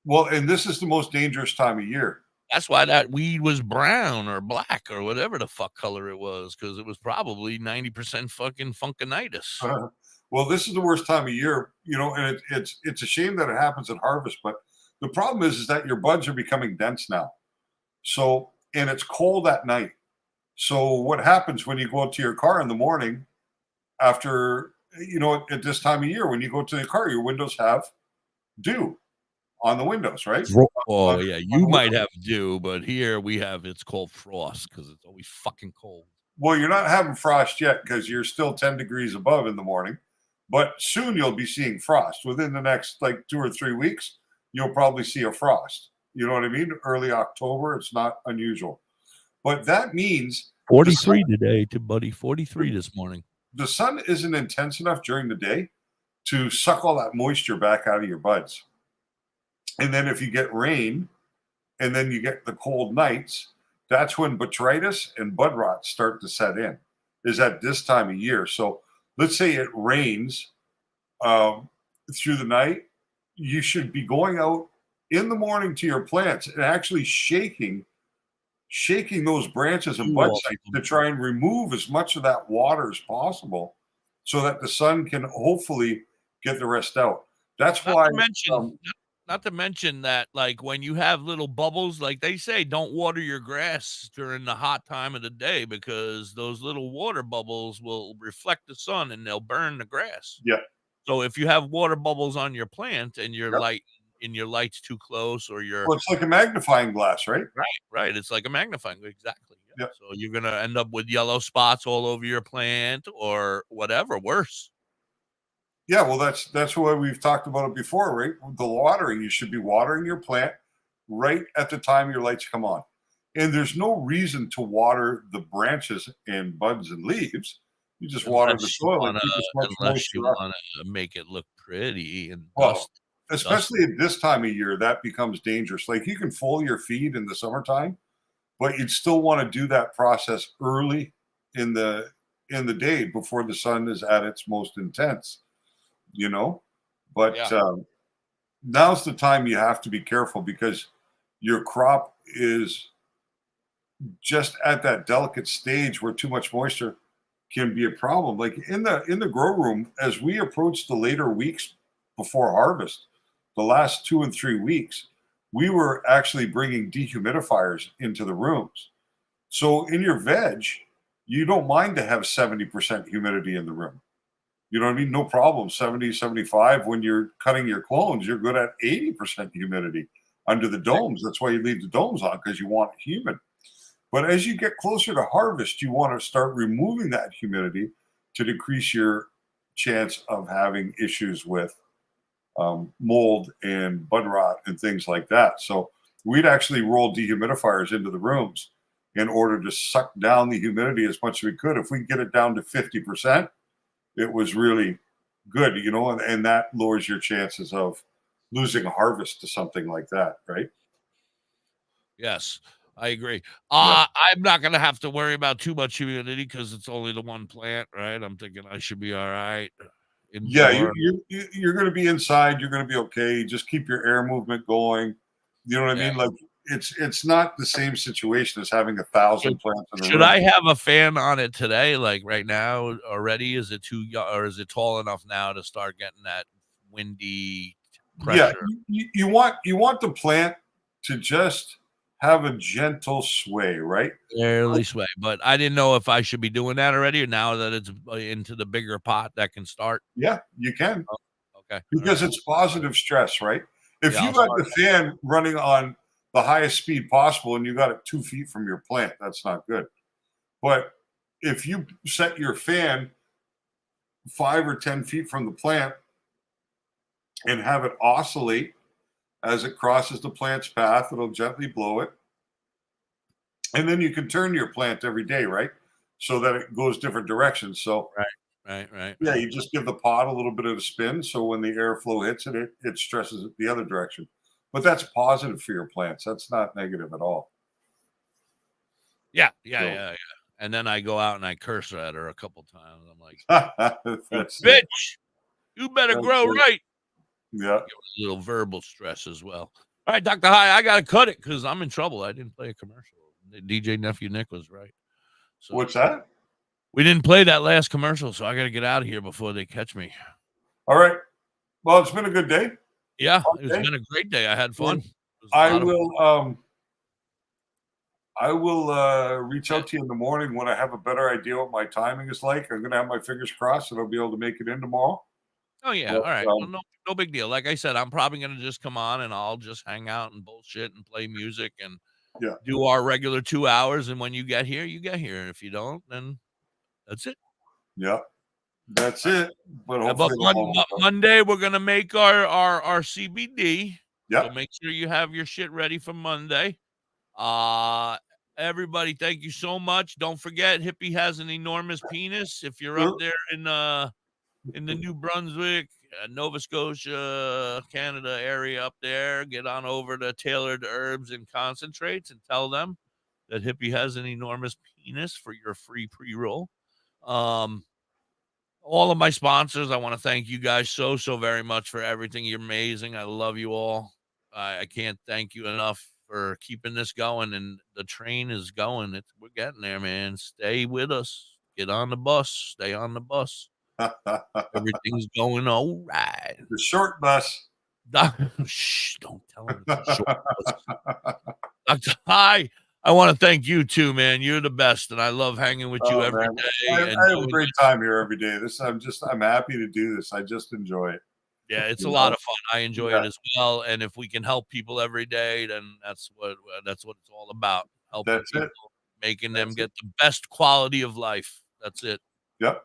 Well, and this is the most dangerous time of year. That's why that weed was brown or black or whatever the fuck color it was, because it was probably 90% fucking funkinitis. Well, this is the worst time of year, and it's a shame that it happens at harvest, but the problem is that your buds are becoming dense now. So, and it's cold at night. So what happens when you go out to your car in the morning after, at this time of year, when you go to the car, your windows have dew on the windows, right? Oh yeah, you might have dew, but here we have it's called frost because it's always fucking cold. Well, you're not having frost yet because you're still 10 degrees above in the morning, but soon you'll be seeing frost. Within the next 2 or 3 weeks, you'll probably see a frost. You know what I mean? Early October, it's not unusual, but that means 43 today, buddy. 43 this morning. The sun isn't intense enough during the day to suck all that moisture back out of your buds. And then if you get rain and then you get the cold nights, that's when botrytis and bud rot start to set in, is at this time of year. So let's say it rains through the night. You should be going out in the morning to your plants and actually shaking those branches and bud sites to try and remove as much of that water as possible so that the sun can hopefully get the rest out. That's why. Not to mention that, like, when you have little bubbles, like they say, don't water your grass during the hot time of the day because those little water bubbles will reflect the sun and they'll burn the grass. Yeah. So if you have water bubbles on your plant and your light's too close or well, it's like a magnifying glass, right? Right. It's like a magnifying, exactly. Yeah. So you're gonna end up with yellow spots all over your plant or whatever, worse. Yeah, well, that's why we've talked about it before, right? The watering, you should be watering your plant right at the time your lights come on. And there's no reason to water the branches and buds and leaves. You just water the soil and keep as much unless you moisture want to make it look pretty and especially at this time of year, that becomes dangerous. Like you can foliar feed in the summertime, but you'd still want to do that process early in the day before the sun is at its most intense. But now's the time you have to be careful because your crop is just at that delicate stage where too much moisture can be a problem. Like in the grow room, as we approach the later weeks before harvest, the last 2 and 3 weeks, we were actually bringing dehumidifiers into the rooms. So in your veg, you don't mind to have 70% humidity in the room. You know what I mean? No problem. 70, 75. When you're cutting your clones, you're good at 80% humidity under the domes. That's why you leave the domes on, because you want it humid. But as you get closer to harvest, you want to start removing that humidity to decrease your chance of having issues with mold and bud rot and things like that. So we'd actually roll dehumidifiers into the rooms in order to suck down the humidity as much as we could. If we get it down to 50%, it was really good, you know, and that lowers your chances of losing a harvest to something like that, right? Yes, I agree. I'm not going to have to worry about too much humidity because it's only the one plant, right? I'm thinking I should be all right. Yeah, you're going to be inside. You're going to be okay. Just keep your air movement going. You know what I mean? Like it's not the same situation as having 1,000 plants in a room. Should I have a fan on it today, like right now already? Is it too or is it tall enough now to start getting that windy pressure? Yeah, you want the plant to just have a gentle sway, right? Barely sway, but I didn't know if I should be doing that already or now that it's into the bigger pot that can start. Yeah, you can. Oh, okay. Because it's positive stress, right? If you got the fan running on the highest speed possible and you got it 2 feet from your plant, that's not good. But if you set your fan 5 or 10 feet from the plant and have it oscillate as it crosses the plant's path, it'll gently blow it. And then you can turn your plant every day, right? So that it goes different directions. So right. Yeah, you just give the pot a little bit of a spin. So when the airflow hits it, it stresses it the other direction. But that's positive for your plants. That's not negative at all. Yeah. And then I go out and I curse at her a couple times. I'm like, bitch, you better grow right. Yeah. A little verbal stress as well. All right, Dr. High, I got to cut it because I'm in trouble. I didn't play a commercial. DJ Nephew Nick was right. So what's that? We didn't play that last commercial, so I got to get out of here before they catch me. All right. Well, it's been a good day. Yeah, it's been a great day. I had fun. I will reach out to you in the morning when I have a better idea what my timing is like. I'm going to have my fingers crossed that I'll be able to make it in tomorrow. Oh, yeah. But, all right. Well, no big deal. Like I said, I'm probably going to just come on and I'll just hang out and bullshit and play music and do our regular 2 hours. And when you get here, you get here. And if you don't, then that's it. Yeah, that's it. But hopefully Monday, we're going to make our CBD. Yeah. So make sure you have your shit ready for Monday. Everybody, thank you so much. Don't forget, Hippie has an enormous penis. If you're up there in the New Brunswick, Nova Scotia, Canada area up there, get on over to Tailored Herbs and Concentrates and tell them that Hippie has an enormous penis for your free pre-roll. All of my sponsors, I want to thank you guys so very much for everything. You're amazing. I love you all. I can't thank you enough for keeping this going, and the train is going. We're getting there, man. Stay with us. Get on the bus. Stay on the bus. Everything's going all right. The short bus. Shh, don't tell him it's a short bus. Dr. High, I want to thank you too, man. You're the best, and I love hanging with you every day. I have a great time here every day. I'm happy to do this. I just enjoy it. Yeah, it's a lot of fun. I enjoy it as well. And if we can help people every day, then that's what it's all about. Helping people, making them get the best quality of life. That's it. Yep.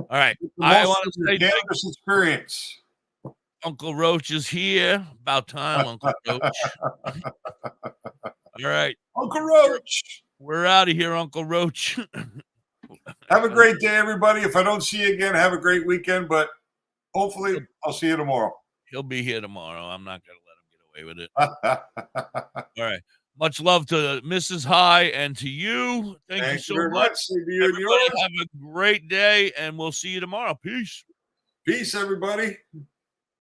All right. I want to say cannabis experience. Uncle Roach is here. About time, Uncle Roach. All right. Uncle Roach. We're out of here, Uncle Roach. Have a great day, everybody. If I don't see you again, have a great weekend. But hopefully, I'll see you tomorrow. He'll be here tomorrow. I'm not going to let him get away with it. All right. Much love to Mrs. High and to you. Thank you so much. Everybody have a great day, and we'll see you tomorrow. Peace. Peace, everybody.